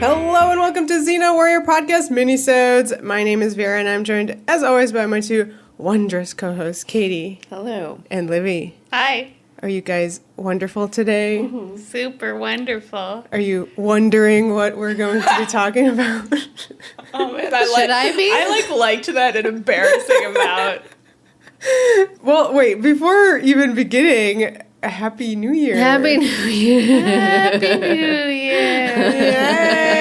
Hello and welcome to Xena Warrior Podcast Minisodes. My name is Vera and I'm joined, as always, by my two wondrous co-hosts, Katie. Hello. And Livy. Hi. Are you guys wonderful today? Mm-hmm. Super wonderful. Are you wondering what we're going to be talking about? Oh man, I liked that an embarrassing amount. Well, wait, before even beginning, a Happy New Year. Happy New Year. Happy New Year. Yay!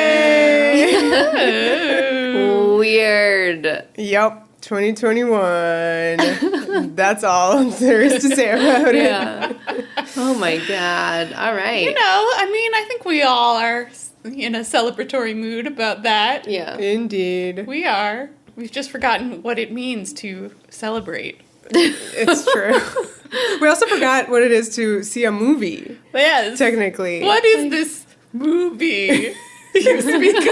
Weird. Yep, 2021. That's all there is to say about it. Yeah. Oh my God. All right. I think we all are in a celebratory mood about that. Yeah. Indeed. We are. We've just forgotten what it means to celebrate. It's true. We also forgot what it is to see a movie. Yes. Technically. What is this movie you speak of?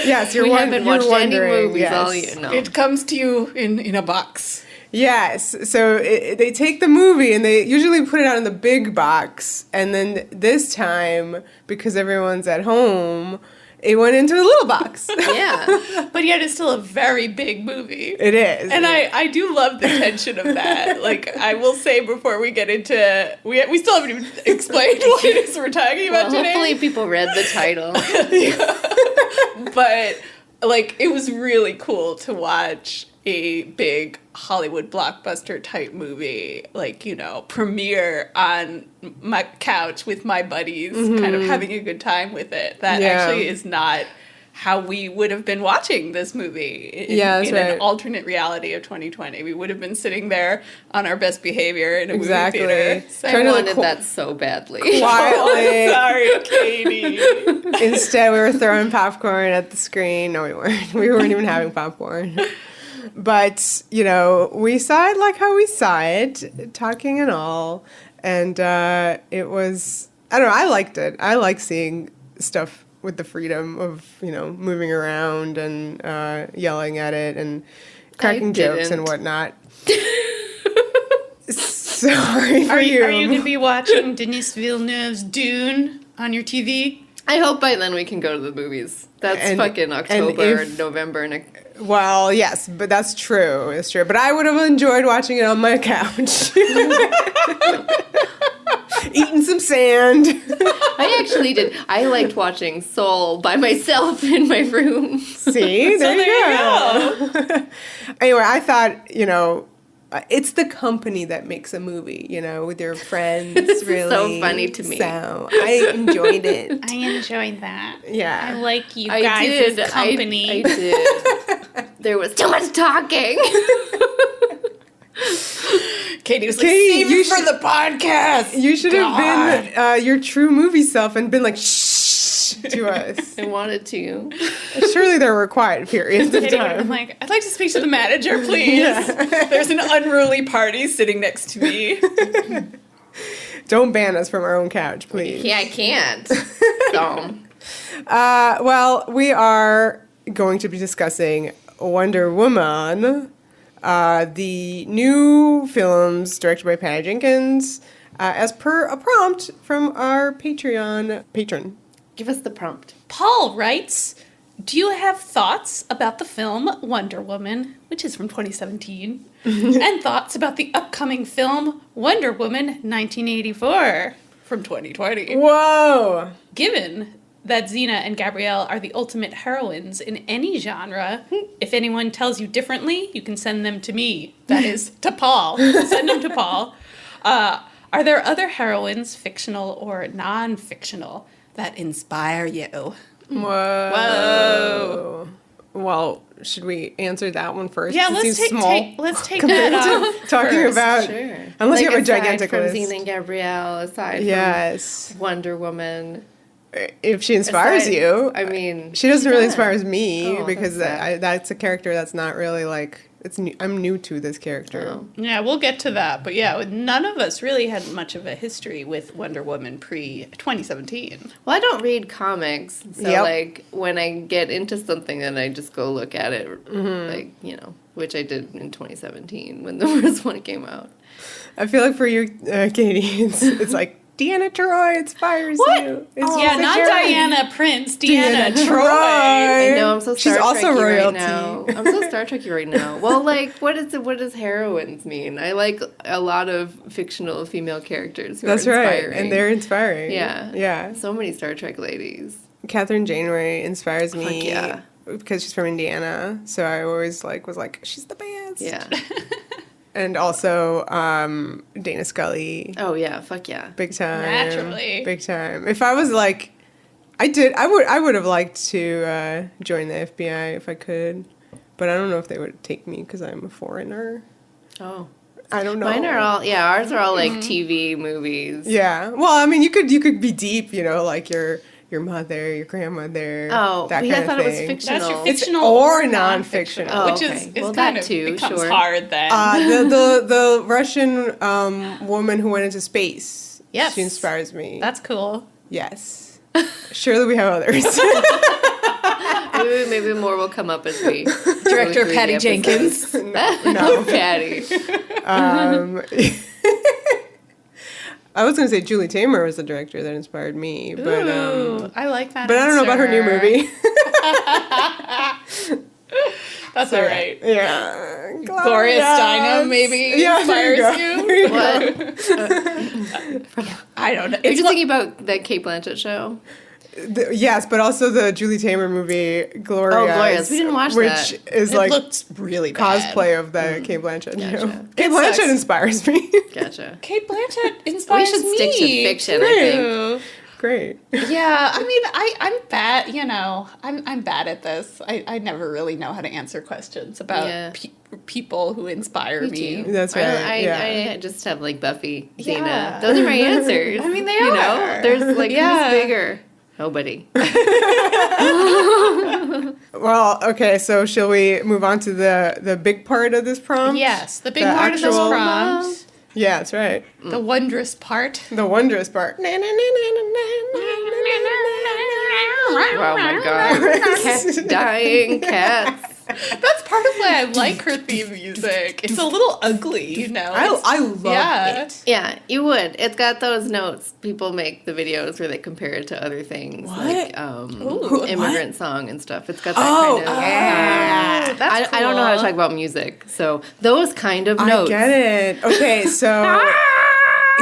Yes, We haven't watched any movies yes. all year. No. It comes to you in a box. Yes. So they take the movie and they usually put it out in the big box. And then this time, because everyone's at home, it went into a little box. Yeah. But yet it's still a very big movie. It is. And I do love the tension of that. Like, I will say before we get into... We still haven't even explained what it is we're talking about Well, today. hopefully people read the title. But, like, it was really cool to watch a big Hollywood blockbuster type movie, like, premiere on my couch with my buddies, kind of having a good time with it. That actually is not how we would have been watching this movie in an alternate reality of 2020. We would have been sitting there on our best behavior in a movie theater. So I wanted that so badly. Quietly. Sorry, Katie. Instead, we were throwing popcorn at the screen. No, we weren't. We weren't even having popcorn. But, we saw it like how we saw it, talking and all. And it was, I don't know, I liked it. I like seeing stuff with the freedom of, moving around and yelling at it and cracking jokes and whatnot. Sorry for you. Are you going to be watching Denis Villeneuve's Dune on your TV? I hope by then we can go to the movies. That's fucking October and November. Well, yes, but that's true. It's true. But I would have enjoyed watching it on my couch. Eating some sand. I actually did. I liked watching Soul by myself in my room. See? There you go. Anyway, I thought, it's the company that makes a movie, with your friends. It's really. so funny to me. So I enjoyed it. I enjoyed that. Yeah. I like you guys' company. I did. There was too much talking. Katie was like, save it for the podcast. You should have been your true movie self and been like, shh to us. I wanted to. Surely there were quiet periods of time. I'm like, I'd like to speak to the manager, please. Yeah. There's an unruly party sitting next to me. Don't ban us from our own couch, please. Yeah, I can't. So. Well, we are going to be discussing Wonder Woman, the new films directed by Patty Jenkins, as per a prompt from our Patreon patron. Give us the prompt. Paul writes, do you have thoughts about the film Wonder Woman, which is from 2017, and thoughts about the upcoming film Wonder Woman 1984 from 2020? Whoa! Given that Xena and Gabrielle are the ultimate heroines in any genre, if anyone tells you differently, you can send them to me. That is, to Paul. Send them to Paul. Are there other heroines, fictional or non-fictional, that inspire you? Whoa. Well, should we answer that one first? Yeah, let's take that off talking first. about, Sure. unless you have a gigantic from list. Xena and Gabrielle, aside from Wonder Woman. If she inspires you. I mean, she doesn't really inspire me because that's that's a character that's not really like, I'm new to this character. Oh. Yeah, we'll get to that. But yeah, none of us really had much of a history with Wonder Woman pre-2017. Well, I don't read comics, so like when I get into something, then I just go look at it, like, which I did in 2017 when the first one came out. I feel like for you, Katie, it's like Deanna Troy inspires What? you. Yeah, not Diana Prince, Deanna Troy. Troy. I know, I'm so Star She's also Trek-y right royalty. now. I'm so Star Trek-y right now. Well, like, what does heroines mean? I like a lot of fictional female characters who That's are right, inspiring. and they're inspiring. Yeah. Yeah. So many Star Trek ladies. Catherine Janeway inspires me. Fuck yeah. Because she's from Indiana, so I always was like, she's the best. Yeah. And also Dana Scully. Oh yeah, fuck yeah. Big time. Naturally. Big time. If I was like, I would have liked to join the FBI if I could, but I don't know if they would take me because I'm a foreigner. Oh. I don't know. Mine are all ours are all like TV movies. Yeah. Well, I mean, you could be deep, like your mother, your grandmother. Oh, that I kind thought of it was thing. fictional. That's your It's fictional or non-fictional. Oh, which okay. is Well, kind that of too, becomes sure. hard then. The Russian woman who went into space. Yes. She inspires me. That's cool. Yes. Surely we have others. Maybe more will come up as we Director go through Patty the episodes. Jenkins. No. Patty. I was going to say Julie Taymor was the director that inspired me, but Ooh, I like that. I don't know about her new answer. movie. That's all right. Yeah, Glorious Steinem maybe inspires you. There you go. I don't know. Are you thinking about that Kate Blanchett show? Yes, but also the Julie Taymor movie Glorious. Oh, Glorious. We didn't watch which that. is It like looks really bad. cosplay of the Kate Blanchett. Gotcha. Kate It Blanchett sucks. inspires me. Gotcha. Kate Blanchett inspires We should me. stick to fiction, I think. Great. Yeah, I mean, I'm bad. I'm bad at this. I never really know how to answer questions about people who inspire me. That's right. I just have like Buffy, Xena. Yeah. Those are my answers. I mean, they you are. know, there's like Yeah. who's bigger? Nobody. Well, okay, so shall we move on to the big part of this prompt? Yes, the big The part of this actual- prompt. Yeah, that's right. The wondrous part. The wondrous part. Oh my god. Cats dying, cats. That's part of why I like her theme music. It's a little ugly, you know. I love it. Yeah, you would. It's got those notes. People make the videos where they compare it to other things, like immigrant song and stuff. It's got that kind of. That's I don't know how to cool. talk about music, so those kind of notes. I get it. Okay, so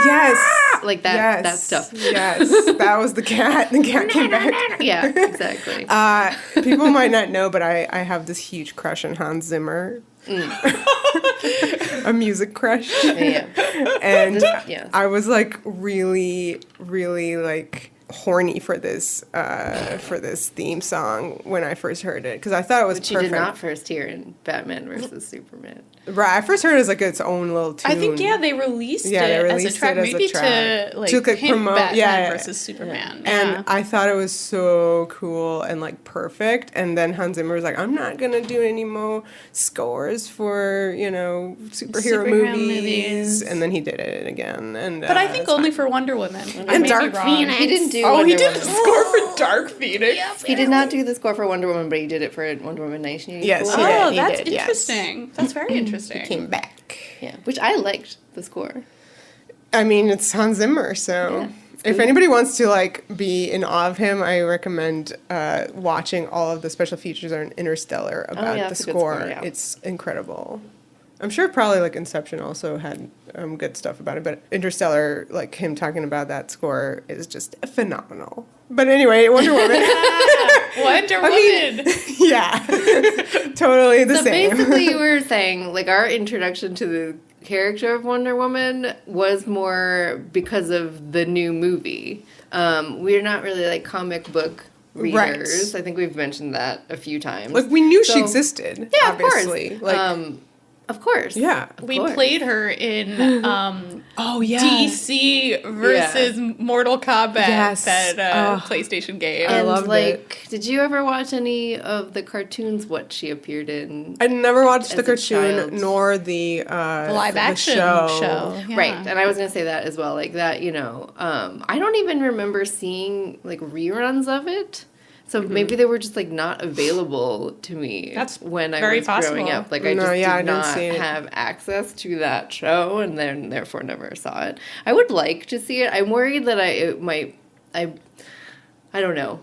yes, like that stuff. Yes, that was the cat. The cat came back. Yeah, exactly. People might not know, but I have this huge crush on Hans Zimmer. A music crush. Yeah. And Yes. I was like really, really like horny for this theme song when I first heard it because I thought it was Which you perfect. did not first hear in Batman versus Superman. Right, I first heard it as like its own little tune. I think they released Yeah, they it released as a track, it as a maybe track. to like To, like, pimp promote- Batman yeah. versus Superman. And I thought it was so cool and like perfect. And then Hans Zimmer was like, I'm not gonna do any more scores for superhero movies. And then he did it again. And But I think only for Wonder Woman. I may be Dark wrong. Phoenix. He didn't do. Oh, Wonder he did the Woman. score for Dark Phoenix. He did not do the score for Wonder Woman, but he did it for Wonder Woman 1984. Yes, he did. Oh, He that's did, yes. interesting. That's very interesting. came back. Yeah, which I liked the score. I mean, it's Hans Zimmer, so if anybody wants to like be in awe of him, I recommend watching all of the special features on Interstellar about the that's a good score. score, yeah. It's incredible. I'm sure probably like Inception also had good stuff about it, but Interstellar, like him talking about that score, is just phenomenal. But anyway, Wonder Woman. Wonder Woman. Yeah, totally the So same. basically, you were saying like our introduction to the character of Wonder Woman was more because of the new movie. We're not really like comic book readers. Right. I think we've mentioned that a few times. Like we knew she So- existed. Yeah, obviously. of course. Like of course. yeah. Of We course. played her in Oh yeah. DC versus Mortal Kombat, Yes. that PlayStation game. I And loved like, did you ever watch any of the cartoons? What she appeared in? I never watched the As a cartoon child. nor the live action show. Yeah. Right, and I was gonna say that as well. Like that, I don't even remember seeing like reruns of it. So maybe they were just like not available to me. That's when I very was growing possible. up. Like I No, just yeah, I did didn't not see it. have access to that show, and then therefore never saw it. I would like to see it. I'm worried that I don't know.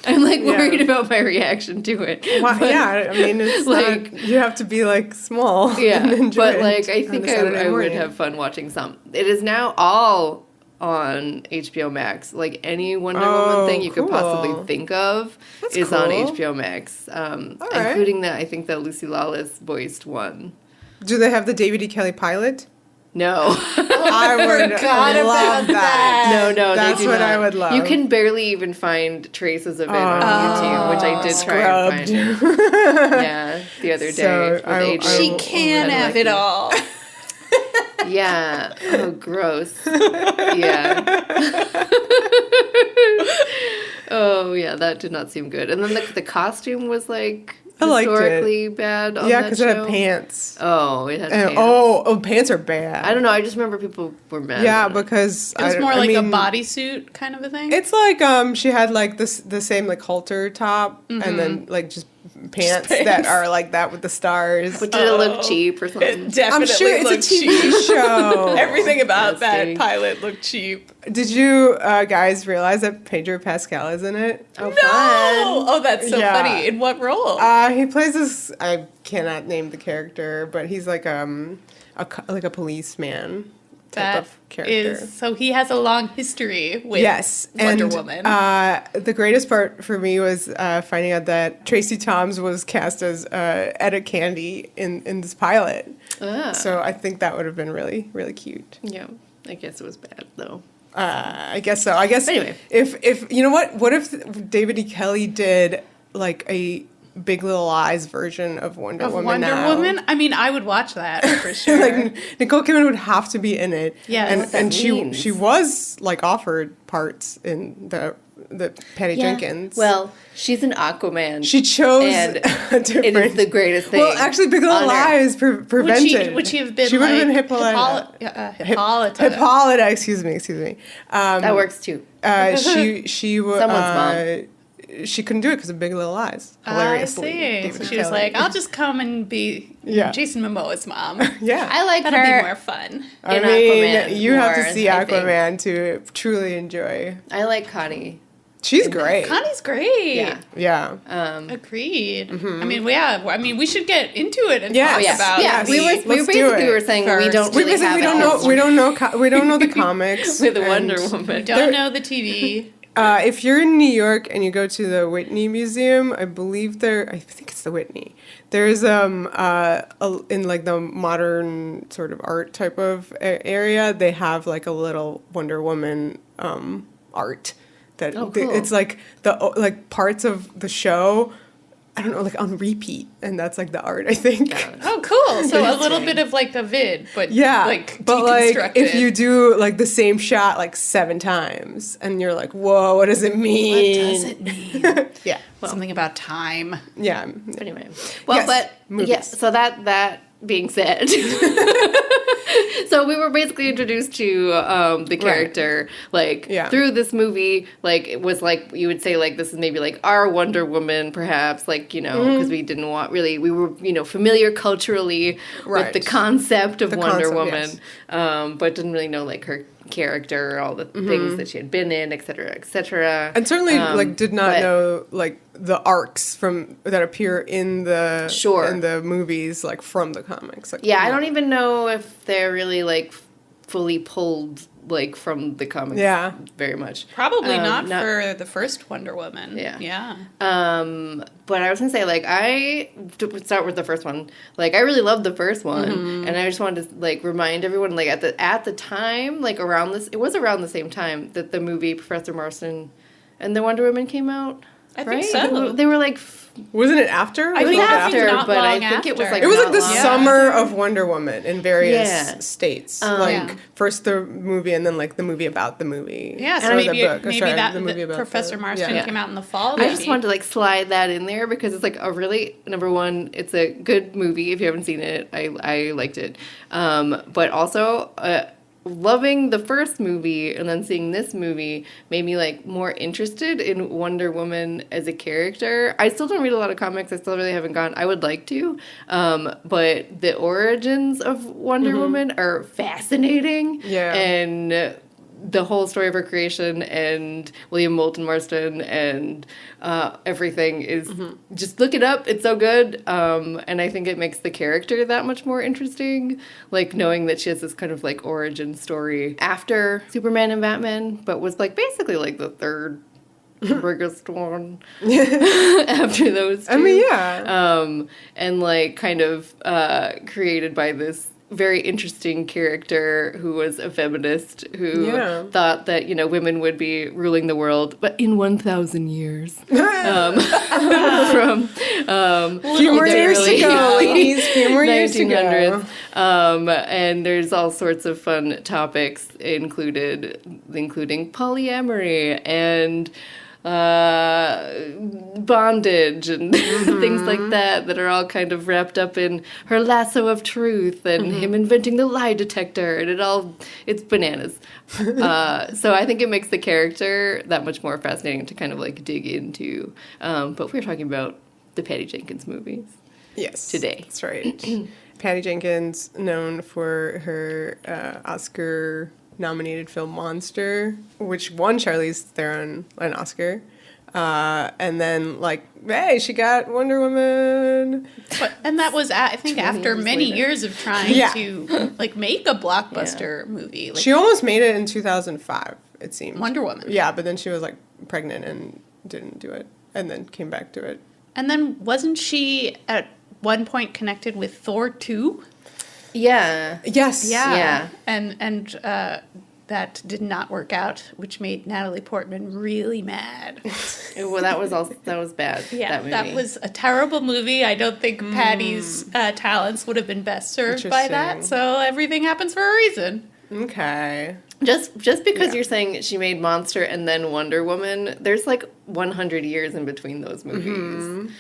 I'm like worried about my reaction to it. Well, But, yeah, I mean, it's like- not, you have to be like small. Yeah, and enjoy but it like I on think a Saturday I would morning. have fun watching some. It is now all on HBO Max. Like any Wonder Woman thing you could cool. possibly think of That's is on cool. HBO Max, right. including I think the Lucy Lawless voiced one. Do they have the David E. Kelly pilot? No, I would forgot love about that. no, That's they do what not. I would love. You can barely even find traces of it on YouTube, which I did try and find. Yeah, the other day So with I- Adrian. I She will- can have it all. Yeah. Oh, gross. Yeah. Oh, yeah. That did not seem good. And then the costume was like I liked it. historically bad on Yeah, that because show. it had pants. Oh, it had And, pants. oh, pants are bad. I don't know. I just remember people were mad. Yeah, about it. because It was more I like a mean, bodysuit kind of a thing. It's like she had like the same like halter top and then like just pants that are like that with the stars. But did it look cheap or something? It definitely I'm sure it's a looked TV cheap. show. Everything about that Nasty. pilot looked cheap. Did you guys realize that Pedro Pascal is in it? Oh, No! fun. Oh, that's so Yeah. funny. In what role? He plays this. I cannot name the character, but he's like like a policeman type That of character. is so he has a long history with Yes, Wonder and, Woman. The greatest part for me was finding out that Tracy Toms was cast as Etta Candy in this pilot. Ah. So I think that would have been really, really cute. Yeah. I guess it was bad, though. I guess so. I guess Anyway. if you know what if David E. Kelly did like a Big Little Lies version of Wonder of Woman Wonder now. Woman? I mean, I would watch that for sure. Like Nicole Kidman would have to be in it. Yeah, and what's that and means? she was like offered parts in the Patty Jenkins. Well, she's an Aquaman. she chose and a different. it is the greatest thing. Well, actually, Big Little on earth. Lies prevented. would she have been She would have like been Hippolyta. Hippolyta. Hippolyta. Excuse me. that works too. She was Someone's mom. She couldn't do it because of Big Little Lies. I Hilariously, see. David So she was Kelly. like, I'll just come and be Yeah. Jason Momoa's mom. Yeah. I like That'll her. be more fun. I in mean, Aquaman you have to more, see I think. Aquaman to truly enjoy. I like Connie. She's great. Connie's great. Yeah. Yeah. Agreed. I mean, we should get into it and Yes. talk Yes. about Yeah, it. we Let's do basically it were saying we first. don't We really have basically a don't know. history We don't know. We don't know the comics with and, Wonder Woman. We don't know the TV. If you're in New York and you go to the Whitney Museum, I believe I think it's the Whitney. There's in like the modern sort of art type of area, they have like a little Wonder Woman art that Oh, cool. it's like like parts of the show. I don't know, like on repeat, and that's like the art. I think. Oh, cool. So a little Interesting. bit of like a vid, but Yeah, like but like deconstructed. if you do like the same shot like 7 times, and you're like, "Whoa, what does it mean?" What does it mean? Yeah, Something about time. yeah. Anyway, well, Yes, but movies. yeah. So that being said, so we were basically introduced to the character like Yeah. through this movie. Like it was like you would say like this is maybe like our Wonder Woman, perhaps like because Mm-hmm. we didn't want really we were familiar culturally Right. with the concept of The Wonder concept, Woman, but didn't really know like her character, all the things that she had been in, et cetera, et cetera. And certainly, like, did not but- know like the arcs from that appear in the Sure. in the movies, like from the comics. Like, Yeah, I don't even know if they're really like fully pulled like from the comics. Yeah. very much. Probably not no- for the first Wonder Woman. Yeah. Yeah. But I was gonna say like to start with the first one. Like I really loved the first one, and I just wanted to like remind everyone like at the time like around this it was around the same time that the movie Professor Marston and the Wonder Woman came out. I right? think so. They were like. Wasn't it after? I It was think after, not but I long think it was after. like It was like not the long summer of Wonder Woman in various Yeah. states. Yeah. Like first the movie, and then like the movie about the movie. Yeah, Or so the maybe book. maybe Sorry, that the movie about Professor the- Marston yeah. came out in the fall. I just wanted to like slide that in there because it's like a really number one. It's a good movie. If you haven't seen it, I liked it. But also loving the first movie and then seeing this movie made me like more interested in Wonder Woman as a character. I still don't read a lot of comics. I still really haven't gone. I would like to, but the origins of Wonder Woman are fascinating. Yeah. And the whole story of her creation and William Moulton Marston and everything is just look it up. It's so good. And I think it makes the character that much more interesting. Like knowing that she has this kind of like origin story after Superman and Batman, but was like basically like the third biggest one after those two. I mean, yeah. And like kind of created by this very interesting character who was a feminist who thought that, you know, women would be ruling the world, but in 1,000 years. From few more years to go, ladies. Few more years to go. And there's all sorts of fun topics including polyamory and bondage and things like that are all kind of wrapped up in her lasso of truth and him inventing the lie detector, and it's bananas. So I think it makes the character that much more fascinating to kind of like dig into. But we're talking about the Patty Jenkins movies. Yes. Today. That's right. Patty Jenkins, known for her Oscar-nominated film Monster, which won Charlize Theron an Oscar. And then, like, hey, she got Wonder Woman. And that was, I think, after many years of trying to, like, make a blockbuster movie. Like, she almost made it in 2005, it seems. Wonder Woman. Yeah, but then she was, like, pregnant and didn't do it. And then came back to it. And then wasn't she at one point connected with Thor 2? Yeah. Yes. Yeah. And that did not work out, which made Natalie Portman really mad. Well, that was bad. Yeah, that was a terrible movie. I don't think Patty's talents would have been best served by that. So everything happens for a reason. Okay. Just because you're saying she made Monster and then Wonder Woman, there's like 100 years in between those movies.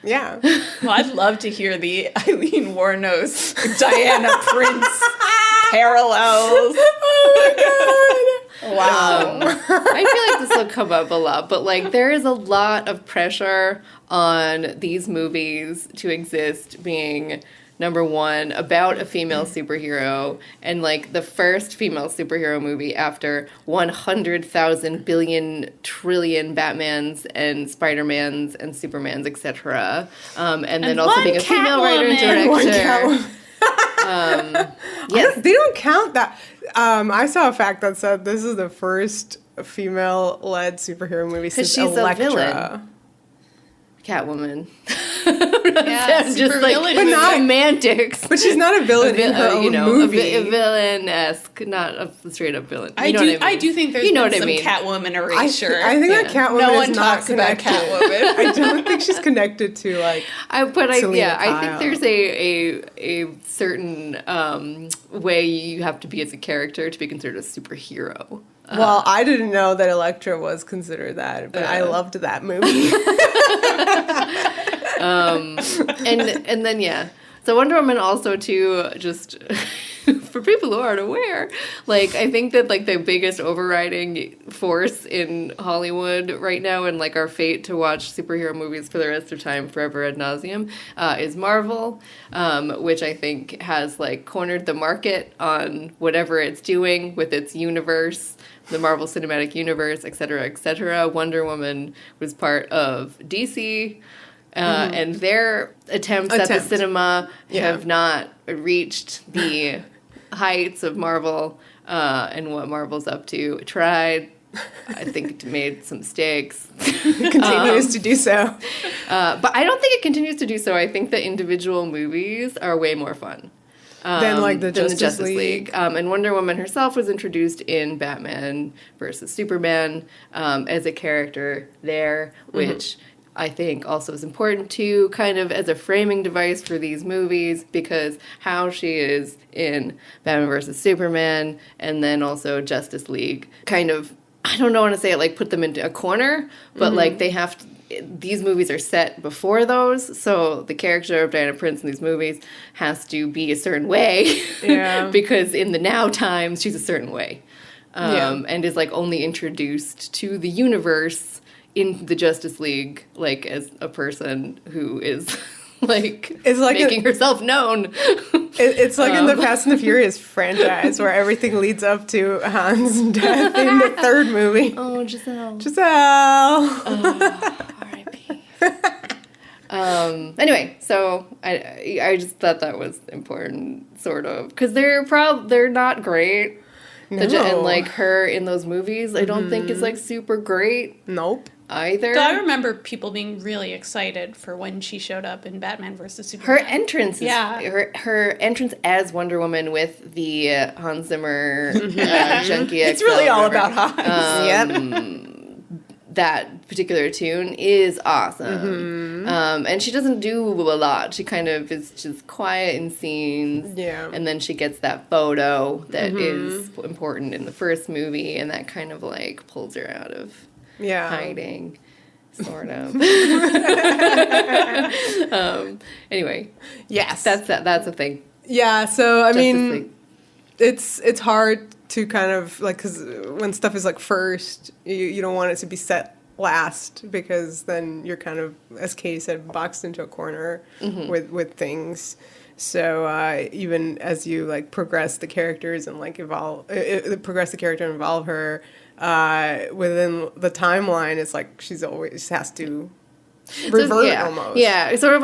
Yeah. Well, I'd love to hear the Eileen Wuornos, Diana Prince parallels. Oh my god. Wow. I feel like this will come up a lot, but like there is a lot of pressure on these movies to exist being number one, about a female superhero, and like the first female superhero movie after 100,000 billion trillion Batmans and Spider-Mans and Supermans, etc. And then also being a female writer and director. Yes. They don't count that. I saw a fact that said this is the first female-led superhero movie since she's Elektra. A villain. Catwoman. Yeah, I'm just like, villain, but not semantics. But she's not a villain in her own movie. A villain-esque, not a straight-up villain. I do think there's been some Catwoman erasure. I think that Catwoman no one is not talks about connected. Catwoman. I don't think she's connected to like. I Selena think there's a certain way you have to be as a character to be considered a superhero. Well, I didn't know that Elektra was considered that, but I loved that movie. And then so Wonder Woman also too, just for people who aren't aware, like I think that like the biggest overriding force in Hollywood right now and like our fate to watch superhero movies for the rest of time forever ad nauseum is Marvel, which I think has like cornered the market on whatever it's doing with its universe, the Marvel Cinematic Universe, et cetera, et cetera. Wonder Woman was part of DC. And their attempts at the cinema have not reached the heights of Marvel and what Marvel's up to. Tried. I think it made some mistakes. It continues to do so. But I don't think it continues to do so. I think the individual movies are way more fun. Than like the Justice League. And Wonder Woman herself was introduced in Batman versus Superman as a character there, which I think also is important too, kind of as a framing device for these movies, because how she is in Batman versus Superman and then also Justice League kind of, I don't know how to say it, like put them into a corner, but like they have to, these movies are set before those, so the character of Diana Prince in these movies has to be a certain way, because in the now times she's a certain way, and is like only introduced to the universe in the Justice League, like as a person who is it's like making herself known. It's like in the Fast and the Furious franchise where everything leads up to Han's death in the third movie. Oh, Giselle. R.I.P. Anyway, so I just thought that was important, sort of, because they're not great. No. And like her in those movies, I don't think is like super great. Nope. Either. So I remember people being really excited for when she showed up in Batman vs. Superman. Her entrance, her entrance as Wonder Woman with the Hans Zimmer junkie. It's really all about Hans. That particular tune is awesome. And she doesn't do a lot. She kind of is just quiet in scenes. Yeah. And then she gets that photo that is important in the first movie, and that kind of like pulls her out of hiding, sort of. Anyway. Yes. That's a thing. Yeah, so I mean, League. it's hard to kind of like, because when stuff is like first, you don't want it to be set last, because then you're kind of, as Katie said, boxed into a corner with things. So even as you like progress the characters and like progress the character and involve her within the timeline, it's like she's always has to revert almost. Yeah, sort of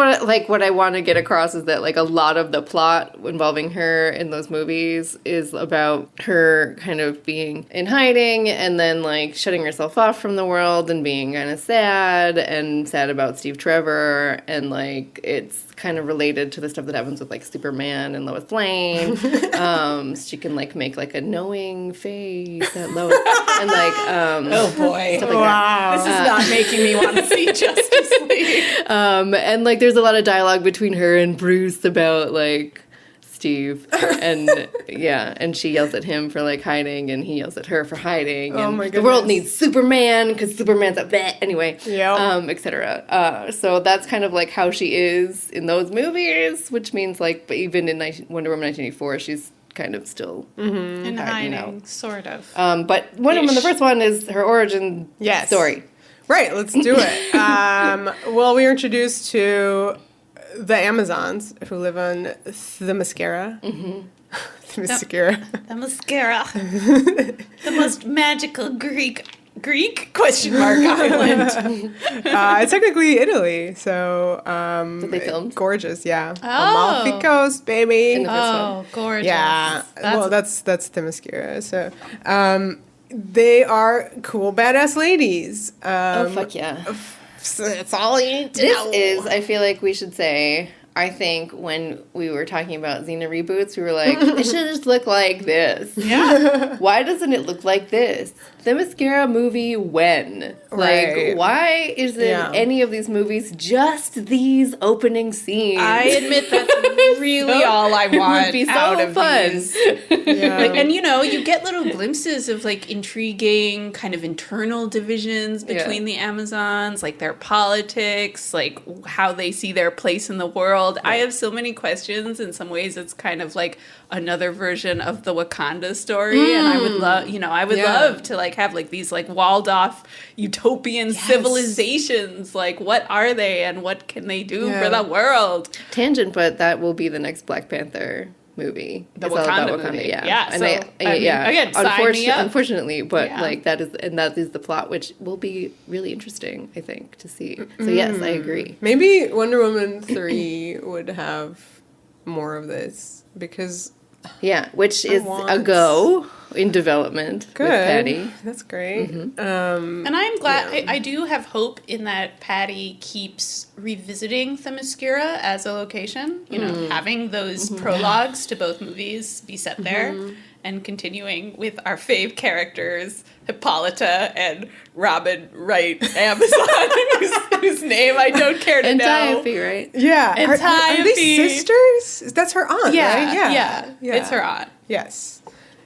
what I want to get across is that like a lot of the plot involving her in those movies is about her kind of being in hiding and then like shutting herself off from the world and being kind of sad about Steve Trevor, and like it's kind of related to the stuff that happens with like Superman and Lois Lane. She can like make like a knowing face at Lois and like oh boy, stuff like that. This is not making me want to see Justice League. And like there's a lot of dialogue between her and Bruce about like Steve, and and she yells at him for like hiding, and he yells at her for hiding. Oh and my the goodness. world needs Superman because Superman's a bet anyway. Etc. So that's kind of like how she is in those movies, which means like, but even in Wonder Woman 1984, she's kind of still in hiding, sort of. But Wonder Woman, the first one, is her origin story. Right, let's do it. Well, we were introduced to the Amazons who live on Themyscira. Themyscira. Themyscira. The most magical Greek question mark island. It's technically Italy, so That they filmed? gorgeous, yeah. Oh. Amalfi Coast, baby. In the first one. Oh, gorgeous. Yeah, that's Themyscira. So they are cool, badass ladies. Oh, fuck yeah. It's all you need to know. This is, I feel like we should say, I think when we were talking about Xena reboots, we were like, it should just look like this. Yeah. Why doesn't it look like this? Themyscira movie when? Right. Like, why isn't any of these movies just these opening scenes? I admit that's really all I want It would be so out of fun. these. Yeah. Like, and you get little glimpses of like intriguing kind of internal divisions between the Amazons, like their politics, like how they see their place in the world. I have so many questions. In some ways, it's kind of like another version of the Wakanda story, and I would love, love to like have like these like walled off utopian civilizations. Like, what are they, and what can they do for the world? Tangent, but that will be the next Black Panther movie. The It's all about Wakanda movie. Yeah. Yeah, And so, I mean, again, sign me up. Unfortunately, but Yeah. like that is the plot, which will be really interesting, I think, to see. So yes, I agree. Maybe Wonder Woman 3 would have more of this, because Yeah, which is a want- go in development good. with Patty. That's great. And I'm glad, I do have hope in that Patty keeps revisiting Themyscira as a location, having those prologues to both movies be set there, and continuing with our fave characters, Hippolyta and Robin Wright Amazon, whose name I don't care to know. Antiope, right? Yeah. And Are they Antiope. sisters? That's her aunt, right? Yeah, it's her aunt. Yes.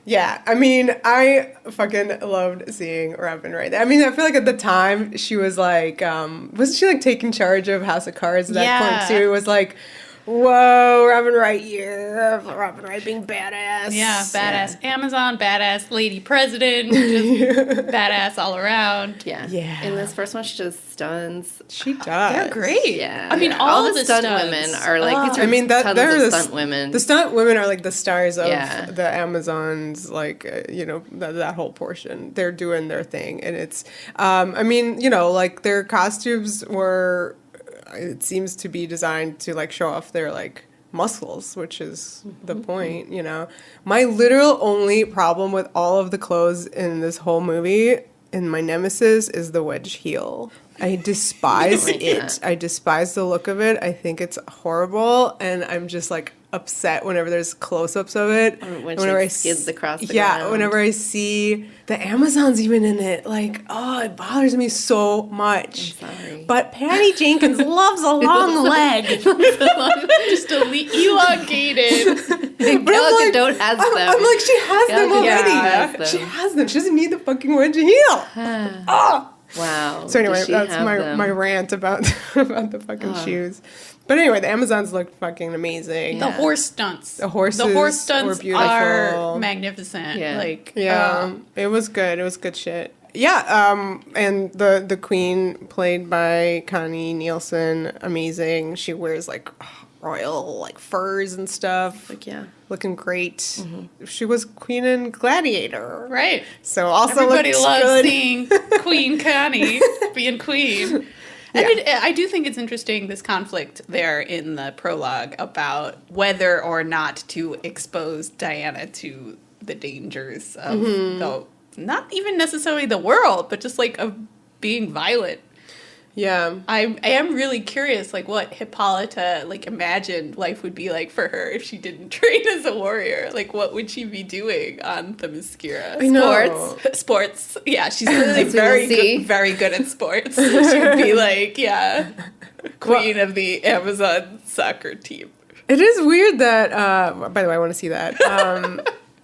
Yeah, I mean, I fucking loved seeing Robin right there. I mean, I feel like at the time she was like, wasn't she like taking charge of House of Cards at that point too? It was like, whoa, Robin Wright here, Robin Wright being badass. Yeah, badass Amazon, badass lady president, just badass all around. Yeah. Yeah. In this first one, she just stuns. She does. They're great. Yeah. I mean, all the stunt women are like, I mean, that tons they're of the stunt women. The stunt women are like the stars of Yeah. the Amazons, like you know that whole portion. They're doing their thing, and it's. I mean, you know, like their costumes were. It seems to be designed to like show off their like muscles, which is the point. You know, my literal only problem with all of the clothes in this whole movie, and my nemesis, is the wedge heel. I despise like it. that. I despise the look of it. I think it's horrible, and I'm just like upset whenever there's close-ups of it. When whenever she skids across the ground. Whenever I see the Amazons even in it, like, oh, it bothers me so much. I'm sorry. But Patty Jenkins loves a long leg. Just elongated. But Gal I'm like, Gadot has them. I'm like, she has Gal them Gadot already. has them. She has them. She doesn't need the fucking wedge heel. Oh. Wow. So anyway, Does she that's have my them? my rant about the fucking shoes. But anyway, the Amazons look fucking amazing. The horse stunts. The horses were were beautiful. are magnificent. Yeah. Like, Yeah, it was good. It was good shit. Yeah, and the queen played by Connie Nielsen, amazing. She wears like royal like furs and stuff. Like, yeah. Looking great. She was queen in Gladiator. right. So also Everybody looks loves good. seeing Queen Connie being queen. And I do think it's interesting, this conflict there in the prologue about whether or not to expose Diana to the dangers of the, not even necessarily the world, but just like of being violent. Yeah. I am really curious, like, what Hippolyta, like, imagined life would be like for her if she didn't train as a warrior. Like, what would she be doing on the Themyscira? I know. Sports. Yeah, she's really As we will see. very good at sports. She would be like, yeah, queen of the Amazon soccer team. It is weird that, by the way, I want to see that.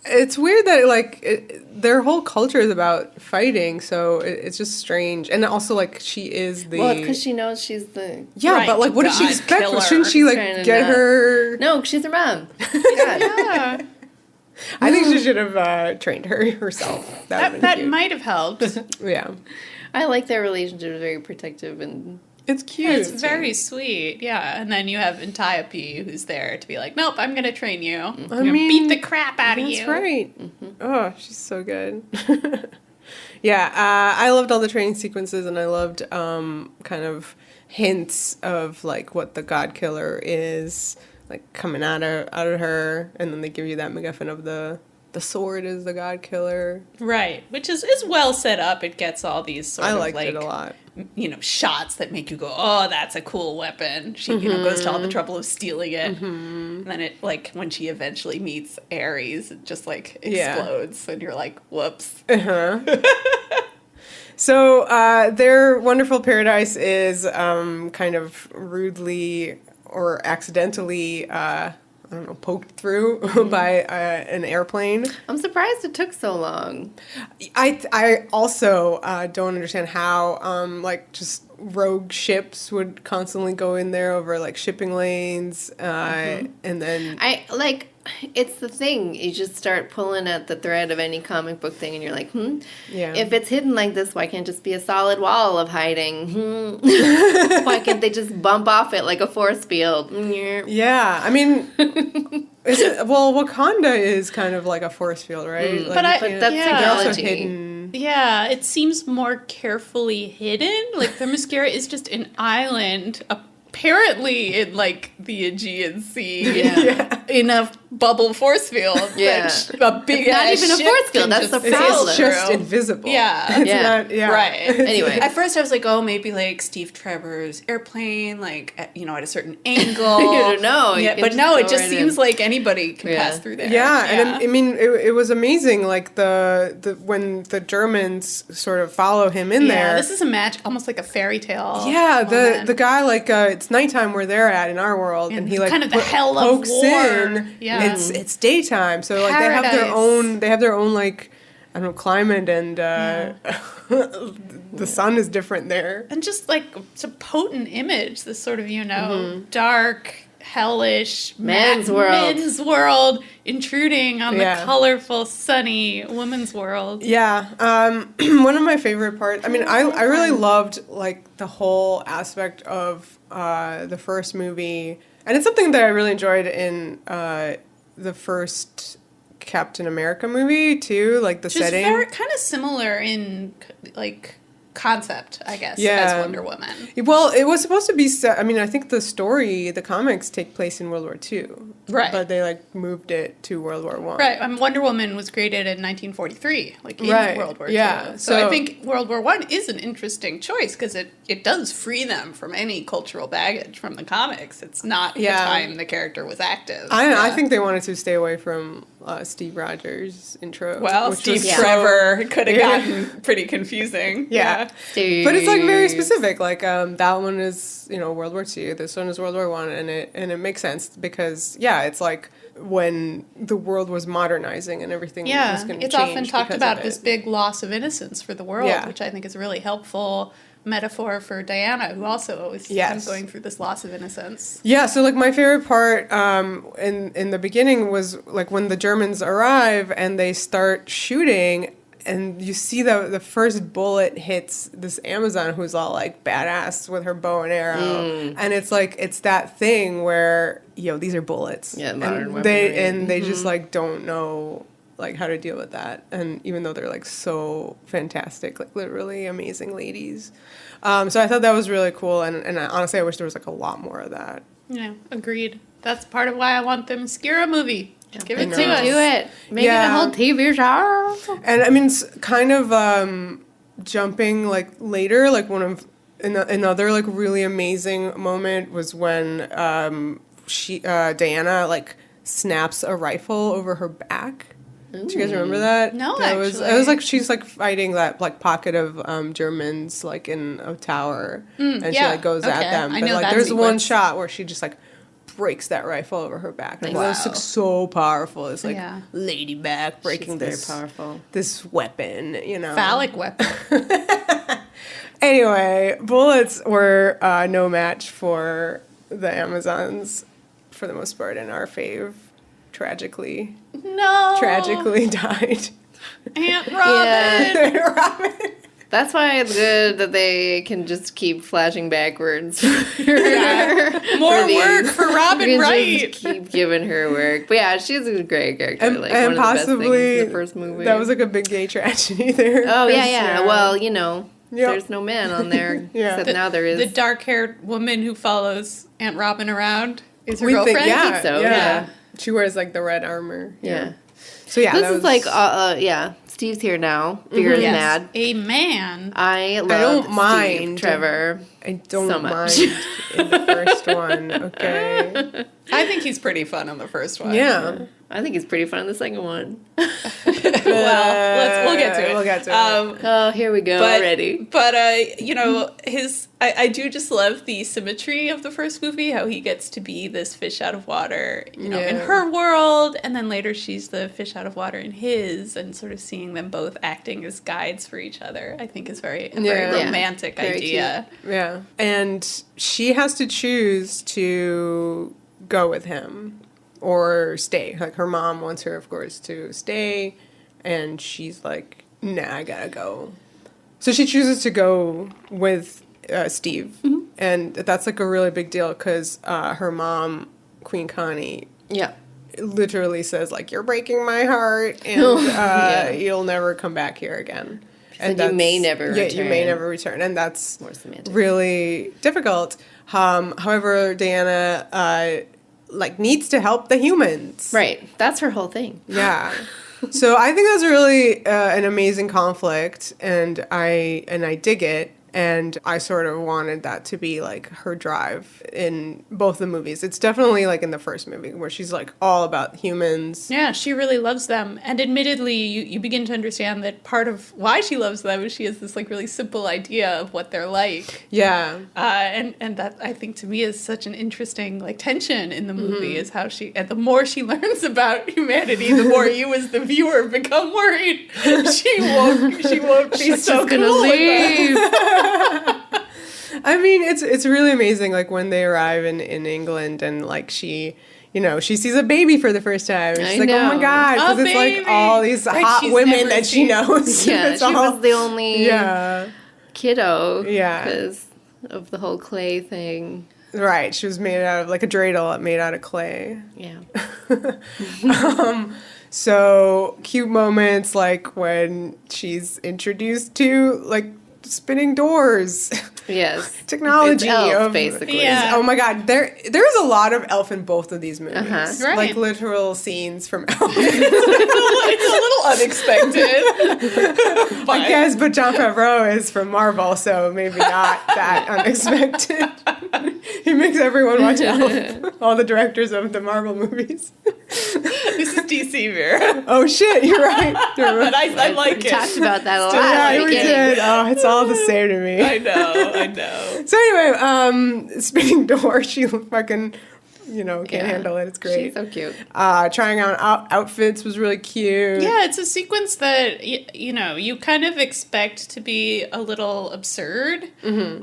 It's weird that, like, their whole culture is about fighting, so it's just strange. And also, like, she is the... Well, because she knows she's the... Yeah, Right, but, like, what did she God expect? killer. Shouldn't she, like, Trying to get not- her... No, she's her mom. God. Yeah, I think she should have trained her herself. That, that might have helped. Yeah. I like their relationship. It's very protective and... It's cute. It's very sweet, yeah. And then you have Antiope, who's there to be like, nope, I'm going to train you. I'm going to beat the crap out of you. That's right. Oh, she's so good. Yeah, I loved all the training sequences, and I loved kind of hints of like what the God Killer is, like coming out of her, and then they give you that MacGuffin of the sword is the God Killer. Right, which is well set up. It gets all these sort I of liked like, it a lot. you know, shots that make you go, oh, that's a cool weapon. She, you know, goes to all the trouble of stealing it. And then it, like, when she eventually meets Ares, it just, like, explodes. And you're like, whoops. So their wonderful paradise is kind of rudely or accidentally, I don't know, poked through by an airplane. I'm surprised it took so long. I also don't understand how like just rogue ships would constantly go in there over like shipping lanes, and then It's the thing. You just start pulling at the thread of any comic book thing, and you're like, Yeah. if it's hidden like this, why can't it just be a solid wall of hiding? Why can't they just bump off it like a force field? yeah, I mean, Wakanda is kind of like a force field, right? Like, But you can't- that's they're also technology. hidden. Yeah, it seems more carefully hidden. Like, Themyscira is just an island, apparently in, like, the Aegean Sea. Yeah. In a bubble force field. Yeah. That a big Not ass even a ship force field, can that's just the It's, problem. it's just through. invisible. Yeah. It's Yeah. not, yeah. Right. Anyway. At first I was like, oh, maybe like Steve Trevor's airplane, like, at, you know, at a certain angle. You don't know. You Yeah, can but just no, go it just right seems in. like anybody can Yeah. pass through there. Yeah, and I mean, it was amazing. Like the when the Germans sort of follow him in Yeah, there. this is a match, almost like a fairy tale. Yeah, moment. the guy, like, it it's nighttime where they're at in our world, and he like kind of the hell of pokes war. in. Yeah. It's daytime, so like they have their own like, I don't know, climate, and the sun is different there. And just like it's a potent image, this sort of, dark, hellish Men's world intruding on the colorful, sunny woman's world. Yeah. One of my favorite parts, I mean, I really loved like the whole aspect of the first movie, and it's something that I really enjoyed in the first Captain America movie too, like the setting. Very kind of similar in like concept, I guess, as Wonder Woman. Well, it was supposed to be set, I mean, I think the comics take place in World War II. Right. But they like moved it to World War I. Right. Wonder Woman was created in 1943, like in World War II. Yeah. So I think World War I is an interesting choice because it does free them from any cultural baggage from the comics. It's not the time the character was active. I think they wanted to stay away from Steve Rogers' intro. Well, Steve Trevor could have gotten pretty confusing. Yeah. But it's like very specific. Like that one is, World War II. This one is World War I, and it makes sense because it's like when the world was modernizing and everything was going to change. It's often talked about this big loss of innocence for the world, which I think is a really helpful metaphor for Diana, who also is kind of going through this loss of innocence. Yeah, so like my favorite part in the beginning was like when the Germans arrive and they start shooting, and you see the first bullet hits this Amazon who's all like badass with her bow and arrow, and it's like it's that thing where these are bullets, modern weaponry, and they just like don't know like how to deal with that, and even though they're like so fantastic, like literally amazing ladies, so I thought that was really cool, and honestly I wish there was like a lot more of that. Yeah, agreed. That's part of why I want the Mascara movie. Give it to us. Do it. Make it a whole TV show. And I mean, it's kind of jumping like later, like another like really amazing moment was when Diana like snaps a rifle over her back. Do you guys remember that? No, it was like she's like fighting that like pocket of Germans like in a tower, and she like goes at them. But like there's one shot where she just like breaks that rifle over her back. And it's like so powerful. It's like lady back breaking this very powerful. This weapon, phallic weapon. Anyway, bullets were no match for the Amazons for the most part, and our fave tragically died. Aunt Robin. Yeah. Robin. That's why it's good that they can just keep flashing backwards. More work for Robin Wright. Just keep giving her work. But yeah, she's a great character. And, like and one possibly of the best things in the first movie. That was like a big gay tragedy there. Oh yeah. Well, there's no man on there. Except now there is. The dark-haired woman who follows Aunt Robin around is her girlfriend. I think so. Yeah. She wears like the red armor. Yeah. So yeah, this is like Steve's here now. Vera's mad. Amen. I don't mind Steve Trevor. I don't so mind in the first one. Okay. I think he's pretty fun on the first one. Yeah. I think he's pretty fun in the second one. We'll get to it. We'll get to it. Oh, here we go already. But I do just love the symmetry of the first movie. How he gets to be this fish out of water, in her world, and then later she's the fish out of water in his, and sort of seeing them both acting as guides for each other. I think is very romantic idea. Cute. Yeah, and she has to choose to go with him or stay. Like her mom wants her, of course, to stay, and she's like, "Nah, I gotta go." So she chooses to go with Steve, and that's like a really big deal because her mom, Queen Connie, literally says like, "You're breaking my heart, and you'll never come back here again." And you may never return. Yeah, you may never return, and that's really difficult. However, Diana needs to help the humans. Right, that's her whole thing. Yeah. So I think that's really an amazing conflict, and I dig it. And I sort of wanted that to be like her drive in both the movies. It's definitely like in the first movie where she's like all about humans. Yeah, she really loves them. And admittedly, you begin to understand that part of why she loves them is she has this like really simple idea of what they're like. Yeah. And that I think to me is such an interesting like tension in the movie is how and the more she learns about humanity, the more you as the viewer become worried she won't be She's so just gonna cool with leave. I mean, it's really amazing, like, when they arrive in England and, like, she sees a baby for the first time. And she's like, oh, my know. God. Because A it's, like, baby. all these Right, hot she's women never that she seen- knows. Yeah, It's she was the only Yeah. kiddo. Yeah. Because of the whole clay thing. Right. She was made out of, like, a dreidel made out of clay. Yeah. So, cute moments, like, when she's introduced to, like, spinning doors. Yes. Technology It's elf, of basically. Yeah. Oh my God, there's a lot of Elf in both of these movies. Uh-huh. Right. Like literal scenes from Elf. It's a little unexpected. I guess, but Jon Favreau is from Marvel, so maybe not that unexpected. He makes everyone watch Elf. All the directors of the Marvel movies. This is DC, Vera. Oh shit, you're right. You're But right. I like We it. talked about that a lot. Yeah, at the we beginning. did. Oh, it's all the same to me. I know. So anyway, spinning door, she fucking, can't Yeah. handle it. It's great. She's so cute. Trying on outfits was really cute. Yeah, it's a sequence that you kind of expect to be a little absurd. In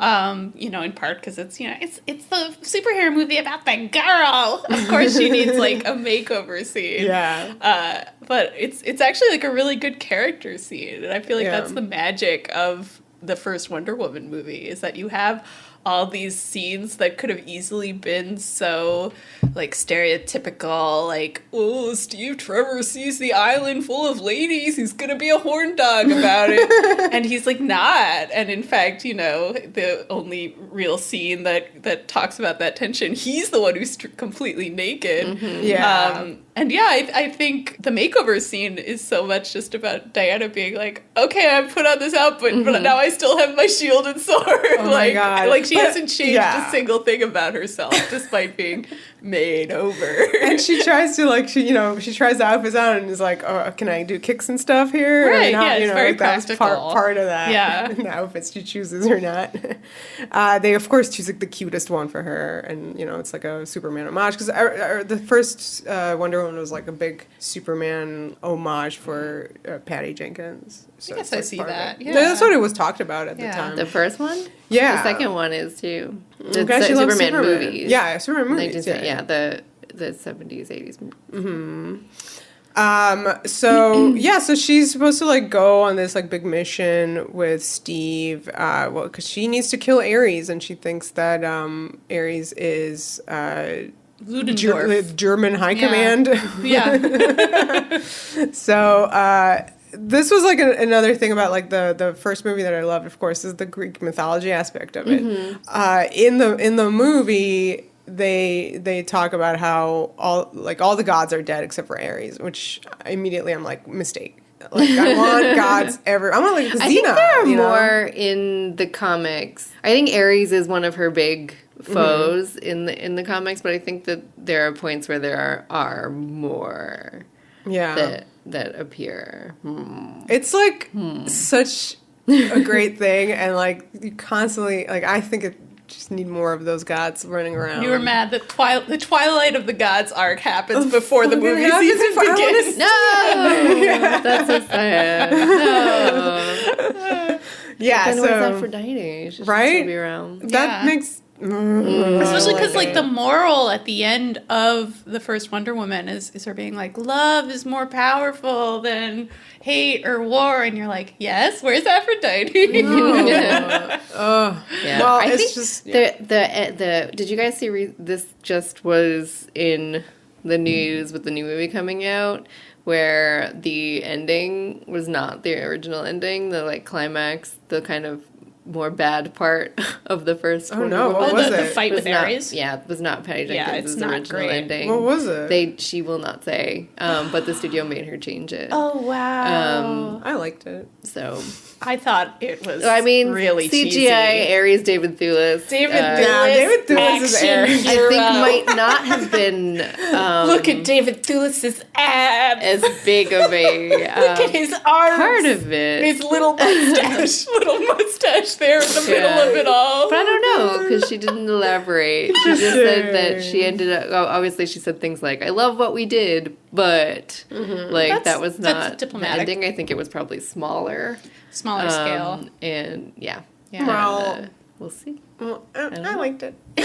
part because it's the superhero movie about the girl. Of course, she needs like a makeover scene. Yeah. But it's actually like a really good character scene, and I feel like Yeah. that's the magic of the first Wonder Woman movie is that you have all these scenes that could have easily been so like stereotypical, like, oh, Steve Trevor sees the island full of ladies, he's gonna be a horn dog about it. And he's like not. And in fact, the only real scene that talks about that tension, he's the one who's completely naked. Yeah. I think the makeover scene is so much just about Diana being like, okay, I put on this outfit, but now I still have my shield and sword. Oh my God. Like she But- hasn't changed yeah. a single thing about herself, despite being made over. And she tries to she tries the outfits on and is like, oh, can I do kicks and stuff here? Or Right, not? yeah, it's very like that was practical. part of that. Yeah. The outfits she chooses or not. They of course choose like the cutest one for her, and it's like a Superman homage because the first Wonder Woman was like a big Superman homage for Patty Jenkins. So I guess it's, I like, see part of that, it. yeah. That's what it was talked about at the Yeah. time. The first one? Yeah. The second one is too. The Okay, she loves Superman movies. Yeah, Superman movies. 1970 the 70s, 80s movies. So she's supposed to like go on this like big mission with Steve, because she needs to kill Ares, and she thinks that Ares is Ludendorff. German high Yeah. command. Yeah. So this was like another thing about like the first movie that I loved, of course, is the Greek mythology aspect of it. In the movie, they talk about how all the gods are dead except for Ares, which immediately I'm like, mistake. Like I want gods I want like Xena. I think there are more in the comics. I think Ares is one of her big foes in the comics, but I think that there are points where there are more that appear. It's like such a great thing, and like you constantly like I think it just need more of those gods running around. You were mad that the Twilight of the Gods arc happens before the movie happens season before- I wanna begins. No, that's so sad. No. Yeah, Then so where's Aphrodite? She should right? still be around. that Yeah. makes Especially because, like, it. the moral at the end of the first Wonder Woman is her being like, love is more powerful than hate or war. And you're like, yes, where's Aphrodite? Yeah. Well, I it's think just- the did you guys see this just was in the news with the new movie coming out where the ending was not the original ending, the like climax, the kind of more bad part of the first Oh, Wonder no, Woman. what was the it? fight with not, Ares? Yeah, it was not Patty Yeah, Jenkins' it's not original great. ending. What was it? She will not say, but the studio made her change it. Oh, wow. I liked it. So, I thought it was I mean, really CGI cheesy. Ares, David Thewlis. David Yeah, Thewlis, David Thewlis is action Ares. I hero. think might not have been Look at David Thewlis's abs. as big of a Look at his arms. part of it. His little mustache there in the middle Yeah. of it all. But I don't know, because she didn't elaborate. She just said that she ended up, obviously she said things like, I love what we did, but that was that's not diplomatic. the ending. I think it was probably smaller. Smaller scale. And yeah. Yeah. Well, We'll see. well, I liked it. I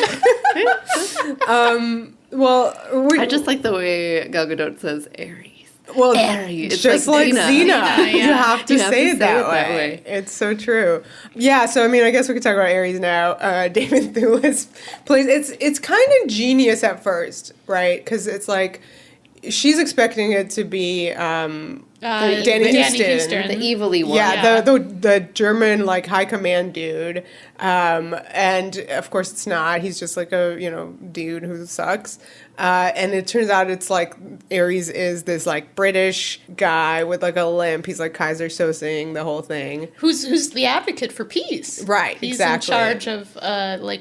just like the way Gal Gadot says Aries. Well, Aries. It's just like Xena. Xena, yeah. You have to say it that that way. way. It's so true. Yeah, so I mean, I guess we could talk about Aries now. David Thewlis plays. It's kind of genius at first, right? Because it's like she's expecting it to be Danny Houston. The evilly one. Yeah, the German like high command dude, and of course it's not. He's just like a dude who sucks. And it turns out it's like Ares is this like British guy with like a limp. He's like Kaiser Sosing the whole thing. Who's the advocate for peace? Right, He's exactly. in charge of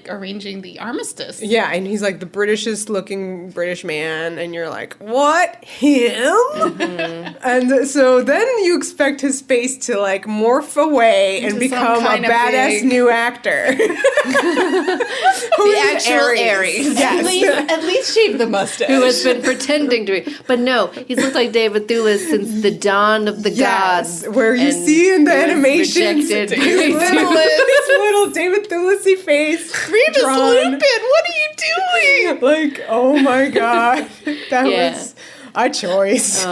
arranging the armistice. Yeah, and he's like the Britishest looking British man, and you're like, what? Him? And so then you expect his face to like morph away and Into become some a kind of badass big- new actor. The actual Ares. Yes. At least shave the mustache. Who has been pretending to be. But no, he's looked like David Thewlis since the dawn of the Yes, gods. where you and see in the was animations his rejected. little David Thewlis face Remus drawn. Lupin, what are you doing? Like, oh my god, that Yeah. was a choice.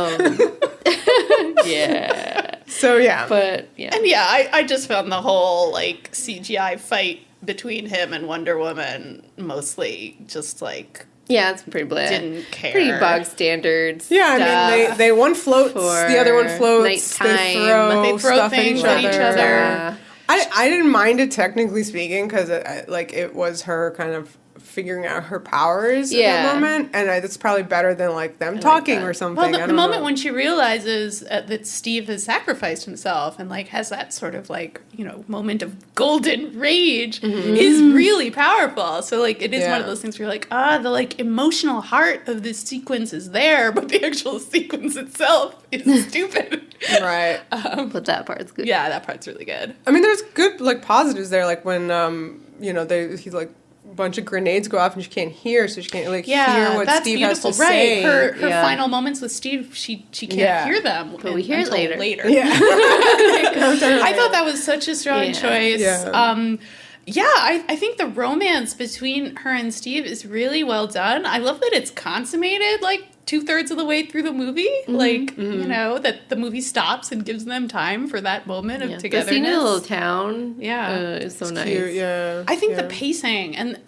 Yeah. So yeah, But, yeah. And yeah, I just found the whole like CGI fight between him and Wonder Woman mostly just like Yeah, it's pretty bland. didn't care. Pretty bog standards. yeah. I mean, they one floats, for the other one floats. nighttime. They throw throw stuff things at at each each other. other. I didn't mind it technically speaking because it was her kind of figuring out her powers at Yeah. that moment, and it's probably better than like them talking that. or something. Well, I the don't moment know. when she realizes that Steve has sacrificed himself and like has that sort of like moment of golden rage is really powerful. So like it is one of Yeah. those things where you're like, the like emotional heart of this sequence is there, but the actual sequence itself is stupid. right. But that part's good. Yeah, that part's really good. I mean, there's good like positives there, like when he's like a bunch of grenades go off and she can't hear, so she can't like hear what that's Steve beautiful. has to Right, say. her Yeah. final moments with Steve, she can't Yeah. hear them, But we hear it until later. Yeah. I thought that was such a strong Yeah. choice. Yeah. I think the romance between her and Steve is really well done. I love that it's consummated like 2/3 of the way through the movie. Like, that the movie stops and gives them time for that moment of The togetherness. scene in the little town Yeah. is so nice. Cute, yeah. I think the yeah. pacing, and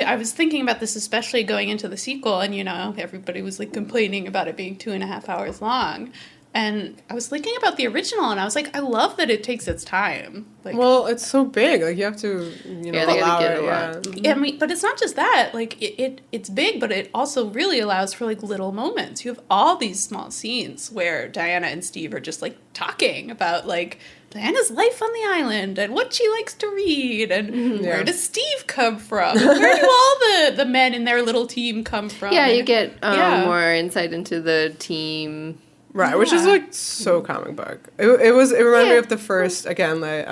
I was thinking about this especially going into the sequel, and everybody was like complaining about it being 2.5 hours long, and I was thinking about the original, and I was like, I love that it takes its time. Like, Well, it's so big. Like you have to, they gotta allow get it. a Yeah. lot. I mean, but it's not just that. Like it's big, but it also really allows for like little moments. You have all these small scenes where Diana and Steve are just like talking about like Diana's life on the island and what she likes to read and where does Steve come from? Where do all the men in their little team come from? Yeah, And- you get Yeah. more insight into the team. Right, which is Yeah. like so comic book. It reminded me of the first again, the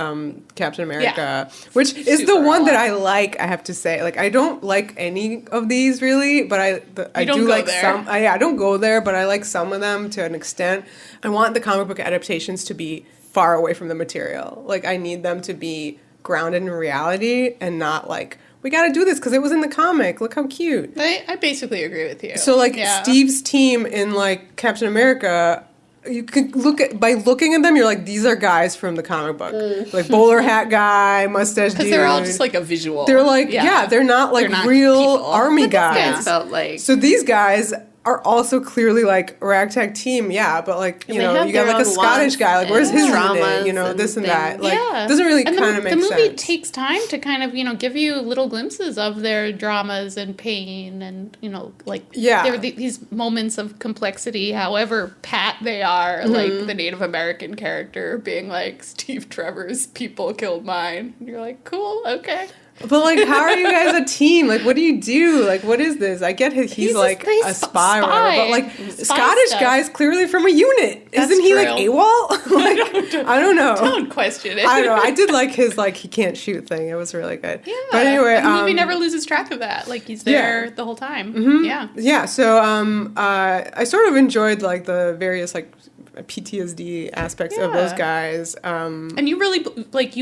Captain America, which is the Super one that odd. I like. I have to say, like I don't like any of these really, but I don't do go like there. some. I don't go there, but I like some of them to an extent. I want the comic book adaptations to be far away from the material. Like I need them to be grounded in reality and not like we got to do this because it was in the comic. Look how cute. I basically agree with you. So like Yeah. Steve's team in like Captain America, you can by looking at them, you're like, these are guys from the comic book, like bowler hat guy, mustache dude. because they're all just like a visual. they're like they're not like They're not real people. army Guys guys. felt like So these guys are also clearly like a ragtag team, but like And you they know have you got their like a own Scottish wants guy, like where's and his traumas unit, you know, and this and that, things. like doesn't really and kind of make the movie sense. takes time to kind of give you little glimpses of their dramas and pain, and like there are these moments of complexity, however pat they are, like the Native American character being like, Steve Trevor's people killed mine, and you're like, cool, okay. But like, how are you guys a team? Like, what do you do? Like, what is this? I get he's like a spy, or whatever, but like Scottish stuff. Guy's clearly from a unit. Isn't he like true. AWOL? Like, I don't know. Don't question it. I don't know. I did like his like he can't shoot thing. It was really good. Yeah. But anyway, and the movie never loses track of that. Like he's there the whole time. Yeah. Yeah. So I sort of enjoyed like the various like PTSD aspects of those guys. And you really like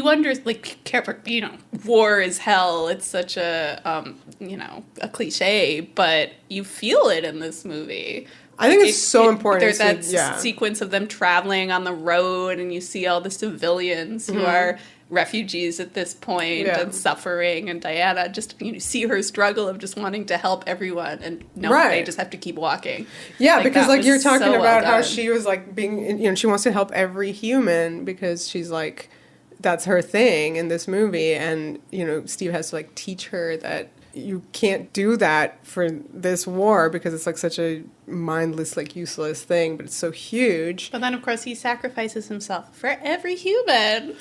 war is hell. It's such a a cliche, but you feel it in this movie. I think it's so important. There's that sequence of them traveling on the road, and you see all the civilians who are refugees at this point and suffering, and Diana just see her struggle of just wanting to help everyone, and they just have to keep walking. Yeah, because like you're talking about how she was like being, she wants to help every human because she's like, that's her thing in this movie, and Steve has to like teach her that you can't do that for this war because it's like such a mindless, like useless thing, but it's so huge. But then of course he sacrifices himself for every human.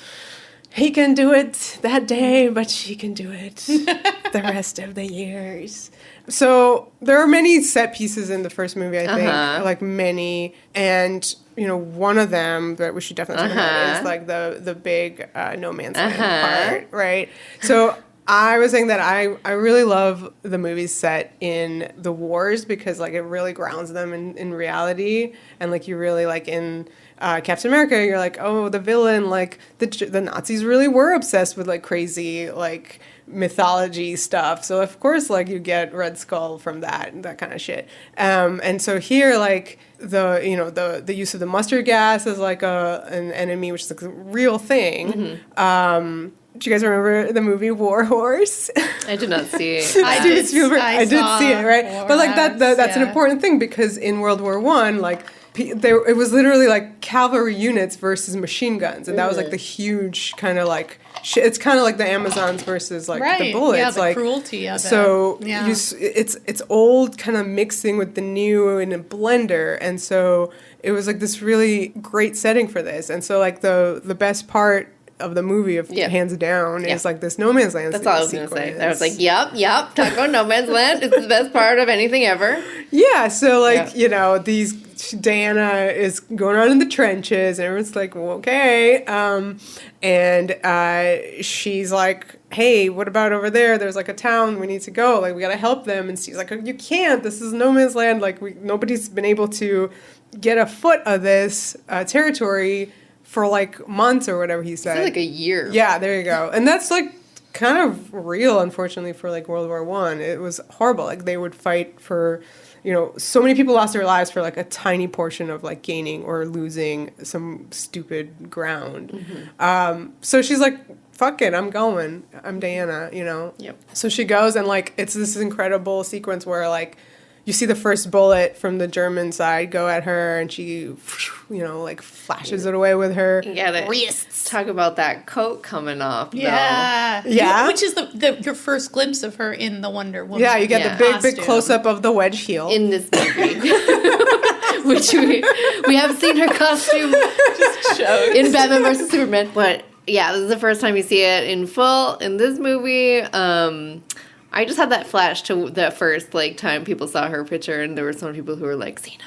He can do it that day, but she can do it the rest of the years. So there are many set pieces in the first movie, I think, like many, and one of them that we should definitely talk about is like the big no man's land part, right? So I was saying that I really love the movies set in the wars because like it really grounds them in reality, and like you really like in Captain America, you're like, oh, the villain, like the Nazis really were obsessed with like crazy like mythology stuff. So of course, like you get Red Skull from that and that kind of shit. And so here, like the use of the mustard gas as like an enemy, which is like a real thing. Do you guys remember the movie War Horse? I did not see it. I did see it, right? But like that's an important thing because in World War I, like it was literally like cavalry units versus machine guns, and that was like the huge kind of like it's kind of like the Amazons versus like the bullets, yeah, the like cruelty of it. So it's old kind of mixing with the new in a blender, and so it was like this really great setting for this, and so like the best part of the movie, hands down, is like this no man's land. That's all I was going to say. I was like, yep. Talk about no man's land. It's the best part of anything ever. Yeah. So like Diana is going around in the trenches, and everyone's like, well, okay. And she's like, hey, what about over there? There's like a town we need to go. Like we got to help them. And she's like, you can't. This is no man's land. Like nobody's been able to get a foot of this territory for like months or whatever he said. It's like a year. Yeah, there you go. And that's like kind of real, unfortunately, for like World War I. It was horrible. Like they would fight for, so many people lost their lives for like a tiny portion of like gaining or losing some stupid ground. So she's like, fuck it, I'm going. I'm Diana, Yep. So she goes, and like it's this incredible sequence where like you see the first bullet from the German side go at her, and she, like flashes it away with her wrists. Talk about that coat coming off. Yeah. Though. Yeah. Which is your first glimpse of her in the Wonder Woman. Yeah, you get the big close up of the wedge heel in this movie. Which we haven't seen her costume in Batman vs Superman, but yeah, this is the first time you see it in full in this movie. I just had that flash to the first time people saw her picture, and there were some people who were like, Xena.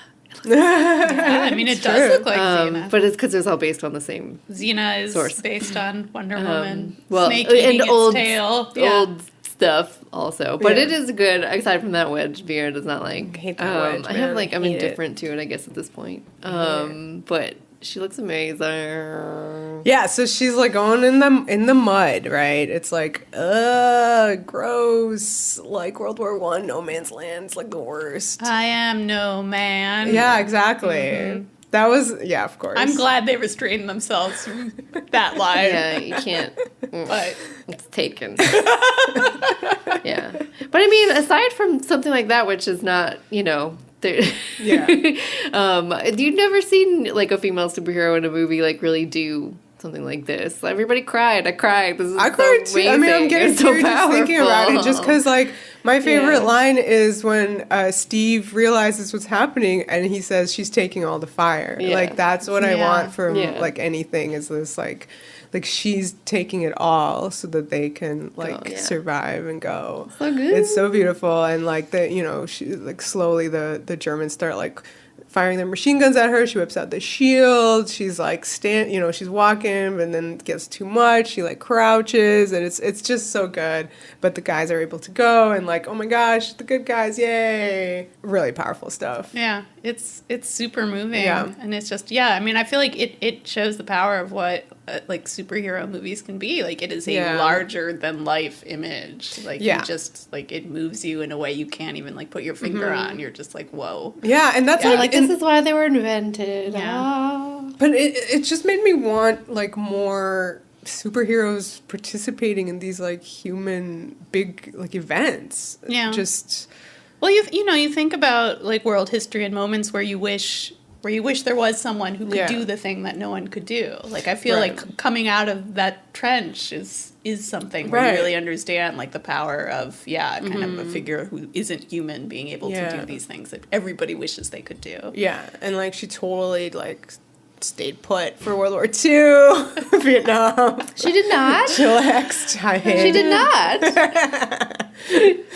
Yeah, I mean, it does look like Xena. But it's because it's all based on the same Xena is source. Based on Wonder Woman. Well, Snake eating its old tail. Old stuff also. But it is good, aside from that wedge. Vera does not like. I hate that wedge, I have I'm indifferent to it, I guess, at this point. But she looks amazing. Yeah, so she's like going in the mud, right? It's like, gross. Like World War I, no man's land. It's like the worst. I am no man. Yeah, exactly. That was, of course. I'm glad they restrained themselves from that line. Yeah, you can't. But it's taken. Yeah. But I mean, aside from something like that, which is not, Yeah. You've never seen like a female superhero in a movie like really do something like this. Everybody cried. I cried. This is I cried too. I mean, I'm getting teary just thinking about it. Just because, like, my favorite line is when Steve realizes what's happening and he says she's taking all the fire. Yeah. Like, that's what I want from like anything. Is this like she's taking it all so that they can like survive and go. So good. It's so beautiful, and like she like slowly the Germans start like firing their machine guns at her. She whips out the shield. She's like she's walking, and then it gets too much. She like crouches, and it's just so good. But the guys are able to go, and like, oh my gosh, the good guys, yay! Really powerful stuff. Yeah, it's super moving. Yeah. And it's just, I mean, I feel like it shows the power of what like superhero movies can be. Like, it is a larger than life image. Like, you just like, it moves you in a way you can't even like put your finger on. You're just like, whoa. Yeah, and that's like this is why they were invented. Yeah. But it just made me want like more superheroes participating in these like human big like events. Yeah. Just Well, you think about like world history and moments where you wish there was someone who could do the thing that no one could do. Like, I feel like coming out of that trench is something where you really understand like the power of kind of a figure who isn't human being able to do these things that everybody wishes they could do. Yeah, and like she totally like stayed put for World War II, Vietnam. She did not. Chillaxed. She did not.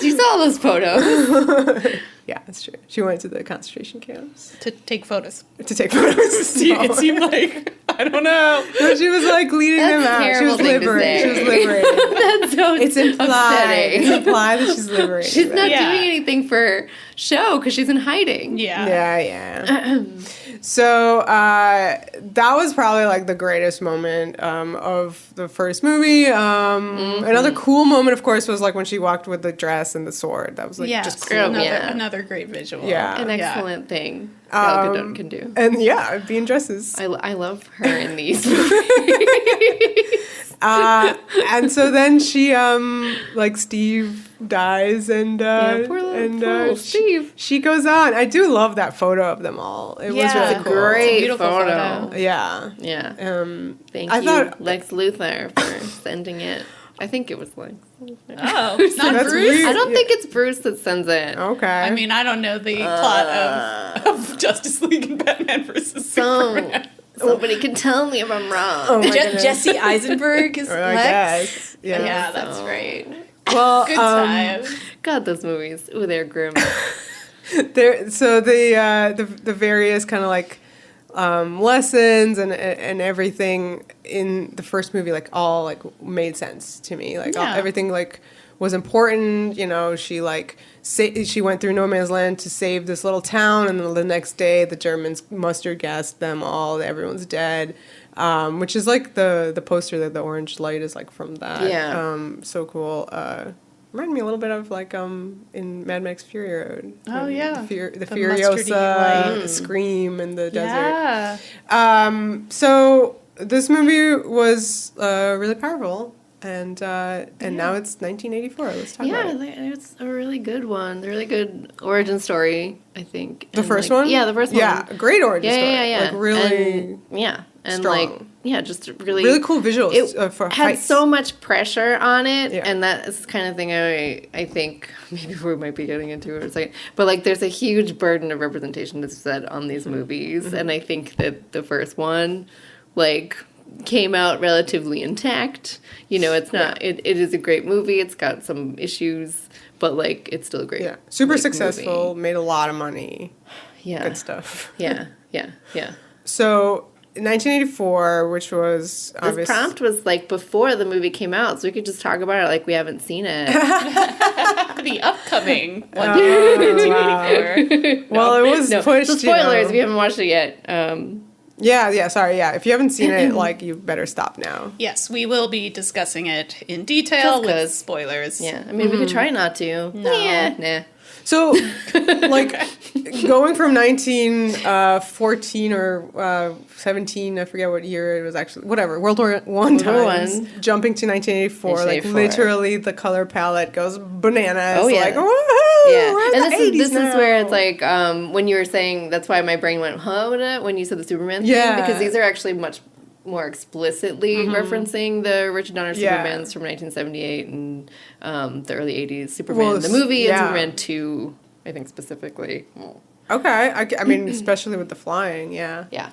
You saw those photos. Yeah, that's true. She went to the concentration camps. To take photos. To take photos. It seemed like, I don't know. No, she was like leading them out. She was liberated. She was liberated. That's so it's implied. It's implied that she's liberated. She's not doing anything for show because she's in hiding. Yeah. So that was probably like the greatest moment of the first movie. Another cool moment, of course, was like when she walked with the dress and the sword. That was like just cool. Another great visual. Yeah. An excellent thing Gal Gadot can do. And be in dresses. I love her in these movies. And so then she like Steve dies and poor little Steve. She goes on. I do love that photo of them all. It was really cool. Great photo. Yeah. Thank you, Lex Luthor, for sending it. I think it was Lex Luthor. Oh, not That's Bruce? weird. I don't think it's Bruce that sends it. Okay. I mean, I don't know the plot of Justice League and Batman versus Superman. Somebody can tell me if I'm wrong. Oh my goodness. Jesse Eisenberg is I Lex? guess. Yeah, that's right. Well, Good time. God, those movies. Ooh, they're grim. The various kind of like lessons and everything in the first movie like all like made sense to me. Like everything like was important. You know, she like she went through no man's land to save this little town, and then the next day the Germans mustard gassed them all. Everyone's dead. Which is like the poster that the orange light is like from that. Yeah. So cool. Reminded me a little bit of like in Mad Max Fury Road. Oh yeah. The mustardy Furiosa, light. the scream in the Yeah. desert. So this movie was really powerful. And now it's 1984. Let's talk about it. It's a really good one. A really good origin story, I think. The first one? Yeah, the first one. Yeah, a great origin story. Yeah. Like really and strong. like, just really... Really cool visuals It for had fights. so much pressure on it, Yeah. and that's the kind of thing I think maybe we might be getting into in a second. But like, there's a huge burden of representation that's set on these movies, and I think that the first one, like, came out relatively intact. You know, it's not... It is a great movie. It's got some issues, but like, it's still a great super successful, movie. Made a lot of money. Yeah. Good stuff. Yeah. So, 1984, which was obviously... This prompt was like before the movie came out, so we could just talk about it like we haven't seen it. The upcoming one. 1984. Well, it was pushed. So spoilers if you haven't watched it yet. Sorry. If you haven't seen it, like, you better stop now. Yes, we will be discussing it in detail with spoilers. Yeah, I mean, we could try not to. No. Yeah, nah. So, like, going from 1914 or 17, I forget what year it was actually, whatever, World War I times, jumping to 1984, like, literally the color palette goes bananas. Oh, yeah. Like, woohoo! Yeah, we're in and the this 80s is now. where it's like when you were saying that's why my brain went when you said the Superman thing, Yeah. because these are actually much more explicitly referencing the Richard Donner Yeah. Supermans from 1978 and the early 80s Superman Well, the movie yeah. and Superman 2, I think specifically. Okay, I mean, especially with the flying, yeah. Yeah.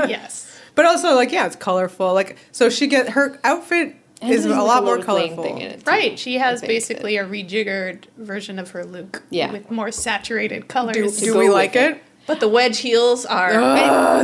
Yes. But also, like, yeah, it's colorful. Like, so her outfit is a there's, like, lot more Lois Lane colorful. thing in it, too. Right, she has I think basically a rejiggered version of her look. Yeah. With more saturated Do, colors. do go we with like it? But the wedge heels are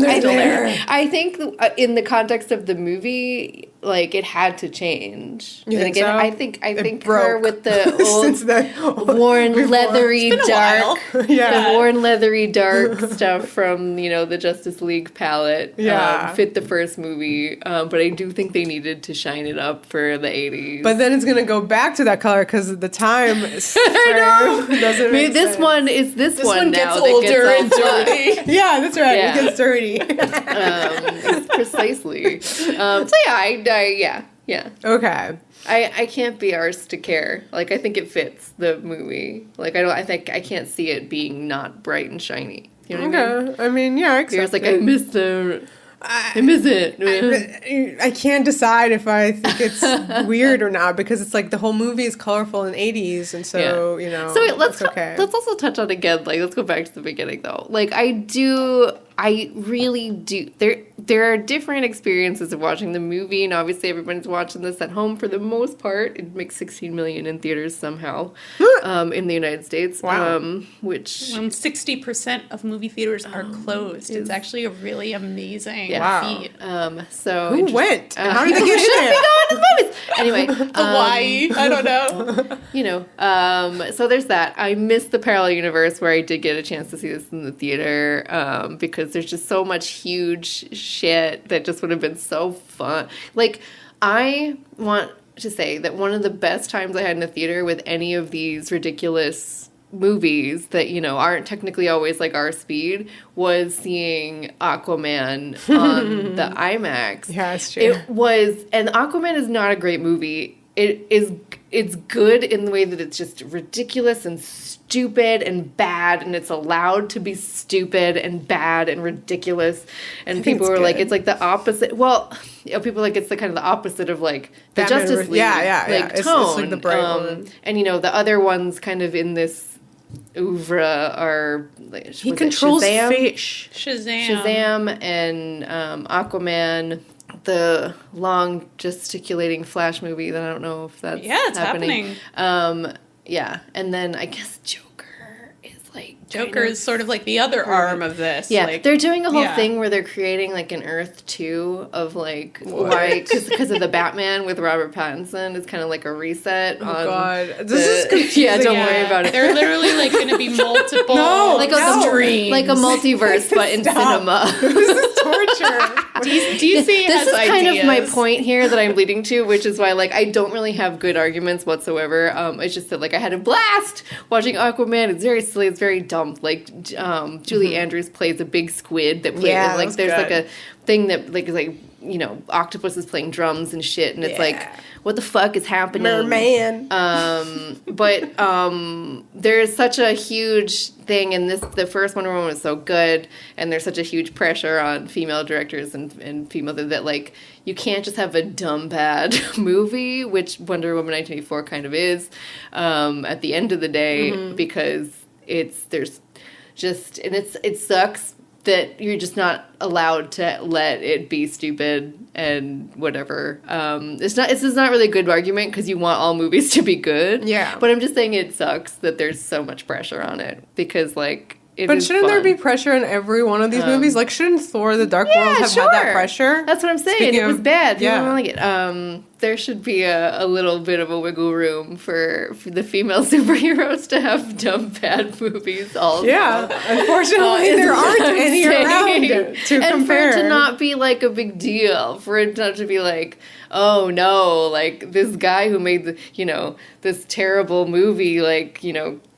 they're still there. I think in the context of the movie, like it had to change. You think Like, so? I think It her broke. with the Since old then. worn Before. leathery It's been a dark, while. Yeah. the worn leathery dark stuff from the Justice League palette. Yeah. Fit the first movie, but I do think they needed to shine it up for the 80s. But then it's going to go back to that color because of the time. I know. Doesn't Maybe make this sense. one is this This one one now gets that older all and flush. dirty. Yeah, that's right. Yeah. It gets dirty. Precisely. So yeah. Okay. I can't be arsed to care. Like, I think it fits the movie. Like, I can't see it being not bright and shiny. You know what I mean? Okay. I mean, yeah, I accept You're just like, it. I miss it. I can't decide if I think it's weird or not because it's like the whole movie is colorful in 80s, and so, So wait, it's okay. let's also touch on again, like, let's go back to the beginning, though. Like, I really do. There are different experiences of watching the movie, and obviously everybody's watching this at home for the most part. It makes 16 million in theaters somehow in the United States. Wow. Which... When 60% of movie theaters are closed. It's actually a really amazing Wow. feat. So Who went? And how did they get should in be there? going to the movies. Anyway, Hawaii, I don't know. so there's that. I miss the parallel universe where I did get a chance to see this in the theater because there's just so much huge shit that just would have been so fun. Like, I want to say that one of the best times I had in a theater with any of these ridiculous movies that, aren't technically always like our speed was seeing Aquaman on the IMAX. Yeah, it's true. It was, and Aquaman is not a great movie. It's good in the way that it's just ridiculous and stupid and bad, and it's allowed to be stupid and bad and ridiculous. And people were like, it's like the opposite. Well, people are like it's the kind of the opposite of like the Batman Justice League, yeah. It's tone. like the bright one. And the other ones kind of in this oeuvre are like, He controls Shazam? fish. Shazam and Aquaman, the long gesticulating Flash movie that I don't know if that's It's happening. Yeah, and then I guess Joker is like Joker is sort of like the other arm of this. yeah, like, they're doing a whole yeah. thing where they're creating like an Earth 2 of like why because of the Batman with Robert Pattinson. It's kind of like a reset. Oh, on God. This is confusing. Yeah, don't worry about it. They're literally like going to be multiple like a streams. like a multiverse, but in cinema. This is torture. DC This has is kind of my ideas. point here that I'm leading to, which is why like I don't really have good arguments whatsoever. It's just that like I had a blast watching Aquaman. It's very silly. It's very dumb. Like Julie Andrews plays a big squid that plays Yeah, like that's there's like good. a thing that like is like octopus is playing drums and shit, and it's like what the fuck is happening? Merman. But there's such a huge thing, and the first Wonder Woman was so good, and there's such a huge pressure on female directors and female that like you can't just have a dumb bad movie, which Wonder Woman 1984 kind of is at the end of the day, because it sucks that you're just not allowed to let it be stupid and whatever. This is not really a good argument because you want all movies to be good. Yeah. But I'm just saying it sucks that there's so much pressure on it because like it But is shouldn't there fun. be pressure in every one of these movies? Like, shouldn't Thor: The Dark World have had that pressure? That's what I'm saying. Speaking It was of- bad. yeah. People don't like it. There should be a little bit of a wiggle room for the female superheroes to have dumb bad movies also. Yeah, unfortunately, Is there what aren't I'm any saying. around to and compare. for it to not be like a big deal, for it not to be like, oh no, like this guy who made this terrible movie, like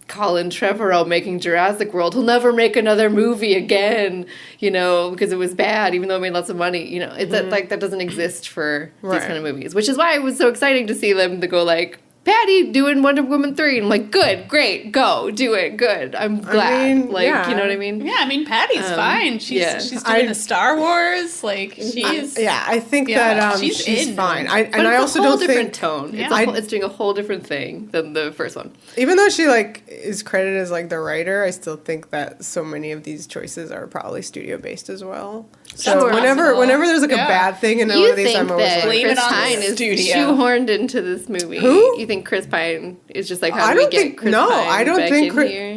Colin Trevorrow making Jurassic World, he'll never make another movie again, because it was bad, even though it made lots of money. It's that doesn't exist for these Right. kind of movies, which is why it was so exciting to see them to go like, Patty doing Wonder Woman 3. And I'm like, good, great, go, do it, good. I'm glad. mean, like, yeah. you know what I mean? Yeah, I mean, Patty's fine. She's doing the Star Wars. Like, she's... I think that she's in. fine. But I it's also a whole don't different think... tone. Yeah. It's doing a whole different thing than the first one. Even though she, like, is credited as, like, the writer, I still think that so many of these choices are probably studio-based as well. So Sure. whenever there's, like, a bad thing in one You of these, think I'm always that like... Blame it Chris on the Pine is studio. shoehorned into this movie? Who? You think Chris Pine is just like, how I do we don't get think... Chris No, Pine I don't back think... in here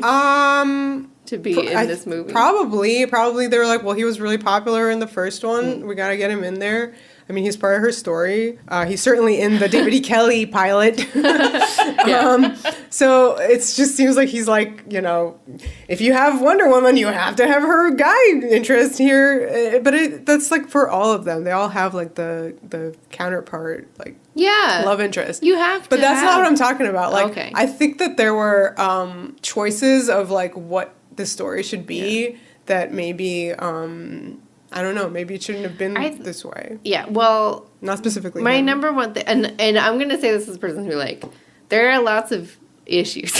to be in this movie? Probably they were like, well, he was really popular in the first one. We got to get him in there. I mean, he's part of her story. He's certainly in the David E. Kelly pilot. So it just seems like he's like, you know, if you have Wonder Woman, you have to have her guy interest here. But that's like for all of them. They all have like the counterpart, like Yeah. love interest. You have to. But that's not what I'm talking about. Like, Okay. I think that there were choices of like what the story should be that maybe I don't know. Maybe it shouldn't have been this way. Yeah. Well, Not specifically. my him. number one thing, and I'm gonna say this as a person who like, there are lots of issues.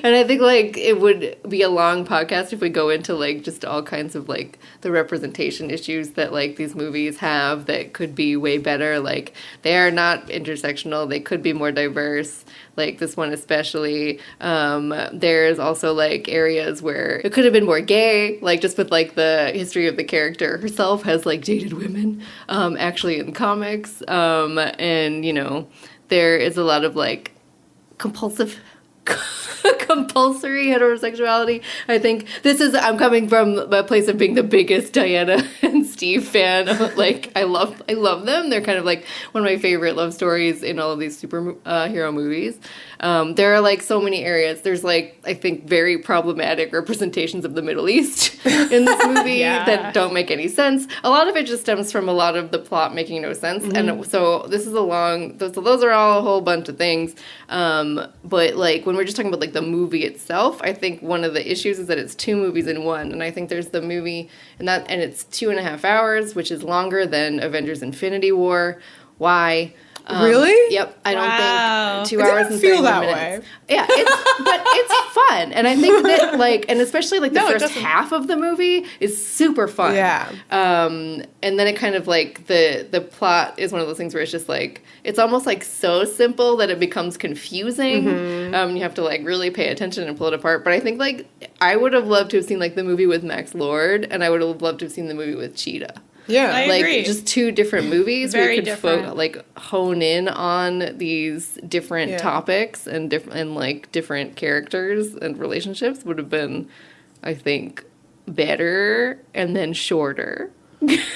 And I think like it would be a long podcast if we go into like just all kinds of like the representation issues that like these movies have that could be way better. Like they are not intersectional. They could be more diverse. Like this one especially. There's also like areas where it could have been more gay, like just with like the history of the character herself has like dated women actually in comics. And you know, there is a lot of like compulsory heterosexuality. I think I'm coming from a place of being the biggest Diana and Steve fan. Like I love them. They're kind of like one of my favorite love stories in all of these superhero movies. There are like so many areas. There's like I think very problematic representations of the Middle East in this movie that don't make any sense. A lot of it just stems from a lot of the plot making no sense. And so this is those are all a whole bunch of things. But like when we're just talking about like the movie itself, I think one of the issues is that it's two movies in one. And I think there's the movie and it's 2.5 hours, which is longer than Avengers Infinity War. Why? Really? Yep. I don't think 2 It hours didn't and feel 31 that minutes. way. Yeah, but it's fun. And I think that like, and especially like the No, it first doesn't. half of the movie is super fun. Yeah. And then it kind of like the plot is one of those things where it's just like, it's almost like so simple that it becomes confusing. You have to like really pay attention and pull it apart. But I think like, I would have loved to have seen like the movie with Max Lord and I would have loved to have seen the movie with Cheetah. Yeah. I Like agree. just two different movies where Very you could different. like hone in on these different topics and different characters and relationships would have been, I think, better and then shorter.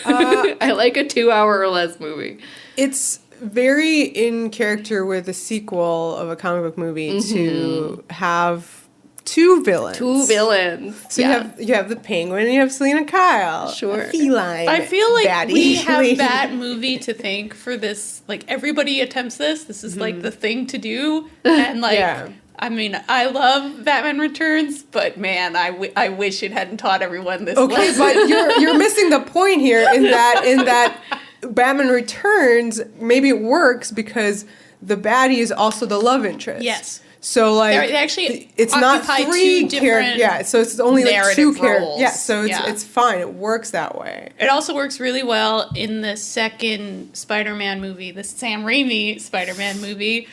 I like a 2 hour or less movie. It's very in character with a sequel of a comic book movie to have two villains. So you have the Penguin and you have Selena Kyle. Sure. A feline. I feel like baddie we have lady. that movie to thank for this. Like everybody attempts this. This is like the thing to do. And like, I mean, I love Batman Returns, but man, I wish it hadn't taught everyone this. Okay, lesson. but you're missing the point here in that Batman Returns, maybe it works because the baddie is also the love interest. Yes. So like They actually it's not occupy three two different characters. Yeah, so it's only like two narrative characters. roles. Yeah, so Yeah. it's fine. It works that way. It also works really well in the second Spider-Man movie, the Sam Raimi Spider-Man movie,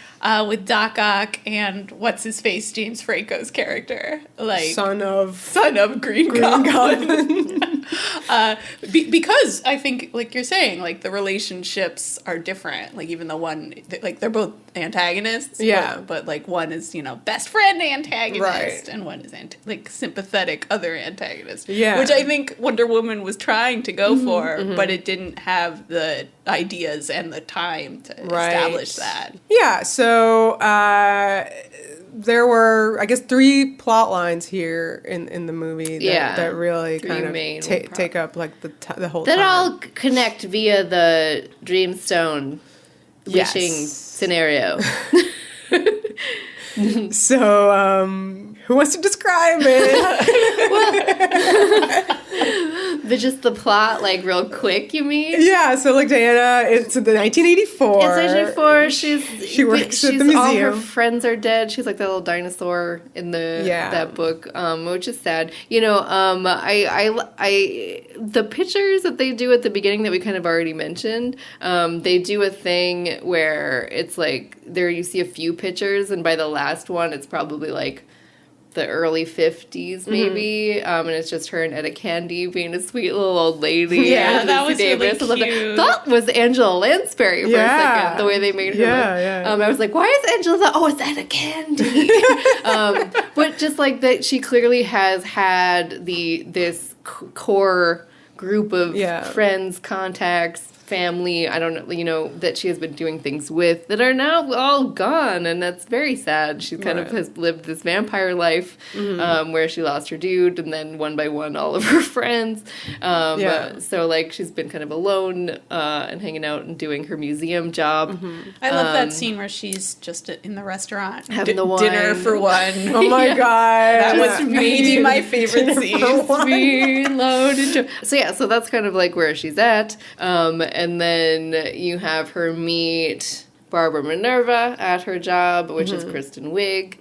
with Doc Ock and what's-his-face, James Franco's character. Like Son of Green Goblin. Because I think, like you're saying, like the relationships are different. Like even the one, like they're both antagonists. Yeah. But like one is, best friend antagonist. Right. And one is like sympathetic other antagonist. Yeah. Which I think Wonder Woman was trying to go for, but it didn't have the ideas and the time to establish that. Yeah, so there were, I guess, 3 plot lines here in the movie that really Three kind of main take up like the whole That time. all connect via the Dreamstone wishing Yes. scenario. So, who wants to describe it? But just the plot, like, real quick, you mean? Yeah, so like Diana, it's the 1984. It's 1984. She works at the All her museum. friends are dead. She's like that little dinosaur in that book, which is sad. You know, the pictures that they do at the beginning that we kind of already mentioned, they do a thing where it's like there you see a few pictures, and by the last one, it's probably like the early 50s maybe, and it's just her and Etta Candy being a sweet little old lady. Yeah, and that was Davis. really That cute. thought was Angela Lansbury for a second, the way they made her look. I was like, why is Angela? Oh, it's Etta Candy. But just like that, she clearly has had this core group of friends, contacts, family, I don't know, you know, that she has been doing things with that are now all gone, and that's very sad. She kind of has lived this vampire life where she lost her dude, and then one by one all of her friends. So, like, she's been kind of alone and hanging out and doing her museum job. I love that scene where she's just in the restaurant having the wine. Dinner for one. Oh my god, that was maybe my favorite scene. So that's kind of like where she's at. And then you have her meet Barbara Minerva at her job, which is Kristen Wiig,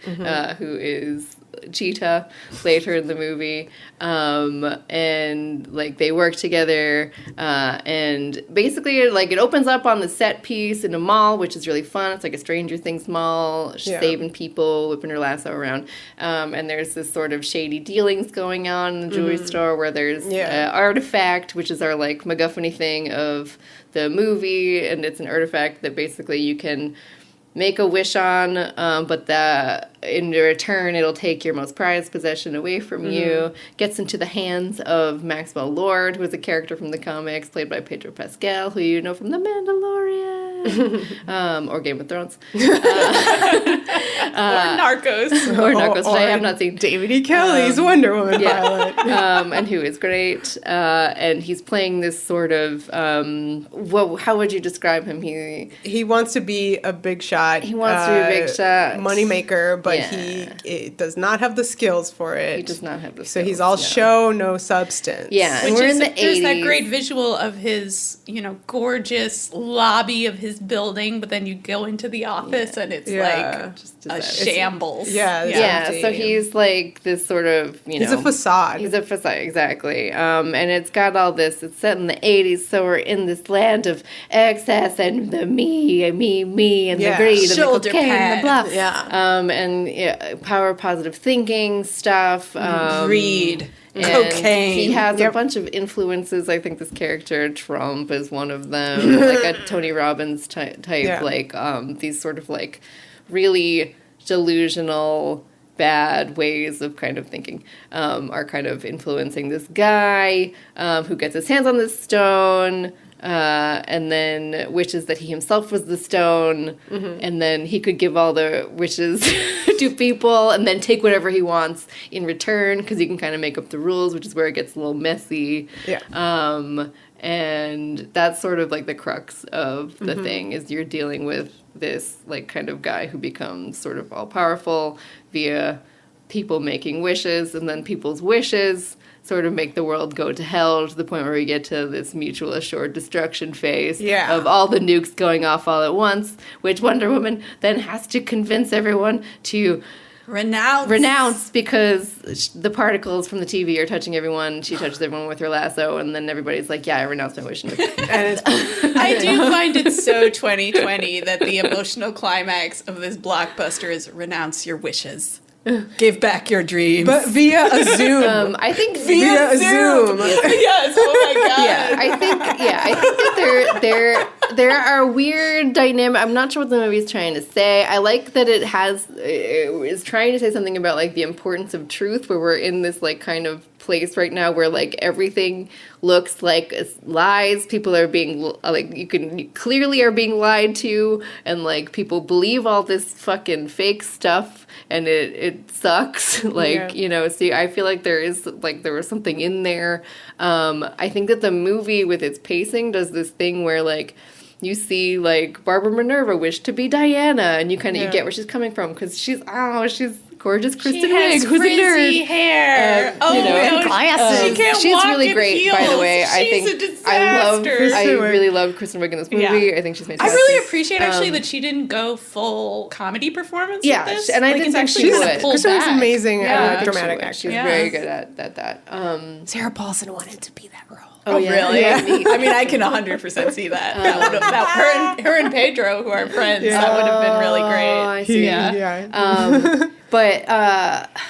who is Cheetah later in the movie. And like they work together, and basically like it opens up on the set piece in a mall, which is really fun. It's like a Stranger Things mall. She's saving people, whipping her lasso around, and there's this sort of shady dealings going on in the jewelry store where there's artifact, which is our like MacGuffin-y thing of the movie, and it's an artifact that basically you can make a wish on, but in return it'll take your most prized possession away from you. Gets into the hands of Maxwell Lord, who is a character from the comics played by Pedro Pascal, who you know from The Mandalorian, or Game of Thrones, or Narcos, which I have not seen. David E. Kelly's Wonder Woman pilot, and who is great, and he's playing this sort of how would you describe him? He wants to be a big shot. He wants to be a big shot. Moneymaker, but he does not have the skills for it. He does not have the skills. So he's all show, no substance. Yeah, and we're in the 80s. There's that great visual of his, gorgeous lobby of his building, but then you go into the office and it's like just a shambles. So he's like this sort of, He's a facade. He's a facade, exactly. And it's got all this, it's set in the 80s, so we're in this land of excess and the me, and the greed. Shoulder and the cocaine and the blah. Yeah. Power positive thinking stuff. Greed. And cocaine. He has a bunch of influences. I think this character, Trump, is one of them. Like a Tony Robbins type. Like these sort of like really delusional, bad ways of kind of thinking are kind of influencing this guy who gets his hands on this stone. And then wishes that he himself was the stone, and then he could give all the wishes to people, and then take whatever he wants in return, because he can kind of make up the rules, which is where it gets a little messy. And that's sort of like the crux of the thing, is you're dealing with this like kind of guy who becomes sort of all powerful via people making wishes, and then people's wishes sort of make the world go to hell, to the point where we get to this mutual assured destruction phase of all the nukes going off all at once, which Wonder Woman then has to convince everyone to renounce because the particles from the TV are touching everyone. She touches everyone with her lasso, and then everybody's like, yeah, I renounce my wish. I do find it so 2020 that the emotional climax of this blockbuster is renounce your wishes. Give back your dreams. But via a Zoom. I think via a Zoom. Yes, oh my God. I think that there are weird dynamic. I'm not sure what the movie's trying to say. I like that it is trying to say something about like the importance of truth, where we're in this like kind of place right now where like everything looks like lies. People are being like, you clearly are being lied to, and like people believe all this fucking fake stuff, and it sucks. See, I feel like there was something in there. I think that the movie with its pacing does this thing where like you see like Barbara Minerva wish to be Diana, and you kind of you get where she's coming from, because she's gorgeous Kristen She has Wiig, who's a frizzy nerd. hair. And glasses. She can't she's walk really in great, by the heels. way. I She's think a disaster. I Wiig. really love Kristen Wiig in this movie. Yeah. I think she's I fantastic. really appreciate actually that she didn't go full comedy performance. Yeah, with this. and I like, didn't it's think actually she kind of would. pulled Kristen Wiig's back. amazing Yeah. at I think dramatic she acting. She's Yeah. very good at that. Sarah Paulson wanted to be that role. Oh, yeah? really? Yeah. I mean, I can 100% see that. Her and Pedro, who are friends, that would have been really great. I see. Yeah. But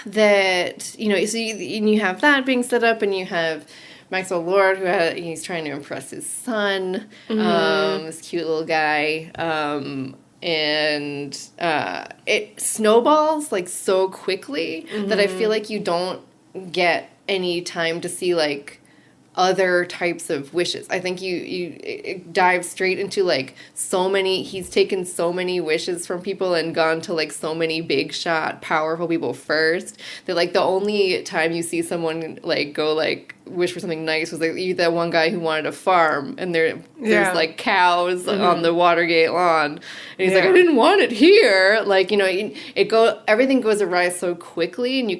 that, you know, so you have that being set up, and you have Maxwell Lord, he's trying to impress his son, this cute little guy, and it snowballs like so quickly that I feel like you don't get any time to see like other types of wishes. I think it dives straight into like he's taken so many wishes from people and gone to like so many big shot powerful people first that like the only time you see someone like go like wish for something nice was like that one guy who wanted a farm, and there's like cows on the Watergate lawn, and he's like, I didn't want it here. Like, you know, everything goes awry so quickly, and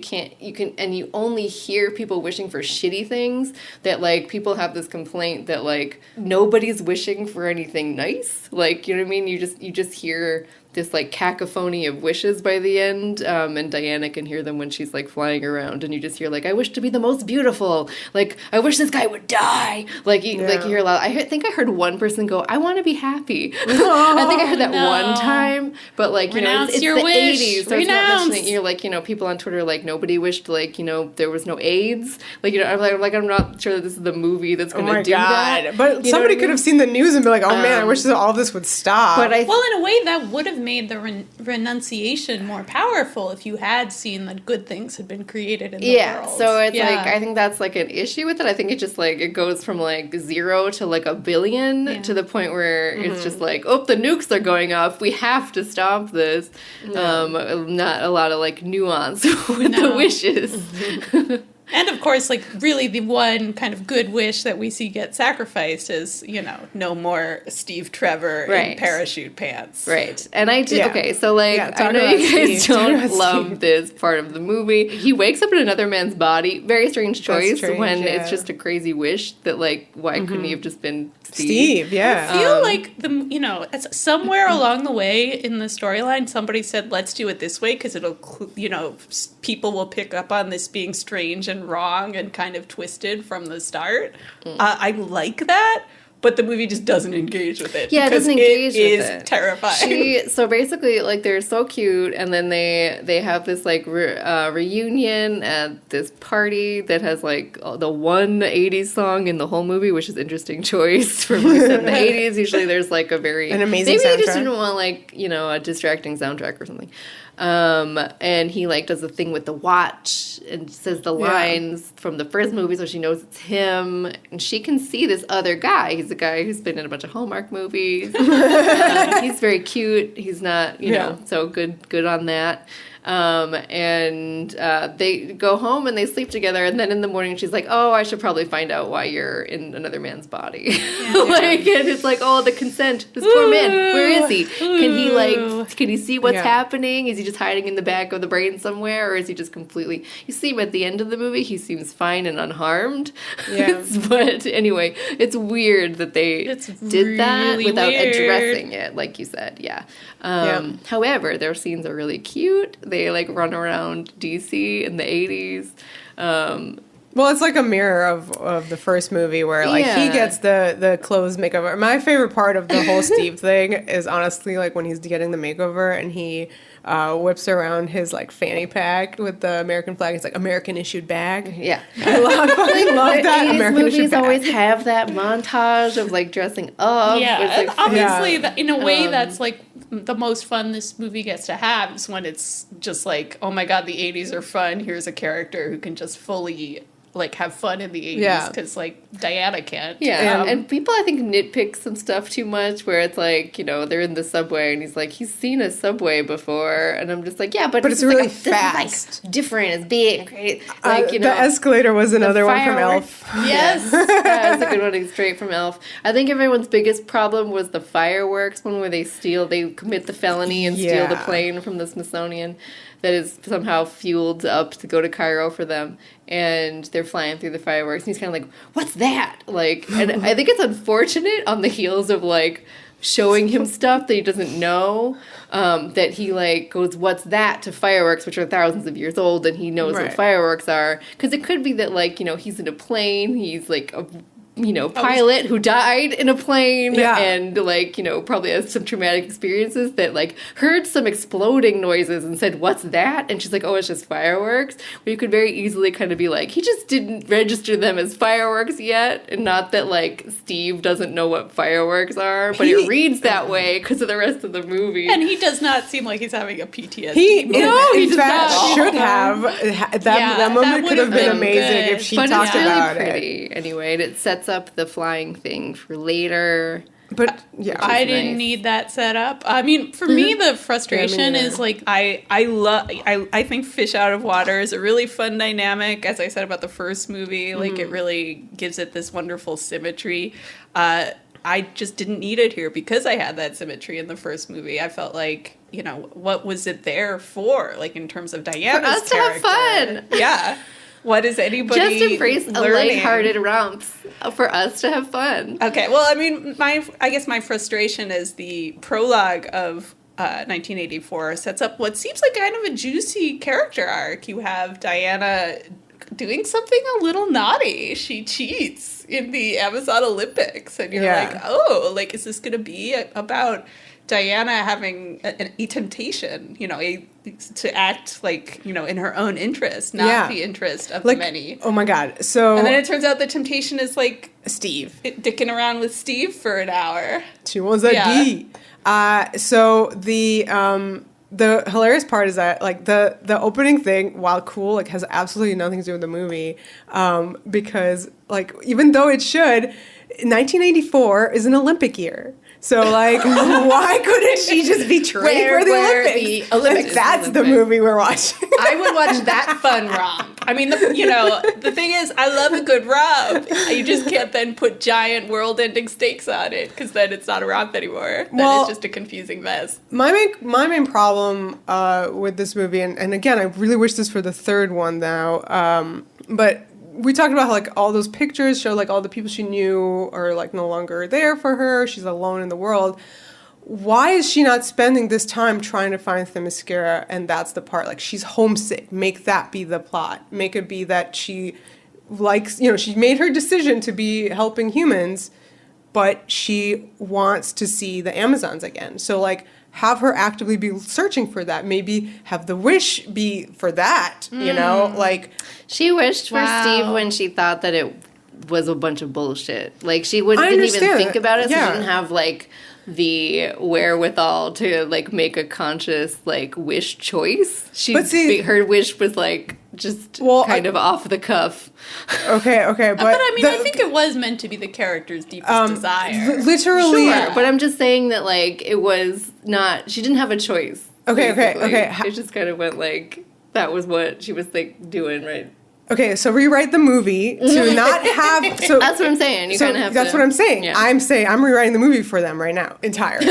you only hear people wishing for shitty things, that like people have this complaint that like nobody's wishing for anything nice. Like, you know what I mean? You just hear this like cacophony of wishes by the end, and Diana can hear them when she's like flying around, and you just hear like, I wish to be the most beautiful, like I wish this guy would die, like you hear a lot. I think I heard one person go, I want to be happy. I think I heard that one time, but like, you know, it's your the wish. 80s, so it's not mentioning, you're like, you know, people on Twitter like nobody wished like, you know, there was no AIDS, like, you know, I'm not sure that this is the movie that's going to do that. But you somebody could have seen the news and be like, oh man, I wish all this would stop. Well, in a way, that would have made the renunciation more powerful if you had seen that good things had been created in the world. So it's like, I think that's like an issue with it. I think it just like, it goes from like 0 to like 1 billion to the point where it's just like, oh, the nukes are going off, we have to stop this. Not a lot of like nuance with the wishes. And of course, like, really the one kind of good wish that we see get sacrificed is, you know, no more Steve Trevor in parachute pants. Right. And I did, okay, so like, I know you guys Steve. don't love this part of the movie. He wakes up in another man's body. Very strange choice when it's just a crazy wish that, like, why couldn't he have just been Steve? Yeah. I feel like, you know, somewhere along the way in the storyline, somebody said, let's do it this way because it'll, you know, people will pick up on this being strange and wrong and kind of twisted from the start. I like that, but the movie just doesn't engage with it. Yeah, it doesn't engage with it. It is terrifying. So basically, like, they're so cute, and then they have this, like, reunion at this party that has, like, the one 80s song in the whole movie, which is an interesting choice for movies set in the 80s. Usually there's, like, an amazing soundtrack. Maybe they just didn't want, like, you know, a distracting soundtrack or something. And he like does a thing with the watch and says the lines from the first movie, so she knows it's him, and she can see this other guy. He's a guy who's been in a bunch of Hallmark movies. He's very cute. He's not, you know, so good on that. And they go home and they sleep together, and then in the morning she's like, oh, I should probably find out why you're in another man's body. And it's like, oh, the consent, this poor man, where is he? Can he see what's happening? Is he just hiding in the back of the brain somewhere, or is he just completely, you see him at the end of the movie, he seems fine and unharmed. But anyway, it's weird that they did that without addressing it, like you said. However, their scenes are really cute. They like run around DC in the 80s. Well, it's like a mirror of the first movie where like he gets the clothes makeover. My favorite part of the whole Steve thing is honestly like when he's getting the makeover and he whips around his like fanny pack with the American flag. It's like American issued bag. Yeah, I love that. American issued movies bag. always have that montage of like dressing up. Yeah, like, obviously, in a way, that's like the most fun this movie gets to have is when it's just like, oh my god, the 80s are fun. Here's a character who can just fully like have fun in the 80s because like Diana can't. And people I think nitpick some stuff too much where it's like, you know, they're in the subway and he's like, he's seen a subway before, and I'm just like, yeah, but it's really fast. this is like different, it's big, great. Like, you know, the escalator was another one from Elf. Yes. That's a good one. It's straight from Elf. I think everyone's biggest problem was the fireworks one where they commit the felony and steal the plane from the Smithsonian. that is somehow fueled up to go to Cairo for them, and they're flying through the fireworks, and he's kind of like, what's that? Like, and I think it's unfortunate on the heels of, like, showing him stuff that he doesn't know, that he, like, goes, what's that, to fireworks, which are thousands of years old, and he knows what fireworks are. Because it could be that, like, you know, he's in a plane, he's, like, a pilot who died in a plane, and, like, you know, probably has some traumatic experiences that, like, heard some exploding noises and said, what's that? And she's like, oh, it's just fireworks. Where you could very easily kind of be like, he just didn't register them as fireworks yet, and not that, like, Steve doesn't know what fireworks are, but it reads that way because of the rest of the movie. And he does not seem like he's having a PTSD He should have. That moment could have been amazing if she talked about it. But it's really pretty, anyway, and it sets up the flying thing for later. But yeah, I didn't need that set up. I mean, for me, the frustration is like I think Fish Out of Water is a really fun dynamic. As I said about the first movie, like it really gives it this wonderful symmetry. I just didn't need it here because I had that symmetry in the first movie. I felt like, you know, what was it there for? Like in terms of Diana's character. For us to have fun. Yeah. What is anybody just embrace learning? A lighthearted romp for us to have fun. Okay, well, I mean, I guess my frustration is the prologue of 1984 sets up what seems like kind of a juicy character arc. You have Diana doing something a little naughty. She cheats in the Amazon Olympics, and you're like, oh, like, is this going to be about Diana having a temptation, you know, to act like, you know, in her own interest, not the interest of the many. Oh my God. So. And then it turns out the temptation is like Steve. Dicking around with Steve for an hour. She wants a D. So the hilarious part is that, like, the opening thing, while cool, like, has absolutely nothing to do with the movie. Because, like, even though it should, 1984 is an Olympic year. So, like, why couldn't she just be training for the Olympics? Like, that's the movie we're watching. I would watch that fun romp. I mean, the thing is, I love a good romp. You just can't then put giant world-ending stakes on it, because then it's not a romp anymore. Then it's just a confusing mess. My main problem with this movie, and again, I really wish this for the third one now, but we talked about how, like, all those pictures show, like, all the people she knew are, like, no longer there for her. She's alone in the world. Why is she not spending this time trying to find Themyscira? And that's the part, like, she's homesick. Make that be the plot. Make it be that she likes, you know, she made her decision to be helping humans, but she wants to see the Amazons again. So, like, have her actively be searching for that. Maybe have the wish be for that, you know? Like, she wished for Steve when she thought that it was a bunch of bullshit. Like, she didn't even think about it, so she didn't have, like, the wherewithal to, like, make a conscious, like, wish choice. Her wish was, like, just kind of off the cuff. Okay, but I mean, I think it was meant to be the character's deepest desire. Literally. Sure, but I'm just saying that, like, it was not, she didn't have a choice. Okay. It just kind of went, like, that was what she was, like, doing, right? Okay, so rewrite the movie to not have. So that's what I'm saying. You kind of have. That's what I'm saying. Yeah. I'm rewriting the movie for them right now entirely.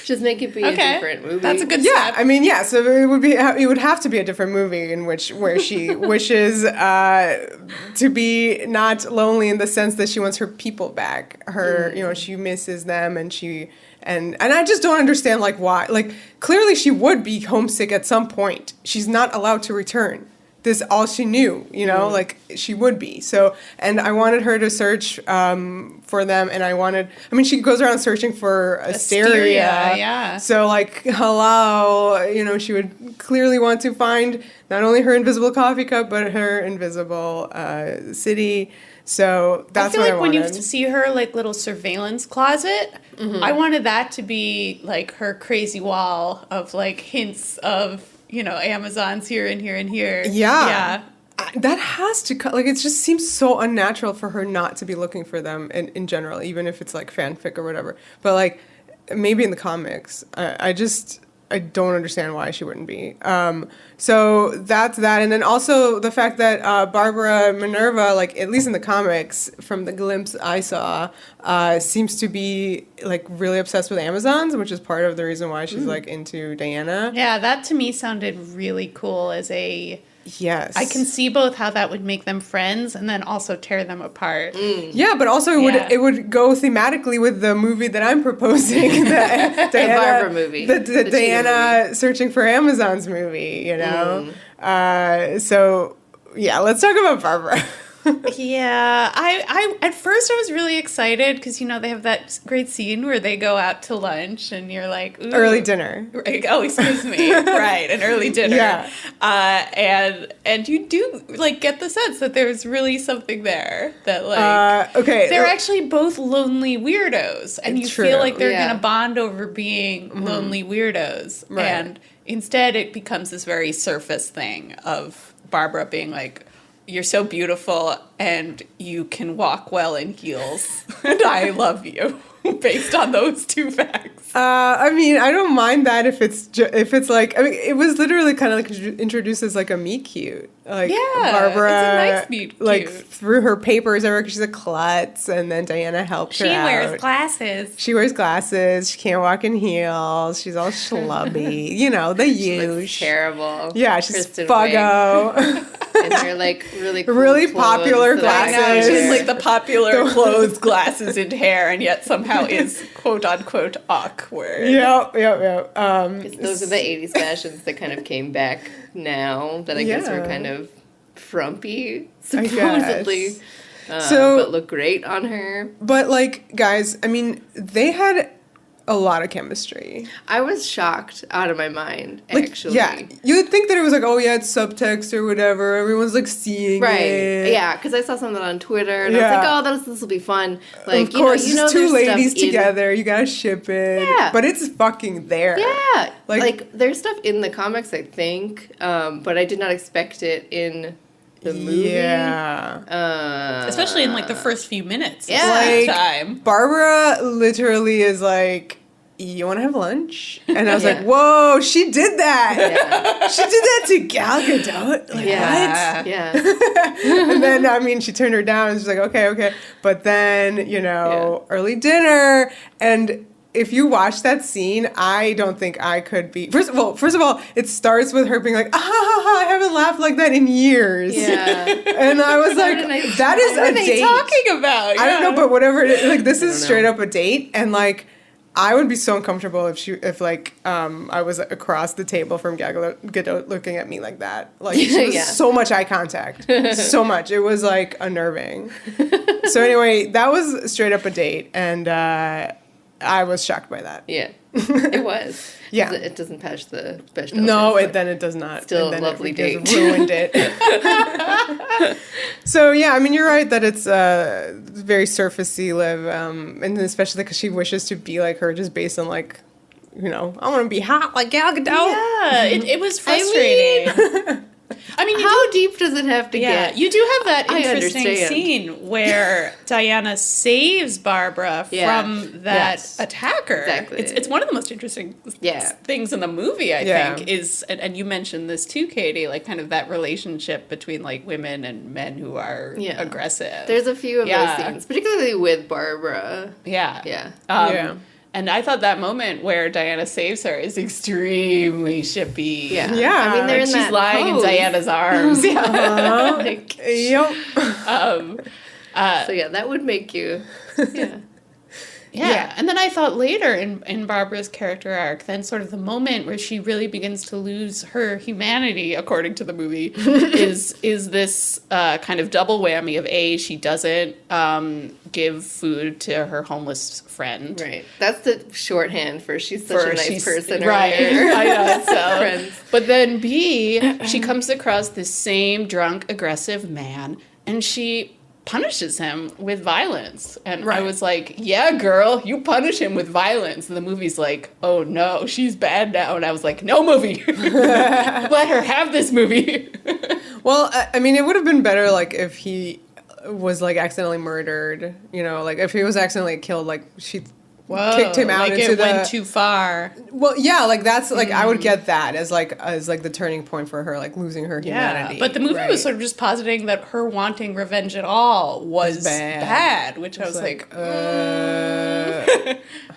Just make it be a different movie. That's a good step. I mean, so it would have to be a different movie where she wishes to be not lonely in the sense that she wants her people back. Her, you know, she misses them, and and I just don't understand, like, why. Like, clearly she would be homesick at some point. She's not allowed to return. This all she knew, you know, like, she would be. So, and I wanted her to search for them, and she goes around searching for Asteria. Yeah. So, like, hello, you know, she would clearly want to find not only her invisible coffee cup, but her invisible city. So that's what I wanted. I feel like when you see her, like, little surveillance closet, I wanted that to be, like, her crazy wall of, like, hints of, you know, Amazons here and here and here. Yeah. That has to like, it just seems so unnatural for her not to be looking for them in general, even if it's, like, fanfic or whatever. But, like, maybe in the comics, I just, I don't understand why she wouldn't be. So that's that. And then also the fact that Barbara Minerva, like, at least in the comics, from the glimpse I saw, seems to be, like, really obsessed with Amazons, which is part of the reason why she's, like, into Diana. Yeah, that to me sounded really cool as a... Yes. I can see both how that would make them friends and then also tear them apart. Yeah, but also it would go thematically with the movie that I'm proposing. The Barbara movie. The The Diana movie. Searching for Amazons movie, you know? So, yeah, let's talk about Barbara. Yeah, I at first I was really excited because, you know, they have that great scene where they go out to lunch and you're like, ooh. Early dinner. Right. Oh, excuse me. Right, an early dinner. Yeah. And you do, like, get the sense that there's really something there that, like, okay. they're actually both lonely weirdos, and you True. feel like they're Yeah. going to bond over being lonely weirdos. Right. And instead it becomes this very surface thing of Barbara being like, you're so beautiful and you can walk well in heels and I love you, based on those two facts. I mean, I don't mind that if it's like, I mean, it was literally kind of like introduced as like a meet cute. Like, Yeah, Barbara, it's a nice meet like, cute. threw her papers over because she's a klutz, and then Diana helped her out. glasses. She wears glasses. She can't walk in heels. She's all schlubby. You know, the Looks huge. terrible. Yeah, she's Kristen fuggo. Wiig. And her, like, really cool Really clothes popular that I glasses. know, She's she's like the popular clothes, glasses, and hair, and yet somehow is quote unquote awkward. Yep. Those are the 80s fashions that kind of came back now that I guess were Yeah. kind of frumpy, I supposedly. guess. So- but look great on her. But, like, guys, I mean, they had a lot of chemistry. I was shocked out of my mind, Like, actually. yeah, you'd think that it was like, oh yeah, it's subtext or whatever. Everyone's like seeing Right. it. Yeah, because I saw something on Twitter and I Yeah. was like, oh, this will be fun. Like, Of course, you know it's two there's stuff ladies in- together. You gotta ship it. Yeah. But it's fucking there. Yeah. Like- Like, there's stuff in the comics, I think, but I did not expect it in the movie. Yeah. Especially in like the first few minutes. Yeah. Like, Time. Barbara literally is like, you want to have lunch? And I was Yeah. like, whoa, she did that. Yeah. She did that to Gal Gadot. Like, Yeah. what? Yeah. And then, I mean, she turned her down. And she's like, okay. But then, you know, early dinner. And if you watch that scene, I don't think I could be. First of all, it starts with her being like, I haven't laughed like that in years. Yeah. And I was like, did I- that is What a are they date. talking about? I don't know, but whatever it is, like, this is don't straight know. up a date. And, like, I would be so uncomfortable if I was across the table from Gal Gadot looking at me like that. Like, she was Yeah. so much eye contact. So much. It was, like, unnerving. So anyway, that was straight up a date. And I was shocked by that. Yeah. It was. Yeah. It doesn't pass the special. No, then it does not. Still And then a lovely it date. just ruined it. So yeah, I mean, you're right that it's very surfacey, Liv, and especially because she wishes to be like her, just based on like, you know, I want to be hot like Gal Gadot. Yeah, it was frustrating. I mean, How deep does it have to yeah, get? you do have that I interesting understand. scene where Diana saves Barbara Yeah. from that Yes. attacker. Exactly. It's one of the most interesting Yeah. things in the movie, I Yeah. think, is, and you mentioned this too, Katie, like kind of that relationship between like women and men who are Yeah. aggressive. There's a few of Yeah. those scenes, particularly with Barbara. yeah. Yeah. Yeah. And I thought that moment where Diana saves her is extremely shippy. Yeah. Yeah. I mean, they're Like in she's that lying pose. in Diana's arms. Yeah. Like, Yep. So yeah, that would make you. Yeah. yeah. And then I thought later in Barbara's character arc, then sort of the moment where she really begins to lose her humanity, according to the movie, is this kind of double whammy of A, she doesn't give food to her homeless friend. Right. That's the shorthand for she's such a nice person. Right. Earlier. I know. So. Friends. But then B, she comes across this same drunk, aggressive man, and she punishes him with violence. And I Right. was like, yeah, girl, you punish him with violence. And the movie's like, oh no, she's bad now. And I was like, no movie. Let her have this movie. Well, I mean, it would have been better like if he was like accidentally murdered. You know, like if he was accidentally killed, like she Whoa, kicked him out like into it went too far. Well, yeah, like that's like I would get that as like the turning point for her, like losing her humanity. But the movie right? was sort of just positing that her wanting revenge at all was bad, which I was like,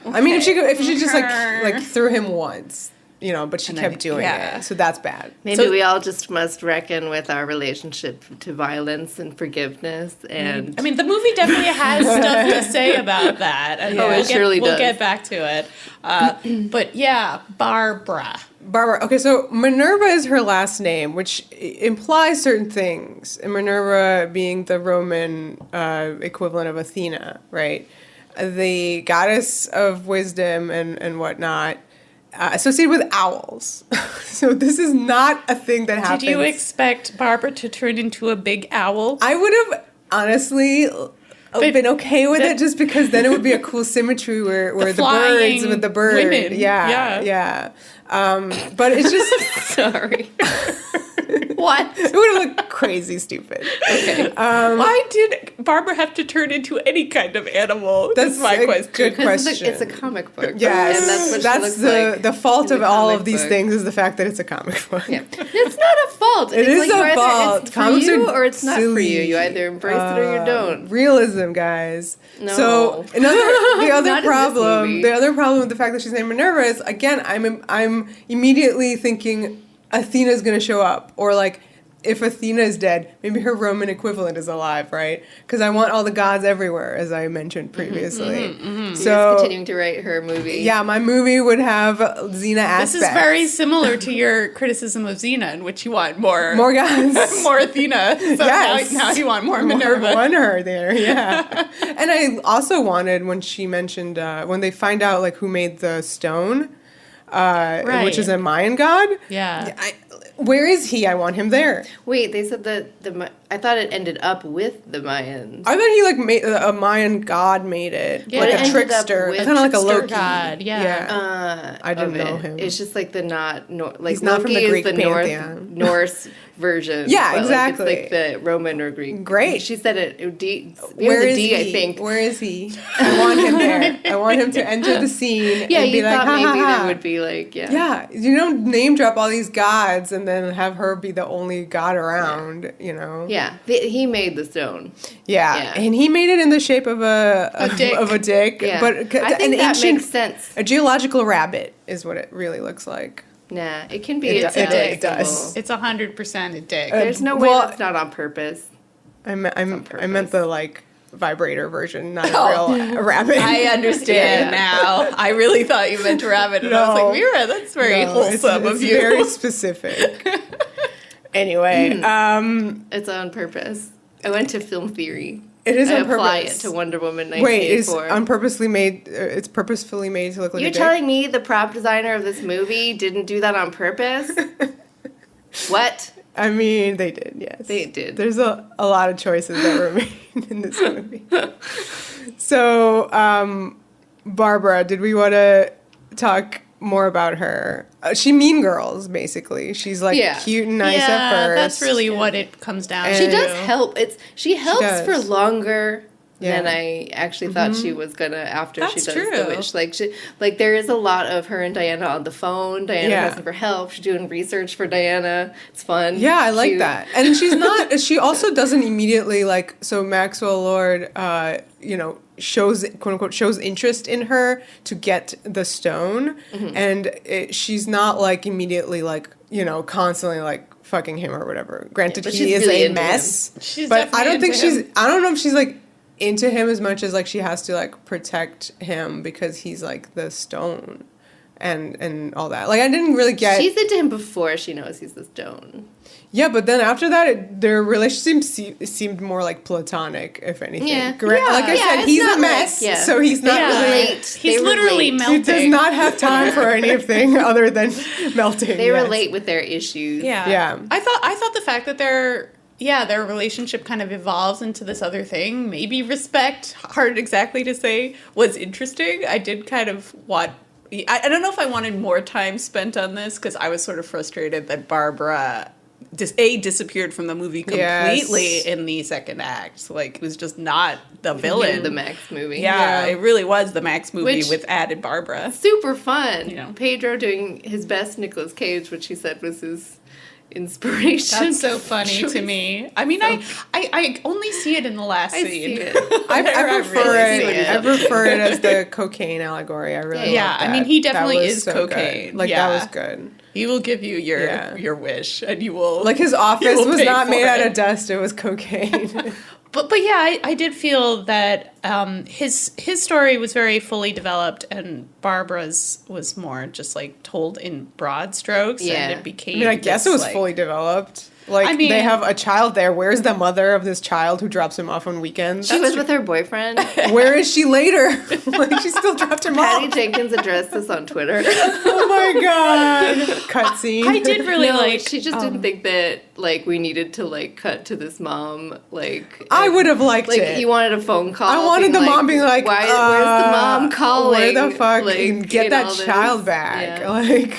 I mean, if she just like threw him once, you know, but she kept doing it, so that's bad. Maybe we all just must reckon with our relationship to violence and forgiveness. And I mean, the movie definitely has stuff to say about that. And it surely does. We'll get back to it. But yeah, Barbara. Okay, so Minerva is her last name, which implies certain things. And Minerva being the Roman equivalent of Athena, right? The goddess of wisdom and whatnot. Associated with owls. So this is not a thing that happens. Did you expect Barbara to turn into a big owl? I would have honestly been okay with it just because then it would be a cool symmetry where the birds with the bird. Women. Yeah. But it's just sorry. What? It would have looked crazy stupid. Okay. Why did Barbara have to turn into any kind of animal? That's my question. Good question. It's a comic book. Yes. And that's what she looks like. The fault of all of these book. things is the fact that it's a comic book. Yeah. It's not a fault. It is a fault. It's for you or it's not for silly. you. You either embrace it or you don't. Realism, guys. No. So the other Not in this problem movie. with the fact that she's named Minerva is, again, I'm immediately thinking Athena's going to show up, or like, if Athena is dead, maybe her Roman equivalent is alive, right? Because I want all the gods everywhere, as I mentioned previously. So continuing to write her movie. Yeah, my movie would have Xena aspects. This is very similar to your criticism of Xena, in which you want more gods, more Athena. So yes. now you want more Minerva. I want her there, yeah. And I also wanted, when she mentioned when they find out like who made the stone, which is a Mayan god. Yeah. Where is he? I want him there. Wait, they said that I thought it ended up with the Mayans. I thought he like made a Mayan god made it, Yeah, like it a ended trickster, up with kind of like a trickster Loki god. Yeah. I didn't know him. It's just like He's not not Loki from the Greek is the pantheon. Norse version. Yeah, but, exactly. Like, it's like the Roman or Greek. Great. She said it. D. Where is D, he? I think. Where is he? I want him there. I want him to enter the scene. Yeah, and be you like, thought ha, maybe ha, ha. there would be like Yeah, you don't name drop all these gods and then have her be the only god around. You know. Yeah, he made the stone. Yeah, and he made it in the shape of a dick. Yeah, But I think that makes sense. A geological rabbit is what it really looks like. Nah, it can be. It does. It's 100% a dick. There's no way that's not on purpose. I meant the like vibrator version, not a real rabbit. I understand now. I really thought you meant a rabbit, and I was like, Vera, that's very wholesome of you. Very specific. Anyway, It's on purpose. I went to film theory. it is I on apply it purpose. to Wonder Woman Wait, is 1984. it's purposefully made to look like You're a dick? telling me the prop designer of this movie didn't do that on purpose? What? I mean, they did, yes. They did. There's a lot of choices that were made in this movie. So, Barbara, did we want to talk more about her? She Mean Girls, basically. She's like cute and nice at first. That's really what it comes down to. She does help. She helps does. for longer Yeah. than I actually thought she was gonna after she That's does true. the wish. Like there is a lot of her and Diana on the phone. Diana asking for help. She's doing research for Diana. It's fun. Yeah, I like Cute. that. And she's not, she also doesn't immediately like, so Maxwell Lord, shows, quote unquote, shows interest in her to get the stone. And she's not like immediately like, constantly like fucking him or whatever. Granted, but he she's is really a into mess. She's But I don't definitely think into I don't know if she's like into him as much as like she has to like protect him because he's like the stone and all that. Like I didn't really get. She's into him before she knows he's the stone. Yeah, but then after that, their relationship seemed more like platonic, if anything. Yeah. Like I said, it's he's not a mess, like- so he's not really. relate. He's literally melting. He does not have time for anything other than melting. They yes. relate with their issues. Yeah. Yeah. I thought the fact that their relationship kind of evolves into this other thing, maybe respect, hard exactly to say, was interesting. I did kind of I don't know if I wanted more time spent on this because I was sort of frustrated that Barbara disappeared from the movie completely in the second act. So, like, it was just not the villain. The Max movie. Yeah, it really was the Max movie Which- with added Barbara. Super fun. You know. Pedro doing his best Nicolas Cage, which he said was his inspiration. That's so funny to me. I mean, I only see it in the last I scene. see it. I prefer really see it. it. I prefer it as the cocaine allegory. I really Yeah, love I that. mean, he definitely That was is so cocaine. good. Like Yeah. that was good. He will give you your wish, and you will Like his you office will was pay not for made out it. of dust; it was cocaine. But yeah, I did feel that his story was very fully developed, and Barbara's was more just like told in broad strokes. Yeah. And it became. I mean, I guess it this, was like- fully developed. Like, I mean- they have a child there. Where's the mother of this child who drops him off on weekends? She was with her boyfriend. Where is she later? Like, she still dropped him Patty off. Jenkins addressed this on Twitter. Oh my god. Cutscene. I did really No, like. she just didn't think that like we needed to like cut to this mom like I would have liked like it. you wanted a phone call. I wanted the mom being like, where's the mom calling? Where the fuck? Like, and get and that all this. child back. Yeah. Like,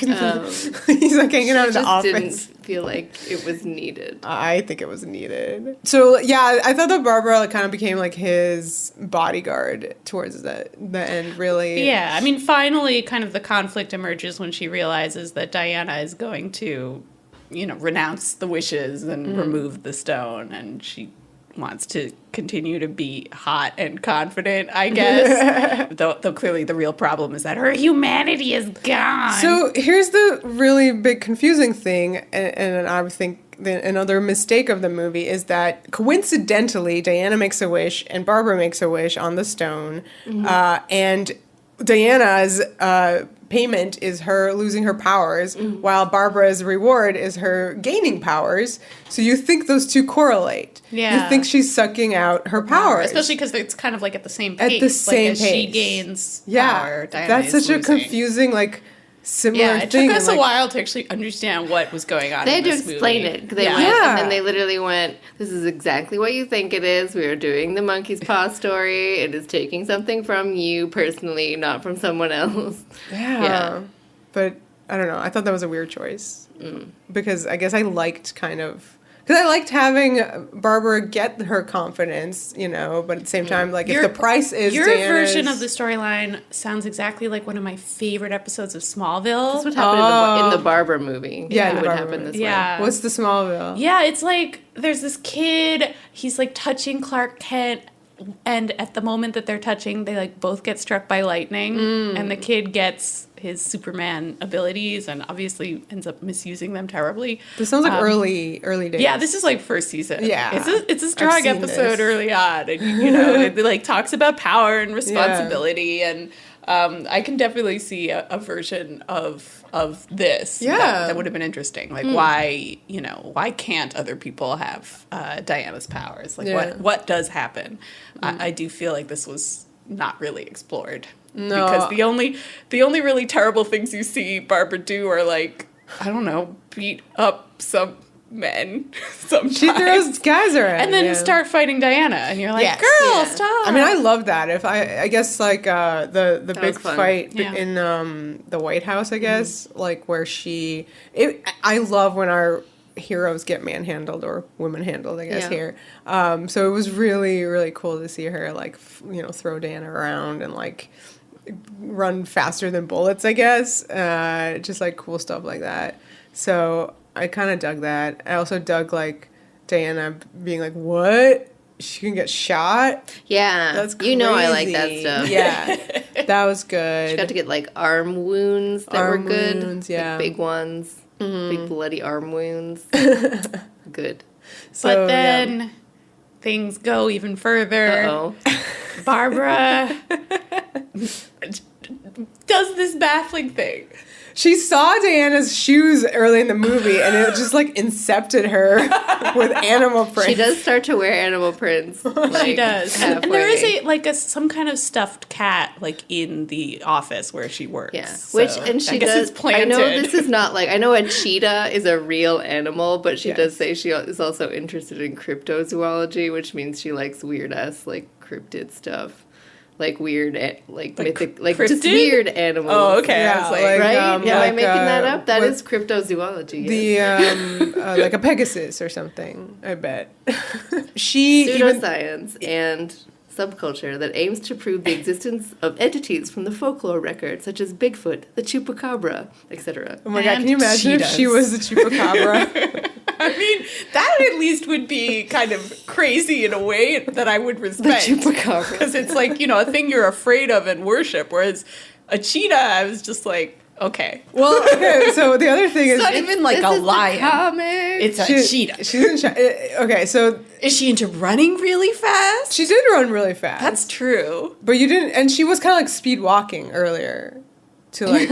he's like hanging out in the just office. didn't feel like it was needed. I think it was needed. So yeah, I thought that Barbara like, kind of became like his bodyguard towards the end. Really, Yeah, I mean, finally, kind of the conflict emerges when she realizes that Diana is going to, renounce the wishes and remove the stone, and she wants to continue to be hot and confident, I guess. though clearly the real problem is that her humanity is gone. So here's the really big confusing thing, and I think another mistake of the movie is that coincidentally Diana makes a wish and Barbara makes a wish on the stone, and Diana's payment is her losing her powers, while Barbara's reward is her gaining powers. So you think those two correlate. Yeah. You think she's sucking out her powers. Especially because it's kind of like at the same pace. At the same as she pace. gains Yeah, power, Diana that's is such a losing. confusing, like, similar Yeah, it thing. took us and, a like, while to actually understand what was going on. They in had to this explain movie. it. 'Cause they Yeah. went, Yeah. and then they literally went, "This is exactly what you think it is. We are doing the monkey's paw story. It is taking something from you personally, not from someone else." Yeah. But I don't know. I thought that was a weird choice. Because I guess I liked because I liked having Barbara get her confidence, but at the same time, like, if the price is Your Diana's, version of the storyline sounds exactly like one of my favorite episodes of Smallville. That's what happened in the Barbara movie. Yeah, it in the would Barbara happen movie. this Yeah. What's the Smallville? Yeah, it's like there's this kid, he's like touching Clark Kent, and at the moment that they're touching, they like both get struck by lightning, and the kid gets his Superman abilities and obviously ends up misusing them terribly. This sounds like early days. Yeah, this is like first season. Yeah. It's a strong seen episode this. early on, and it like talks about power and responsibility, and I can definitely see a version of this that would have been interesting. Like why can't other people have Diana's powers? Like what does happen? I do feel like this was not really explored. No. Because the only really terrible things you see Barbara do are like, I don't know, beat up some men sometimes. She throws guys around. and then start fighting Diana, and you're like, Yes. girl, Yeah. stop. I mean, I love that. If I guess like the big was fun. fight Yeah. in the White House, I guess, like where I love when our heroes get manhandled or women handled, I guess, Yeah. here. So it was really, really cool to see her like throw Diana around and like run faster than bullets, I guess. Just like cool stuff like that. So I kind of dug that. I also dug like Diana being like, "What? She can get shot?" Yeah, That's crazy. you know I like that stuff. Yeah, that was good. She got to get like arm wounds that were Arm good. wounds, Like, yeah. big ones, big bloody arm wounds. Good. So, but then things go even further. Uh-oh. Barbara does this baffling thing. she saw Diana's shoes early in the movie, and it just like incepted her with animal prints. She does start to wear animal prints. Like, She does. halfway. And there is some kind of stuffed cat like in the office where she works. Yeah, So and she I guess does. it's planted. I know this is not like I know a cheetah is a real animal, but she Yes. does say she is also interested in cryptozoology, which means she likes weird ass like cryptid stuff. like weird, like Like mythic, like cryptid? just weird animals. Oh, okay. I Yeah, was like, like, Right? Am I like, making that up? That what- is cryptozoology. Yes. The like a Pegasus or something, I bet. She even Pseudoscience and subculture that aims to prove the existence of entities from the folklore record, such as Bigfoot, the Chupacabra, etc. oh my god, can you And imagine if she cheetahs. was the chupacabra? I mean, that at least would be kind of crazy in a way that I would The respect. Chupacabra. Because it's like, you know, a thing you're afraid of and worship. Whereas a cheetah, I was just like, okay. Well, okay, so the other thing It's is not even like This a is the lion. comic. It's a cheetah. She's in okay, so Is she into running really fast? she did run really fast. That's true. But you didn't, and she was kind of like speed walking earlier. To like,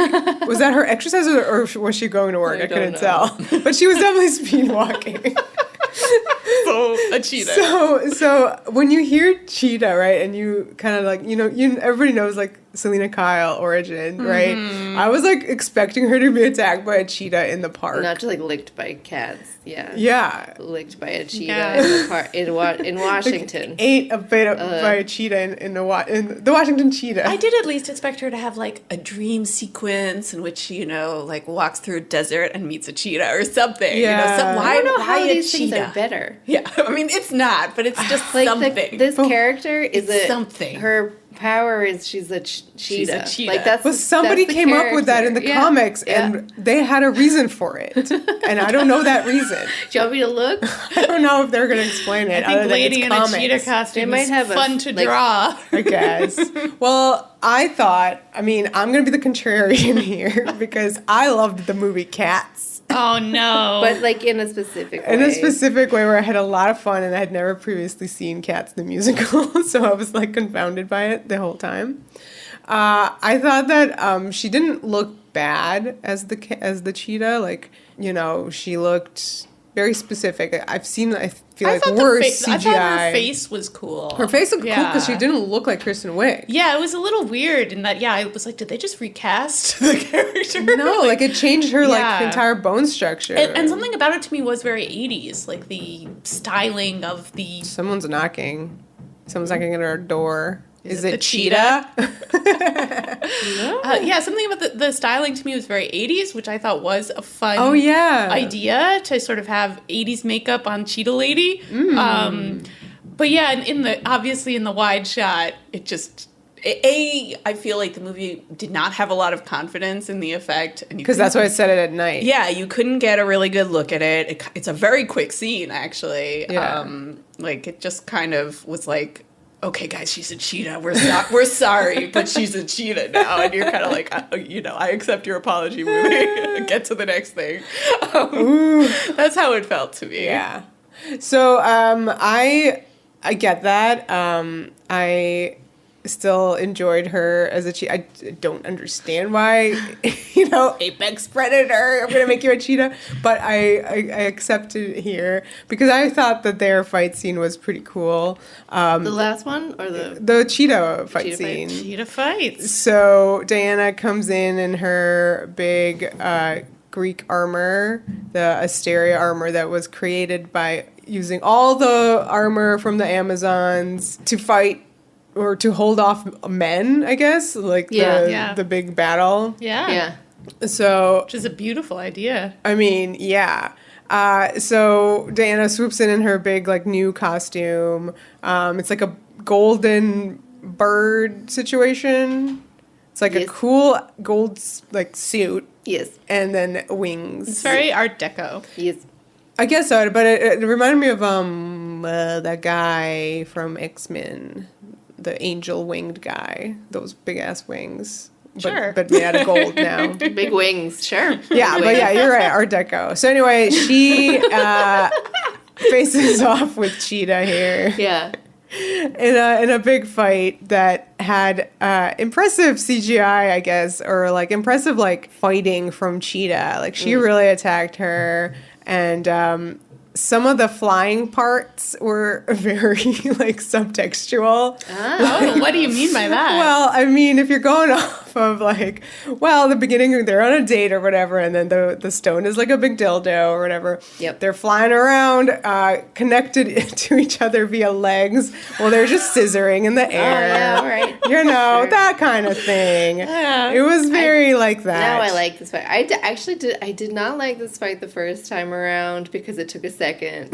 was that her exercise or was she going to work? I I couldn't don't know. tell. But she was definitely speed walking. So, a cheetah. So when you hear cheetah, right, and you kind of like, everybody knows like Selena Kyle origin, right? I was like expecting her to be attacked by a cheetah in the park. Not just like licked by cats. Yeah. Yeah. Licked by a cheetah Yeah. in the park in Washington. Ate a bit by a cheetah in the Washington cheetah. I did at least expect her to have like a dream sequence in which she, you know, like walks through a desert and meets a cheetah or something. Yeah. You know, why, I don't know why how a these things cheetah? are better. Yeah, I mean, it's not, but it's just Like something. this character is It's a something. Her power is she's a cheetah. cheetah. Like that's But somebody that's the came up with that in the character. Yeah, comics, yeah. and they had a reason for it, and I don't know that reason. Do you want me to look? I don't know if they're going to explain it. I other think than Lady it's in a comics, cheetah costume They might is have a, fun to like- draw. I guess. Well, I thought. I mean, I'm going to be the contrarian here because I loved the movie Cats. Oh no! But like in a specific way. In a specific way where I had a lot of fun and I had never previously seen Cats the musical, so I was like confounded by it the whole time. I thought that she didn't look bad as the cheetah. Like, she looked very specific. I feel like worse CGI. I thought her face was cool. Her face looked cool because she Yeah. didn't look like Kristen Wiig. Yeah, it was a little weird in that. Yeah, I was like, did they just recast the character? No, like it changed her like Yeah. entire bone structure. And something about it to me was very 80s, like the styling of the. Someone's knocking. Someone's knocking at our door. Is it it the cheetah? Yeah, something about the styling to me was very 80s, which I thought was a fun Oh yeah. idea to sort of have 80s makeup on Cheetah Lady. But yeah, obviously in the wide shot, it just. I feel like the movie did not have a lot of confidence in the effect. Because that's why I said it at night. Yeah, you couldn't get a really good look at it. It's a very quick scene, actually. Yeah. Like, it just kind of was like, okay, guys, she's a cheetah. We're sorry, but she's a cheetah now. And you're kind of like, I accept your apology, movie. Get to the next thing. That's how it felt to me. Yeah. So I get that. I still enjoyed her as a cheetah. I don't understand why, apex predator, I'm going to make you a cheetah. But I accept it here because I thought that their fight scene was pretty cool. The last one or the The cheetah fight Cheetah fight. scene. Cheetah fights. So Diana comes in her big Greek armor, the Asteria armor that was created by using all the armor from the Amazons to fight or to hold off men, I guess, like Yeah. the big battle. Yeah. So, Which is a beautiful idea. I mean, yeah. So Diana swoops in her big, like, new costume. It's like a golden bird situation. It's like a Yes. cool gold, like, suit. Yes. And then wings. It's very Art Deco. Yes. I guess so, but it reminded me of that guy from X-Men, the angel winged guy, those big ass wings. Sure. But made out of gold now. Big wings. Sure. Yeah, but yeah, you're right, Art Deco. So anyway, she faces off with Cheetah here Yeah. in a big fight that had impressive CGI, I guess, or like impressive like fighting from Cheetah. Like she really attacked her, and some of the flying parts were very like subtextual. Oh, what do you mean by that? Well, I mean, if you're going off off of like, well, the beginning they're on a date or whatever, and then the stone is like a big dildo or whatever. Yep. They're flying around, connected to each other via legs. Well, they're just scissoring in the air. yeah, right. You know, Sure. that kind of thing. Yeah. It was very like that. Now I like this fight. I did not like this fight the first time around because it took a second.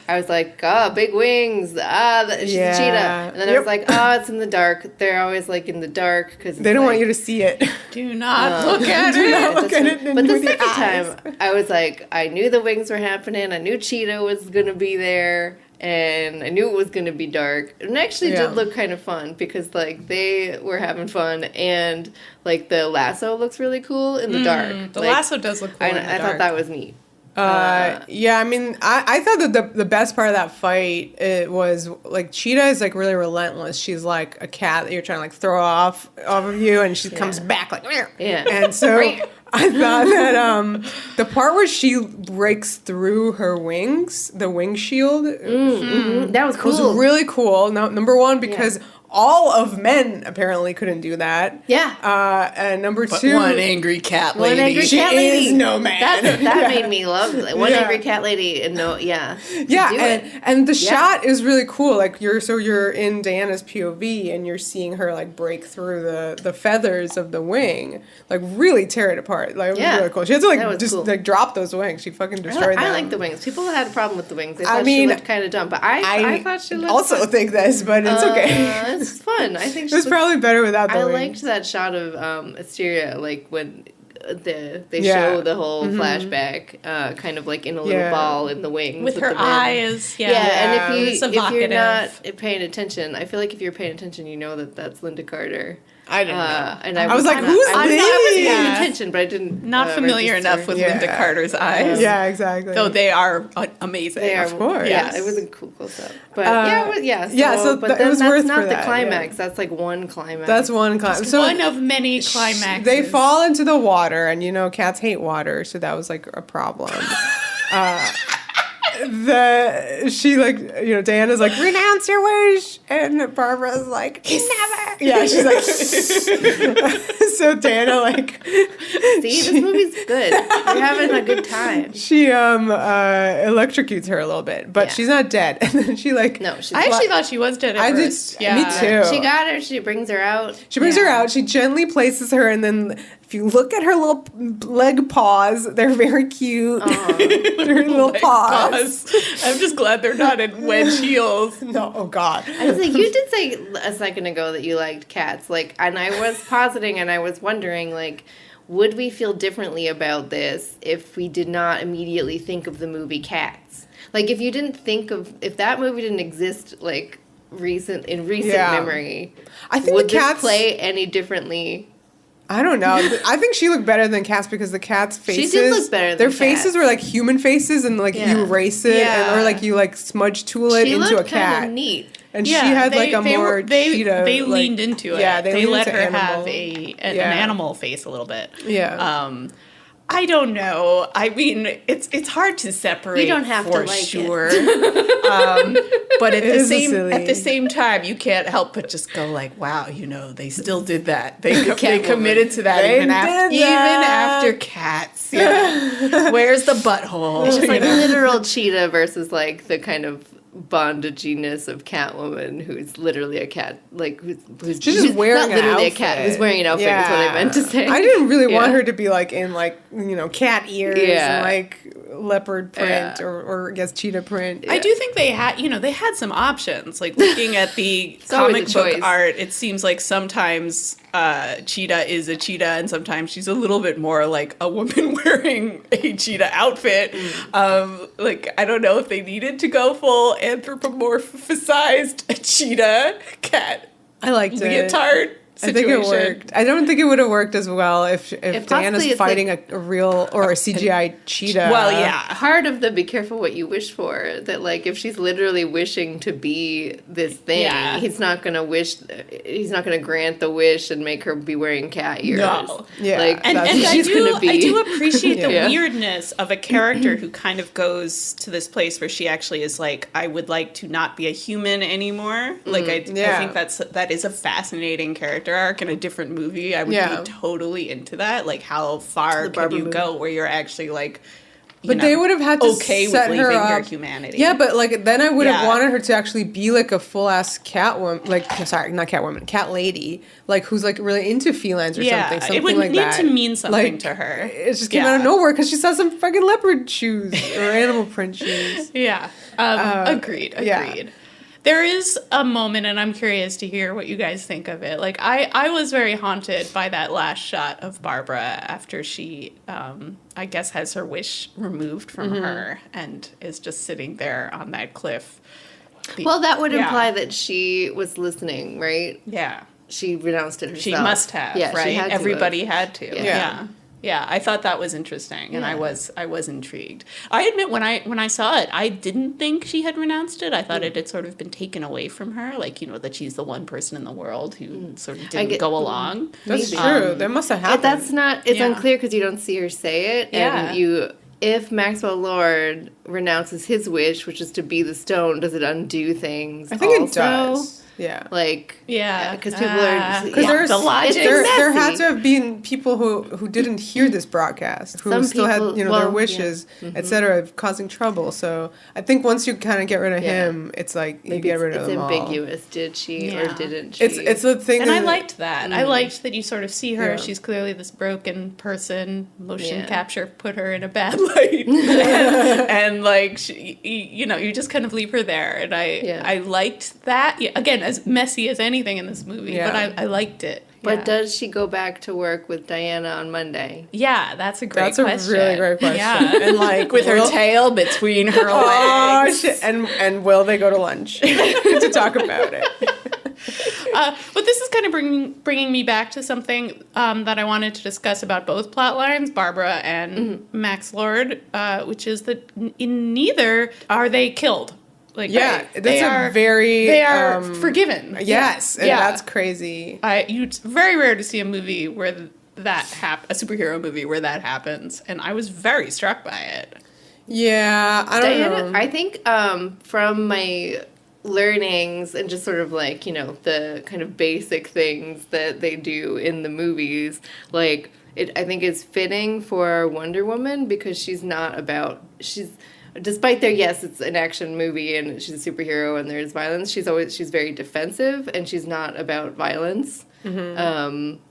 I was like, oh, big wings. She's a cheetah. And then I was like, oh, it's in the dark. They're always like in the dark because They don't want you to see it. Do not look at Do it. not look at it. But the with your second eyes. time, I was like, I knew the wings were happening. I knew Cheetah was going to be there. And I knew it was going to be dark. And it actually did look kind of fun because, like, they were having fun. And, like, the lasso looks really cool in the dark. The Like, lasso does look cool in the I dark. thought that was neat. Yeah, I mean, I thought that the best part of that fight it was like Cheetah is like really relentless. She's like a cat that you're trying to like throw off of you, and she comes back like Yeah. And so I thought that the part where she breaks through her wings, the wing shield, That was cool. was really cool. No, number one because. All of men apparently couldn't do that. Yeah. And number But two, one angry cat lady. One angry she cat lady. is no man. That made me love it. One Yeah. angry cat lady and Yeah, do it. and the shot is really cool. Like you're in Diana's POV and you're seeing her like break through the feathers of the wing, like really tear it apart. Like it was really cool. She had to That like was just cool. like drop those wings. She fucking destroyed them. I like the wings. People had a problem with the wings. They I thought mean, she looked kind of dumb, but I thought she looked also fun. think this, but it's okay. It's fun. I think It was probably better without the I wings. liked that shot of Asteria, like when they Yeah. show the whole flashback, kind of like in a little ball in the wings With her the men. eyes. Yeah, It and was if you're not evocative. paying attention, I feel like if you're paying attention, you know that that's Linda Carter. I didn't know. And I was like, kinda- who's I was this? paying Yeah. attention, but I didn't. Not familiar register. enough with Yeah. Linda Carter's eyes. Yeah, exactly. Though they are amazing. They are, Of course. Yeah, Yes. it was a cool close-up. But so it was that's worth not for the that, climax. That's like one climax. That's one climax. So One of many climaxes. they fall into the water, and you know cats hate water, so that was like a problem. Diana's like, renounce your wish, and Barbara's like, never. Yeah, she's like, so Diana like, See, this movie's good. You're having a good time. she electrocutes her a little bit, but Yeah. she's not dead. And then she like, No, she's I actually thought she was dead at I did, first. Yeah. me too. She got her. She brings her out. She brings her out. She gently places her, and then if you look at her little leg paws, they're very cute. They're little paws. I'm just glad they're not in wedge heels. No, oh God. I was like, you did say a second ago that you liked cats, like, and I was positing and I was wondering, like, would we feel differently about this if we did not immediately think of the movie Cats? Like, if you didn't think of, if that movie didn't exist, like, recent memory, I think would the this cats play any differently? I don't know. I think she looked better than cats because the cats' faces. She did look better than their cats. faces were like human faces, and like Yeah. you erase it, or like you like smudge tool it She into a looked kind cat. of neat. And she had like a more they cheetah. They like- leaned into it. Yeah, they leaned let into her animal. have an animal face a little bit. Yeah. I don't know. I mean, it's hard to separate. You don't have to for like it. sure. But at is the same time, you can't help but just go like, wow, they still did that. They Catwoman. committed to that They even after did that. Cats. Yeah. Where's the butthole? It's just like You know? literal cheetah versus like the kind of bondaginess of Catwoman, who's literally a cat, like who's She's just wearing not an literally outfit. a cat, who's wearing an outfit. Is what I meant to say. I didn't really want Yeah. her to be like in like cat ears Yeah. and like leopard print Yeah. or I guess cheetah print. I do think they had some options. Like looking at the It's always comic a book choice. art, it seems like sometimes Cheetah is a cheetah, and sometimes she's a little bit more like a woman wearing a cheetah outfit. Like I don't know if they needed to go full anthropomorphized cheetah cat I liked it. leotard I think situation. it worked. I don't think it would have worked as well if possibly Diana's it's fighting a real or a CGI cheetah. Well, yeah. Part of the be careful what you wish for, that like if she's literally wishing to be this thing, Yeah. he's not gonna grant the wish and make her be wearing cat ears. No. Yeah. Like And That's I what she's gonna be. do appreciate the Yeah. weirdness of a character who kind of goes to this place where she actually is like, I would like to not be a human anymore. Like I Yeah. think that is a fascinating character character arc in a different movie, I would Yeah. be totally into that. Like, how far The can Barbara you movie. go where you're actually like, you But know, they would have had to okay set with her leaving your up. humanity. Yeah, but like then I would have Yeah. wanted her to actually be like a full ass Catwoman, like sorry, not Catwoman, cat lady, like who's like really into felines or Yeah, something it would like need that. to mean something Like, to her. It just came out of Yeah. nowhere because she saw some fucking leopard shoes or animal print shoes. Yeah. Agreed. yeah. There is a moment, and I'm curious to hear what you guys think of it. Like, I was very haunted by that last shot of Barbara after she, I guess, has her wish removed from her and is just sitting there on that cliff. Well, that would Yeah. imply that she was listening, right? Yeah. She renounced it herself. She must have, Yeah, right? she had to Everybody have. had to. Yeah. Yeah. Yeah, I thought that was interesting, and Yeah. I was intrigued. I admit when I saw it, I didn't think she had renounced it. I thought it had sort of been taken away from her, like, you know, that she's the one person in the world who sort of didn't go along. That's Maybe. true. That must have But happened. that's not. It's Yeah. unclear because you don't see her say it, Yeah. and if Maxwell Lord renounces his wish, which is to be the stone, does it undo things? I think also? it does. Yeah. Like, Yeah. because people are Because there's the logic. there had messy. to have been people who didn't hear this broadcast, who Some still people- had their well, wishes, etc., causing trouble. So I think once you kind of get rid of Yeah. him, it's like you maybe get rid of it's them all. ambiguous. Did she or Yeah. didn't she? It's the thing, And I that- liked that. I liked that you sort of see her. Yeah. She's clearly this broken person. Motion Yeah. capture put her in a bad light, and like you know, you just kind of leave her there. And I liked that. Yeah, again, as messy as anything in this movie, Yeah. but I liked it. But Yeah. does she go back to work with Diana on Monday? Yeah, that's a great That's question. a really great question. Yeah. And like With her will- tail between her Oh legs. shit! And will they go to lunch to talk about it? But this is kind of bringing me back to something that I wanted to discuss about both plot lines, Barbara and Max Lord, which is that in neither are they killed. Like, Yeah, they that's are a very they are forgiven. Yes, and Yeah. that's crazy. It's very rare to see a movie where a superhero movie where that happens, and I was very struck by it. Yeah, I don't Diana, know. I think from my learnings and just sort of like, you know, the kind of basic things that they do in the movies, like I think it's fitting for Wonder Woman because she's despite yes, it's an action movie and she's a superhero and there's violence, she's very defensive and she's not about violence.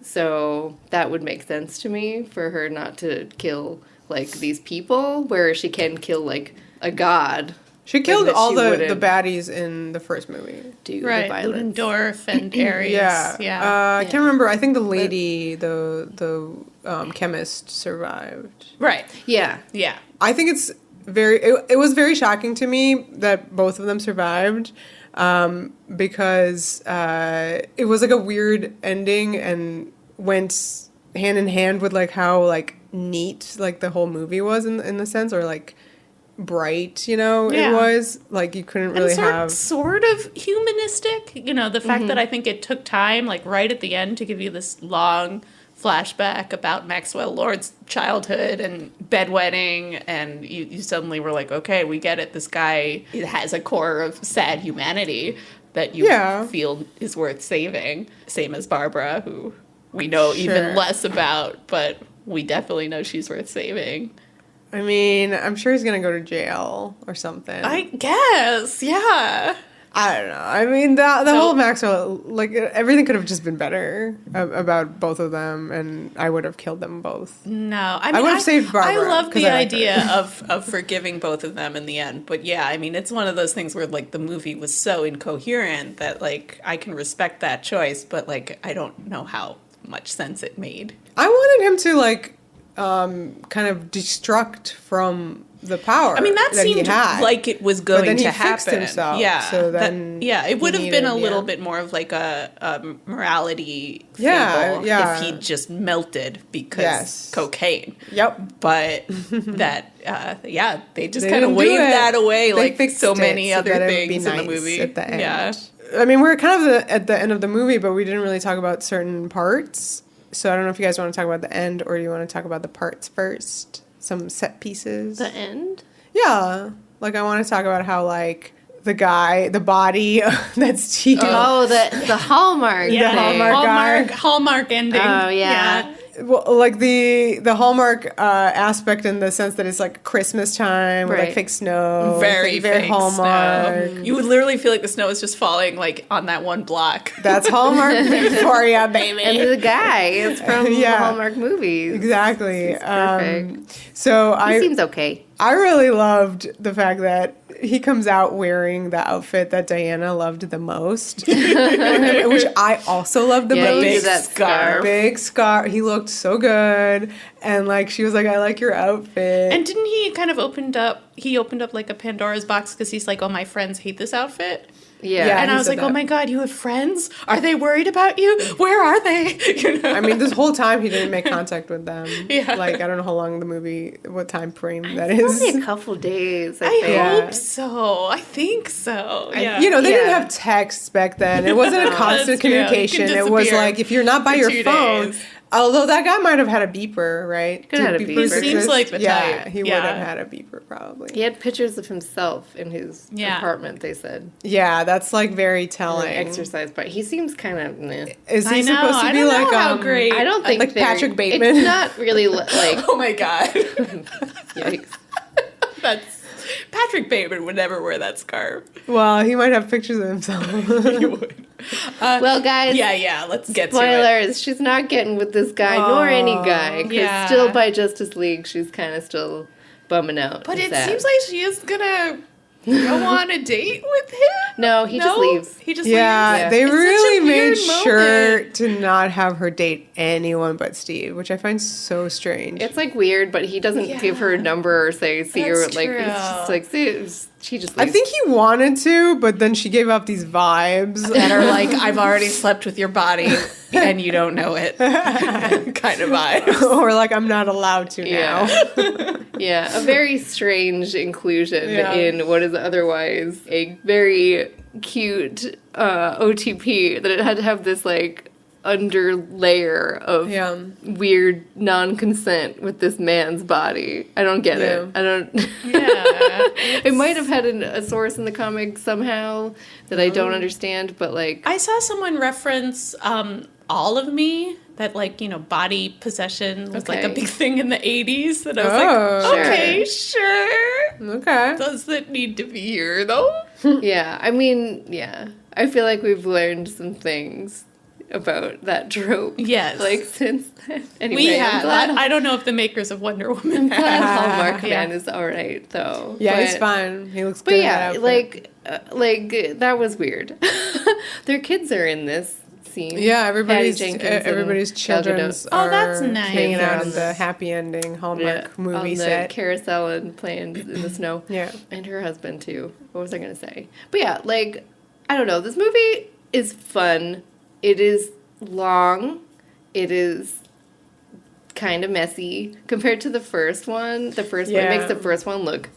So that would make sense to me for her not to kill like these people, where she can kill like a god. She killed that all she the wouldn't baddies in the first movie. Do the Right, violence. Ludendorff and Ares. Yeah, yeah. I can't remember. I think the lady, the chemist, survived. Right. Yeah. Yeah. I think it's it was very shocking to me that both of them survived, because it was like a weird ending and went hand in hand with like how like neat like the whole movie was in the sense, or like bright, you know. Yeah. It was like you couldn't really And have sort of humanistic, you know, the fact that I think it took time, like right at the end, to give you this long flashback about Maxwell Lord's childhood and bedwetting, and you suddenly were like, okay, we get it. This guy has a core of sad humanity that you Yeah. feel is worth saving. Same as Barbara, who we know Sure. even less about, but we definitely know she's worth saving. I mean, I'm sure he's gonna go to jail or something. I guess, yeah. I don't know. I mean, the So- whole Maxwell, like, everything could have just been better about both of them, and I would have killed them both. No, I mean, would have saved Barbara, I love 'cause the I liked her. idea of forgiving both of them in the end, but yeah, I mean, it's one of those things where like the movie was so incoherent that like I can respect that choice, but like I don't know how much sense it made. I wanted him to, like, kind of destruct from the power. I mean, that he seemed had. like it was going then to he happen. fixed himself, yeah, so then it would he have been a needed- little yeah. bit more of like a morality Yeah, fable yeah. if he just melted because Yes. cocaine. Yep. But that, they just They kind of didn't do waved it. that away They like fixed so it many so other that it would be things in the nice movie. at the end. Yeah. I mean, we're kind of at the end of the movie, but we didn't really talk about certain parts. So I don't know if you guys want to talk about the end, or do you want to talk about the parts first? Some set pieces. The end? Yeah. Like, I want to talk about how, like, the guy, the body that's Steve. Oh, the Hallmark. Yeah, thing. Hallmark ending. Oh yeah. Well, like the Hallmark aspect in the sense that it's like Christmas time or like Right. fake snow, Very, very fake Hallmark. snow. You would literally feel like the snow is just falling like on that one block. That's Hallmark for you, baby. And the guy is from the Yeah. Hallmark movies. Exactly. He's perfect. So He seems okay. I really loved the fact that he comes out wearing the outfit that Diana loved the most, which I also loved the Yeah, most. you did that scarf. Big scarf. He looked so good, and like she was like, "I like your outfit." And didn't he kind of opened up like a Pandora's box because he's like, oh, my friends hate this outfit? Yeah. Yeah. And he I was said like, that. oh my God, you have friends? Are they worried about you? Where are they? You know? I mean, this whole time he didn't make contact with them. Yeah. Like I don't know how long the movie, what time frame that Only is. a couple days. I I think. Yeah. hope so. I think so. Yeah. You know, they didn't Yeah. have texts back then. It wasn't a constant That's true. You can communication. It was disappear like if you're not by for your 2 phone. days. Although that guy might have had a beeper, right? Could have had a Do beeper. beepers He seems exist? like the Yeah, type. he would Yeah. have had a beeper probably. He had pictures of himself in his Yeah. apartment, they said. Yeah, that's like very telling. Like exercise, but he seems kind of meh. Is he I know. supposed to I be don't like know how great. I don't think like they're- Patrick Bateman? It's not really like Oh my God. yikes. That's Patrick Bateman would never wear that scarf. Well, he might have pictures of himself. He would. Well, guys, Yeah, let's get to it. spoilers. She's not getting with this guy nor any guy. Because Yeah. still by Justice League, she's kind of still bumming out. But and it sad. seems like she is gonna go on a date with him. No, he just leaves. He just Yeah, leaves. Yeah. they It's such a really made weird sure moment. to not have her date anyone but Steve, which I find so strange. It's like weird, but he doesn't give her a number or say, see her. That's Like, true. it's just like, see, she just I leaves. think he wanted to, but then she gave off these vibes. That are like, I've already slept with your body and you don't know it. kind of vibes. or like, I'm not allowed to now. Yeah. Yeah, a very strange inclusion Yeah. in what is otherwise a very cute OTP, that it had to have this like under layer of Yeah. weird non-consent with this man's body. I don't get Yeah. it. I don't. Yeah. It might have had a source in the comics somehow that I don't understand, but like, I saw someone reference All of Me, that like, you know, body possession was like a Okay. big thing in the 80s. And I was Oh. like, okay, sure. Okay. Does it need to be here though? yeah, I mean, yeah. I feel like we've learned some things about that trope. Yes. Like, since then. Anyway, We I'm have. glad, I don't know if the makers of Wonder Woman have. glad Hallmark Yeah. Man is alright, though. Yeah, he's But- fine. He looks But good. in yeah, that like that was weird. Their kids are in this scene. yeah, everybody's Patty Jenkins and everybody's Gal Gadot. children's Oh, that's are nice. hanging out in Yes. the happy ending Hallmark Yeah, movie on the set. carousel and playing in the snow. Yeah. And her husband too. What was I gonna say? But yeah, like, I don't know. This movie is fun. It is long. It is kind of messy compared to the first one. The first one, it Yeah. makes the first one look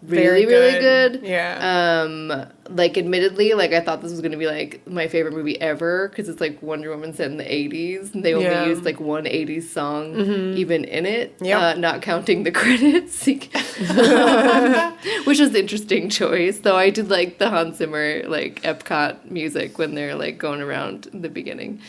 Very really good. Yeah. Like, admittedly, like, I thought this was gonna be like my favorite movie ever, because it's like Wonder Woman set in the 80s, and they only Yeah. used like one 80s song even in it, Yep. not counting the credits, which was an interesting choice. Though I did like the Hans Zimmer like Epcot music when they're like going around in the beginning.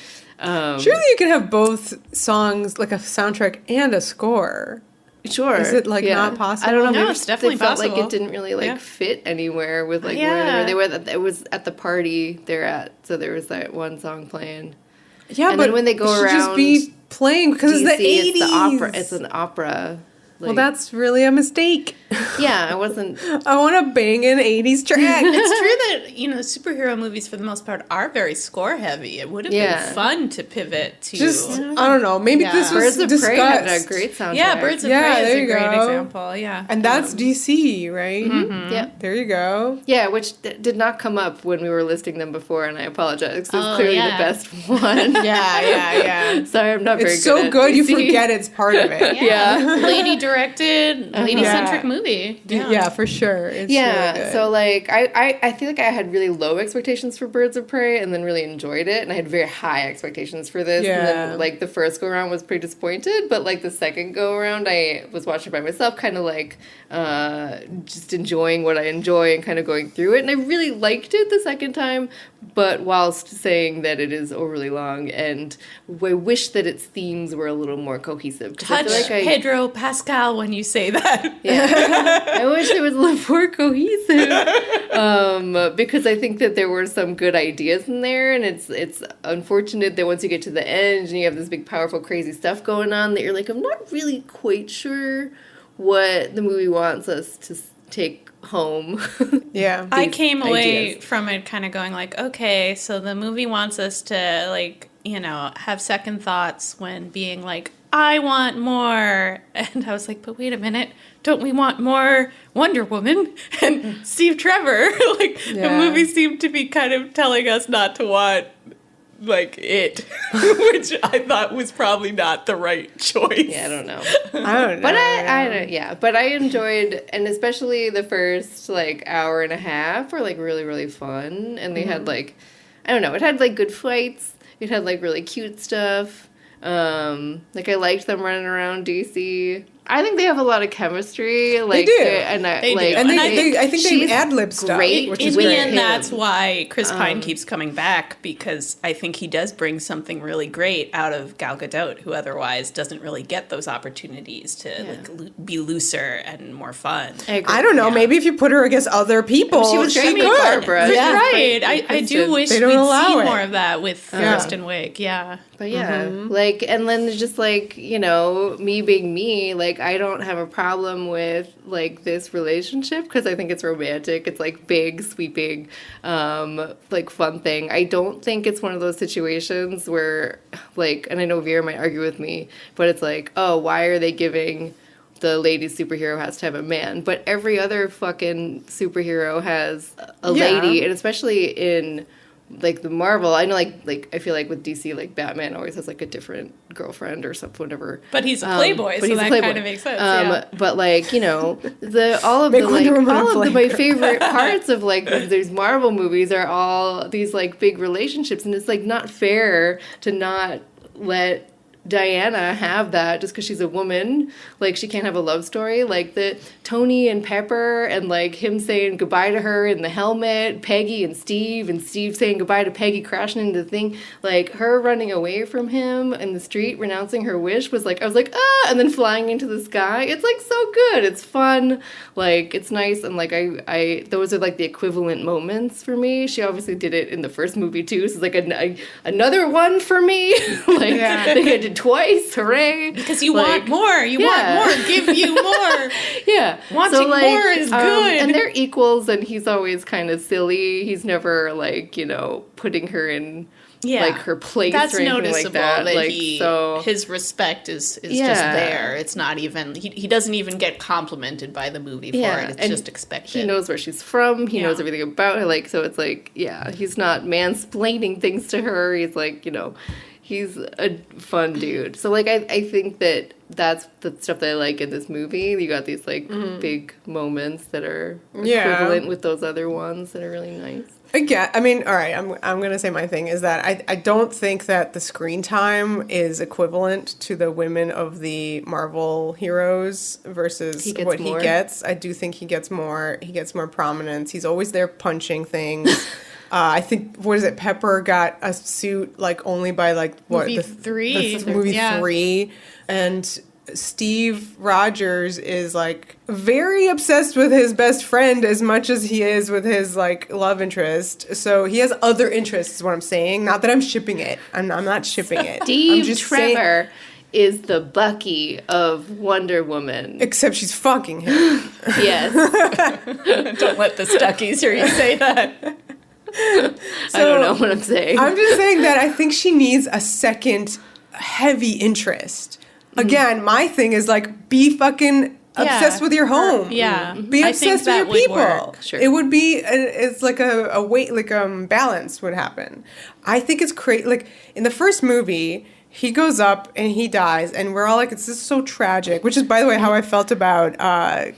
Surely you can have both songs, like a soundtrack and a score. Sure. Is it, like, not possible? I don't know. No, Maybe it's definitely they felt like possible. it didn't really like Yeah. fit anywhere with like Yeah. where they were. It was at the party they're at, so there was that one song playing. Yeah, And but then when they go it should just around be playing because it's the DC, 80s. it's the opera. It's an opera. Well, that's really a mistake. yeah. I wasn't. I want to bang an 80s track. It's true that, you know, superhero movies for the most part are very score heavy. It would have Yeah. been fun to pivot to. Just, I don't know. Maybe Yeah. this was Birds of Prey had a discussed. great soundtrack. yeah, Birds of Yeah, Prey there is a you great go. example. Yeah. And that's DC, right? Yeah. There you go. Yeah, which did not come up when we were listing them before, and I apologize. 'Cause it's Oh, clearly yeah. the best one. Yeah. Sorry, I'm not very It's good so at good you DC. forget it's part of it. Yeah. Lady directed, lady-centric Yeah. movie. Yeah, for sure. It's Yeah, really good. so like I feel like I had really low expectations for Birds of Prey and then really enjoyed it, and I had very high expectations for this. And Yeah. then like the first go around was pretty disappointed, but like the second go around I was watching by myself, kind of like just enjoying what I enjoy and kind of going through it, and I really liked it the second time, but whilst saying that it is overly long, and I wish that its themes were a little more cohesive. 'Cause I Touch feel like Pedro Pascal when you say that. yeah. I wish it was a little more cohesive. Because I think that there were some good ideas in there, and it's unfortunate that once you get to the end and you have this big, powerful, crazy stuff going on, that you're like, I'm not really quite sure what the movie wants us to take home. Yeah. I came away ideas. from it kind of going like, okay, so the movie wants us to, like, you know, have second thoughts when being like, I want more. And I was like, but wait a minute, don't we want more Wonder Woman and Steve Trevor? Like, the Yeah. movie seemed to be kind of telling us not to want, like, it, which I thought was probably not the right choice. Yeah, I don't know. I don't know. But I don't, yeah, but I enjoyed, and especially the first like hour and a half were like really, really fun. And they had like, I don't know, it had like good fights. It had like really cute stuff. Like I liked them running around DC. I think they have a lot of chemistry. Like, do. And I They do. like, And And I think they she's ad-lib stuff, great which In is the great. end, that's why Chris Pine keeps coming back, because I think he does bring something really great out of Gal Gadot, who otherwise doesn't really get those opportunities to like, be looser and more fun. I agree. I don't know. Yeah. Maybe if you put her against other people, She was great with could. Barbara. Yeah. Right. I do Kristen. wish They we'd don't allow see it. more of that with Yeah. Kristen Wiig. Yeah. But yeah, like, and then it's just like, you know, me being me, like, I don't have a problem with, like, this relationship because I think it's romantic. It's, like, big, sweeping, like, fun thing. I don't think it's one of those situations where, like, and I know Vera might argue with me, but it's like, oh, why are they giving the lady superhero has to have a man? But every other fucking superhero has a Yeah. lady, and especially in like the Marvel, I know like I feel like with DC, like Batman always has like a different girlfriend or something, whatever. But he's a playboy, But so he's a that playboy. kind of makes sense. Yeah. But like, you know, the all of Make the like Wonder Woman a all of the, flame my girl. favorite parts of like these Marvel movies are all these like big relationships, and it's like not fair to not let Diana have that just because she's a woman. Like, she can't have a love story. Like, the Tony and Pepper and, like, him saying goodbye to her in the helmet, Peggy and Steve saying goodbye to Peggy crashing into the thing. Like, her running away from him in the street, renouncing her wish was, like, I was like, ah, and then flying into the sky. It's, like, so good. It's fun. Like, it's nice. And, like, I those are, like, the equivalent moments for me. She obviously did it in the first movie, too. So it's, like, another one for me. Like, Yeah. they did twice, hooray! Because you Like, want more. You yeah. want more. Give you more. Yeah, Wanting more is good. And they're equals, and he's always kind of silly. He's never like, you know, putting her in like her place That's or anything noticeable like that. Like, his respect is Yeah. just there. It's not even he doesn't even get complimented by the movie for it. It's and just expected. He knows where she's from. He Yeah. knows everything about her. Like, so it's like, yeah, he's not mansplaining things to her. He's like, you know, he's a fun dude. So, like, I think that that's the stuff that I like in this movie. You got these, like, big moments that are equivalent with those other ones that are really nice. Yeah, I mean, all right, I'm going to say my thing is that I don't think that the screen time is equivalent to the women of the Marvel heroes versus what more. he gets. I do think he gets more. He gets more prominence. He's always there punching things. I think, what is it, Pepper got a suit, like, only by, like, what? Movie three. Movie Yeah. 3. And Steve Rogers is, like, very obsessed with his best friend as much as he is with his, like, love interest. So he has other interests, is what I'm saying. Not that I'm shipping it. I'm not shipping it. I'm Steve just saying- Trevor is the Bucky of Wonder Woman. Except she's fucking him. Yes. Don't let the Stuckies hear you say that. I don't know what I'm saying. I'm just saying that I think she needs a second heavy interest. Again, my thing is, like, be fucking obsessed with your home. Yeah. Be I think obsessed with that your would people. work. Sure. It would be, it's like a weight, like, balance would happen. I think it's like, in the first movie, he goes up and he dies, and we're all like, "This is so tragic." Which is, by the way, how I felt about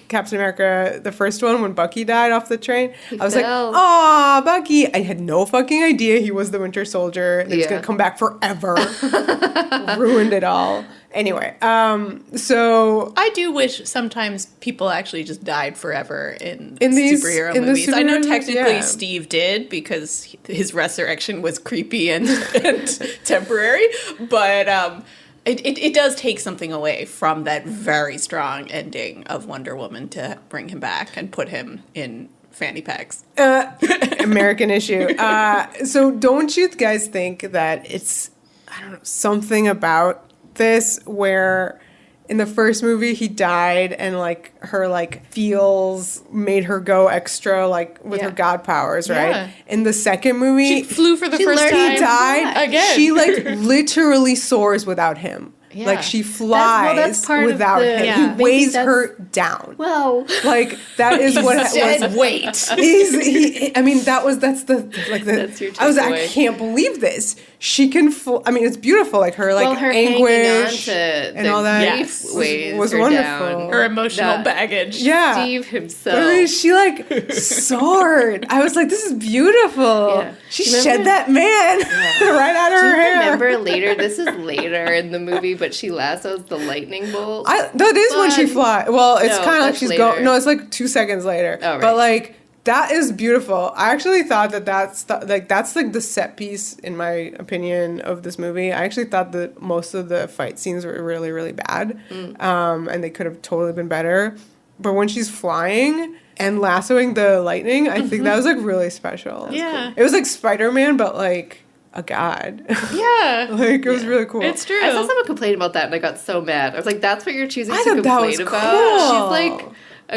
Captain America, the first one, when Bucky died off the train. I was like, fell. "Aw, Bucky!" I had no fucking idea he was the Winter Soldier. That he's Yeah. gonna come back forever. Ruined it all. Anyway, so I do wish sometimes people actually just died forever in these- superhero in the movies. I know superhero movies, technically yeah. Steve did because his resurrection was creepy and temporary, but it does take something away from that very strong ending of Wonder Woman to bring him back and put him in fanny packs. American issue. So don't you guys think that it's, I don't know, something about this where in the first movie he died and like her like feels made her go extra like with her god powers, right? Yeah. In the second movie, She flew for the first learned time. he died again. She like literally soars without him. Yeah. Like she flies that's part of without the- him. Yeah. He Maybe weighs that's- her down. Well, Like that is what Dead was weight. I mean, that's the like the. That's your I was. I takeaway. can't believe this. She can. I mean, it's beautiful. Like her, like well, her hanging on anguish to and the all that Yes. weighs was her wonderful. down. Her emotional That- baggage. Yeah. Steve himself. I mean, she like soared. I was like, this is beautiful. Yeah. She Remember- shed that man right out of Do her you hair. remember later? This is later in the movie, but she lassos the lightning bolt. That is when she Fun. flies. Well, it's No, kind of like that's she's later. going. No, it's like 2 seconds later. Oh, right. But like that is beautiful. I actually thought that's like the set piece in my opinion of this movie. I actually thought that most of the fight scenes were really really bad, and they could have totally been better. But when she's flying and lassoing the lightning, I think that was like really special. Yeah. It was like Spider-Man, but like a god. Yeah. Like it was really cool. It's true. I saw someone complain about that, and I got so mad. I was like, "That's what you're choosing I to thought that complain was about." cool. She's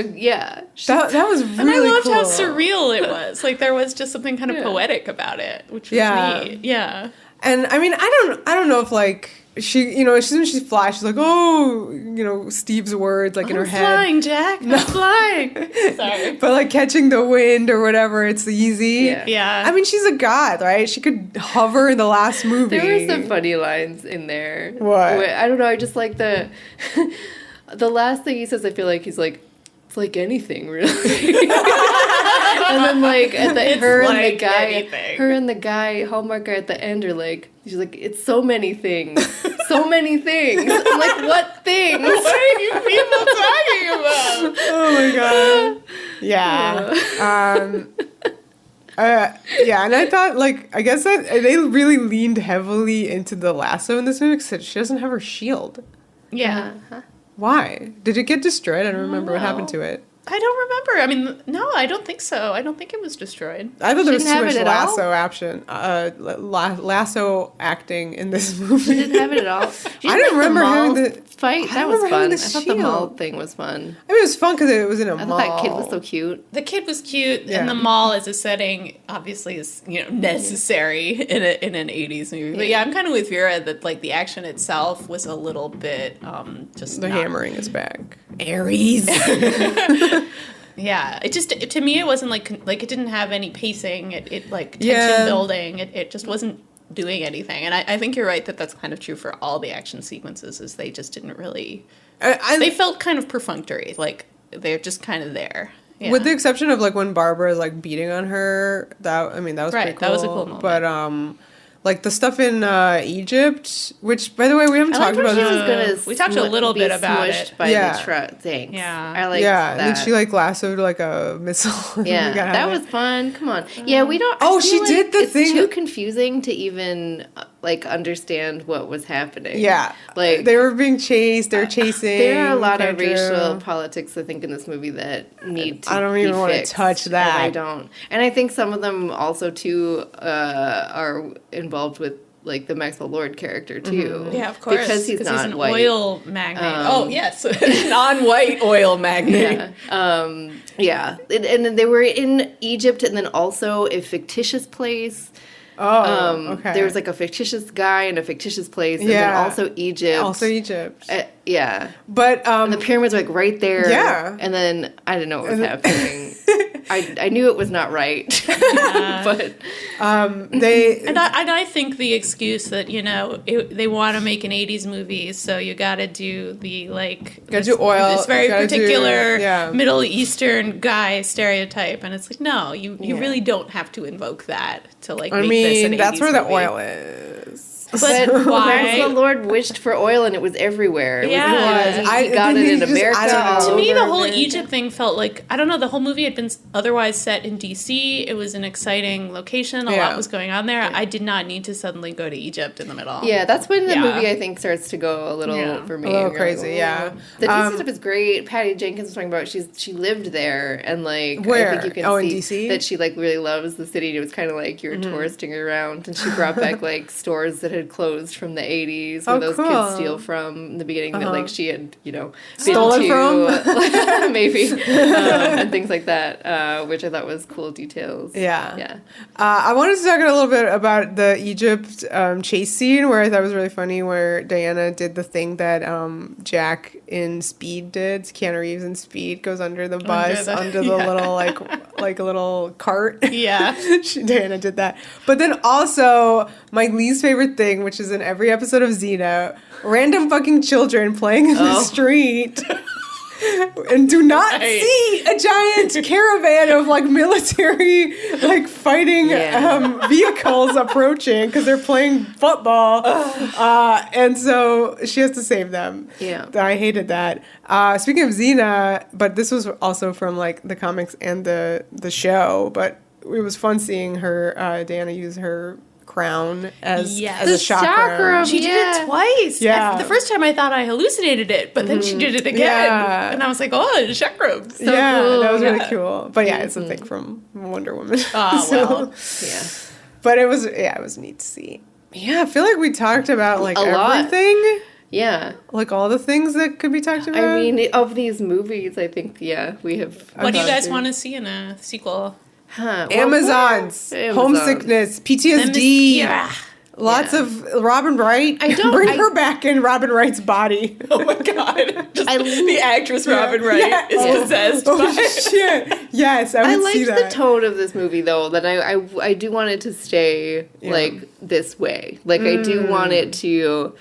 like, yeah. That was really And I loved cool. how surreal it was. Like there was just something kind of poetic about it, which was neat. Yeah. And I mean, I don't know if like she, you know, as soon as she flies, she's like, oh, you know, Steve's words like in her I'm head. flying, Jack. I'm flying. Sorry. But like catching the wind or whatever, it's easy. Yeah. Yeah. I mean, she's a god, right? She could hover in the last movie. There were some funny lines in there. What? I don't know. I just like the the last thing he says. I feel like he's like, it's like anything, really. And then like at the, her and the like guy, anything. her and the guy, Hallmark guy at the end are like, she's like, it's so many things, so many things. I'm like, what things? What are you people talking about? Oh my god. Yeah. Yeah, and I thought, like, I guess that they really leaned heavily into the lasso in this movie because she doesn't have her shield. Yeah. Why? Did it get destroyed? I don't remember what happened to it. I don't remember. I mean, no, I don't think so. I don't think it was destroyed. I thought there was Didn't too have much it at all? lasso action, lasso acting in this movie. She didn't have it at all. Did you I like didn't remember the having mall the fight. I That don't was remember having fun. the I thought the mall shield. thing was fun. I mean, it was fun because it was in a I mall. thought that kid was so cute. The kid was cute, Yeah. and the mall as a setting obviously is necessary in an 80s movie. But yeah, I'm kind of with Vera that like the action itself was a little bit just The not- hammering is back. Aries. Yeah, it just to me it wasn't like it didn't have any pacing. It like tension Yeah. building. It just wasn't doing anything. And I think you're right that that's kind of true for all the action sequences. Is they just didn't really. They felt kind of perfunctory. Like they're just kind of there. Yeah. With the exception of like when Barbara is like beating on her, that was Right, pretty cool. that was a cool moment. But like the stuff in Egypt, which by the way we haven't I talked like about when she this. was gonna we talked a little be bit about smushed it. by Yeah. the tanks. Yeah. I like Yeah, and that. then she like lassoed like a missile. and we Yeah, got that out of was it. fun. Come on. Yeah, we don't. I Oh, feel she like did the it's thing- too confusing to even like understand what was happening. Yeah, like they were being chased. They're chasing. there are a lot of Pedro. racial politics, I think, in this movie that need to. I don't even be wanna fixed, touch and that. I don't, and I think some of them also too are involved with like the Maxwell Lord character too. Yeah, of course. because he's not an white. oil magnate. Oh yes, non-white oil magnate. Yeah, and then they were in Egypt, and then also a fictitious place. Oh, okay. There was like a fictitious guy in a fictitious place, and then Yeah. also Egypt. Also Egypt. Yeah. But And the pyramids were like right there. Yeah. And then I didn't know what was happening. I knew it was not right. But They And I think the excuse that, they want to make an 80s movie, so you got to do the, Gotta do oil, this very gotta do- particular yeah. Middle Eastern guy stereotype. And it's like, no, you really don't have to invoke that to, make this an 80s that's where the movie. oil is. But why? the Lord wished for oil and it was everywhere. Yeah. He got it in America. I don't know. To me, the over whole America. Egypt thing felt like, I don't know, the whole movie had been otherwise set in D.C. It was an exciting location. A lot was going on there. I did not need to suddenly go to Egypt in the middle. Yeah, that's when the Yeah. movie, I think, starts to go a little for me. A little You're crazy, like, yeah. The DC stuff is great. Patty Jenkins was talking about she lived there, and Where? I think you can Oh, in see DC? that she really loves the city. It was kind of like you're touristing around, and she brought back stores that had closed from the 80s where those cool. kids steal from in the beginning that she had Stolen been from? maybe and things like that, which I thought was cool details. Yeah. I wanted to talk a little bit about the Egypt chase scene where I thought was really funny, where Diana did the thing that Jack in Speed did. Keanu Reeves in Speed goes under the bus, under the little like a little cart. Yeah. Diana did that. But then also my least favorite thing, which is in every episode of Xena, random fucking children playing in the street. And do not see a giant caravan of military fighting vehicles approaching because they're playing football, and so she has to save them. Yeah, I hated that. Speaking of Xena, but this was also from the comics and the show, but it was fun seeing her Diana use her crown as a chakra. She did it twice. Yeah. The first time I thought I hallucinated it, but then she did it again. Yeah. And I was like, oh, chakra. So That was really cool. But it's a thing from Wonder Woman. Oh, well. Yeah. But it was neat to see. Yeah, I feel like we talked about A lot. everything. Yeah. All the things that could be talked about. I mean, of these movies, I think, we have... What do you guys want to see in a sequel? Huh. Amazons, homesickness, PTSD. Yeah. Lots of Robin Wright. Bring her back in Robin Wright's body. Oh my god. Just the actress Robin Wright is possessed Oh by shit. Yes, I would see that. I liked the tone of this movie though, that I do want it to stay this way. I do want it to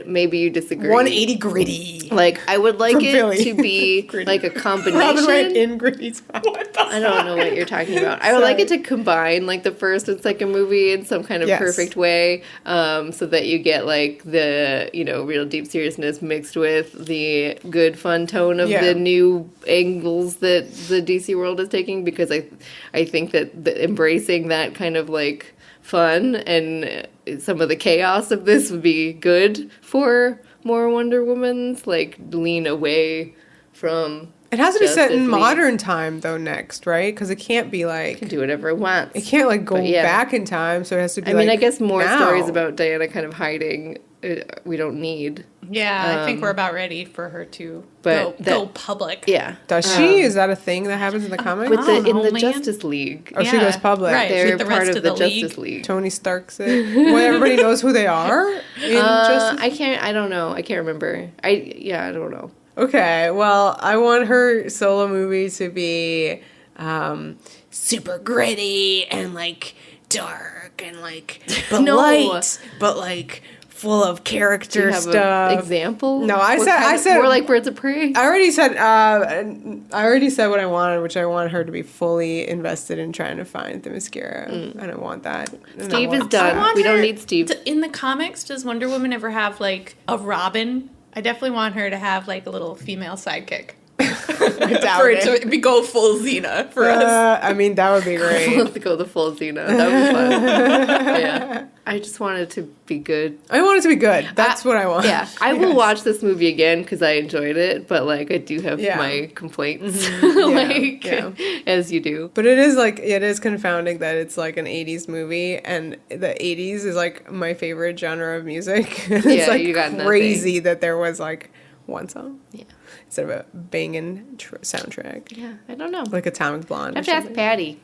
maybe you disagree. 180 gritty. I would like From it Philly. to be a combination. Robin Wright in gritty's body. I don't know what you're talking about. I would like it to combine the first and second movie in some kind of perfect way, so that you get the real deep seriousness mixed with the good fun tone of the new angles that the DC world is taking. Because I think that embracing that kind of fun and some of the chaos of this would be good for more Wonder Woman's lean away from. It has to be set in Justice League. modern time, though, next, right? Because it can't be Do whatever it wants. It can't go back in time, so it has to be. I guess more now. stories about Diana kind of hiding. We don't need. Yeah, I think we're about ready for her to but go public. Yeah, Does she? Is that a thing that happens in the comics? with don't in know, the man. Justice League. She goes public. Right. They're with the part rest of the league. Justice League. Tony Stark's it. Well, everybody knows who they are in Justice. I don't know. I can't remember. I don't know. Okay, well, I want her solo movie to be super gritty and dark and but No. light, but full of character Do you have stuff. an example? No, I What said- kind I of- said- more like Birds of Prey. I already said what I wanted, which I want her to be fully invested in trying to find the mascara. I don't want that. Steve is done. We don't need Steve. In the comics, does Wonder Woman ever have a Robin? I definitely want her to have a little female sidekick. I doubt For it. it to go full Xena for us. I mean, that would be great. Let's go the full Xena. That would be fun. Yeah. I just want it to be good. I want it to be good. That's what I want. Yeah. I will watch this movie again because I enjoyed it, but I do have my complaints. As you do. But it is confounding that it's an 80s movie, and the 80s is my favorite genre of music. It's you got crazy that there was one song. Yeah. Instead of a banging soundtrack. Yeah. I don't know. Like Atomic Blonde. I have to ask Patty.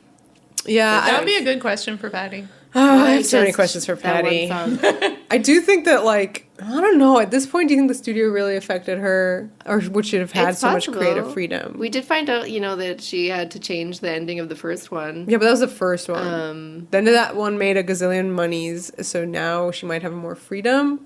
Yeah. That would be a good question for Patty. Oh, I have so many questions for Patty. I do think that, like, I don't know, at this point, do you think the studio really affected her? Or would she have had It's so possible. much creative freedom? We did find out, that she had to change the ending of the first one. Yeah, but that was the first one. Then that one made a gazillion monies, so now she might have more freedom.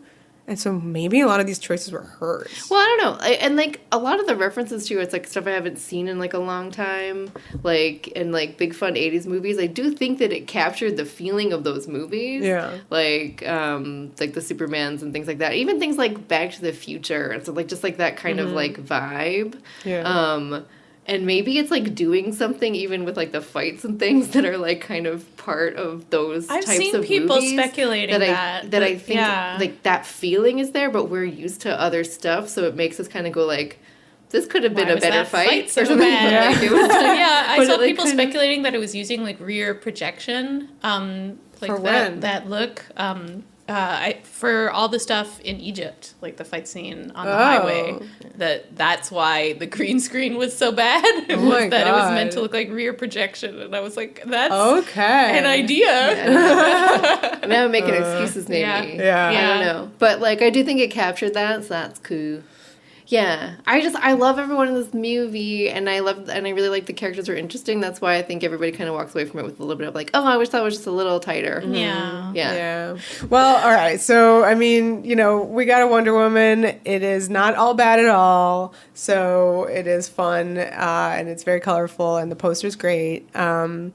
And so maybe a lot of these choices were hers. Well, I don't know. And, like, a lot of the references to it's, like, stuff I haven't seen in, like, a long time. Like, in, like, big, fun 80s movies. I do think that it captured the feeling of those movies. Yeah. Like the Supermans and things like that. Even things like Back to the Future. And so, like, just, like, that kind of, like, vibe. Yeah. And maybe it's, like, doing something even with, like, the fights and things that are, like, kind of part of those I've types seen of people movies speculating that I think, like, that feeling is there, but we're used to other stuff, so it makes us kind of go, like, this could have been Why a was better that fight so or something. bad? Like, it was, Yeah, I but saw it, like, people kind of- speculating that it was using, like, rear projection. Like, For when? that look. For all the stuff in Egypt, like the fight scene on the highway, that's why the green screen was so bad. It was my that it was God. meant to look like rear projection, and I was like, that's Okay. an idea. I mean, I'm making excuses, maybe. Yeah. I don't know. But, like, I do think it captured that, so that's cool. Yeah, I love everyone in this movie, and I really like the characters were interesting. That's why I think everybody kind of walks away from it with a little bit of like, oh, I wish that was just a little tighter. Yeah. Well, all right. So, I mean, we got a Wonder Woman. It is not all bad at all. So it is fun, and it's very colorful, and the poster's great. And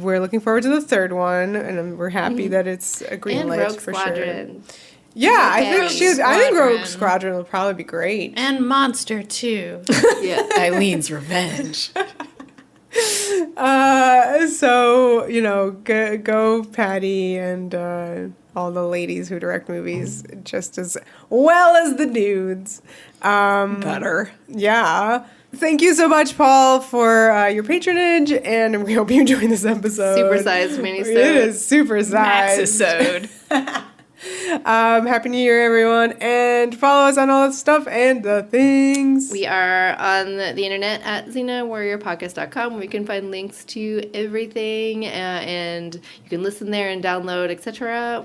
we're looking forward to the third one, and we're happy that it's a green And light Rogue for Squadron. sure. Yeah, I think I think Rogue Squadron. Squadron will probably be great. And Monster too. Yeah. Eileen's Revenge. So go Patty and all the ladies who direct movies just as well as the dudes. Better. Yeah. Thank you so much, Paul, for your patronage, and we hope you enjoyed this episode. Supersized minisode. It is supersized. Maxisode. Happy New Year, everyone, and follow us on all that stuff and the things. We are on the internet at XenaWarriorPodcast.com, where you can find links to everything, and you can listen there and download, etc.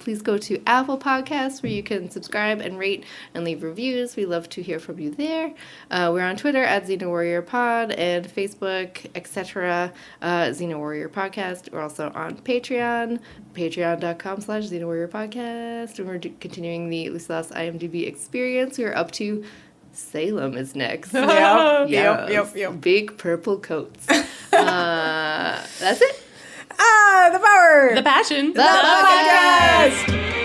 Please go to Apple Podcasts, where you can subscribe and rate and leave reviews. We love to hear from you there. We're on Twitter at XenaWarriorPod and Facebook, etc. XenaWarriorPodcast. We're also on Patreon, patreon.com/XenaWarriorPodcast. And we're continuing the Lucy Lost IMDb experience. We're up to Salem is next. Yep. Big purple coats. That's it. The power. The passion. The podcast.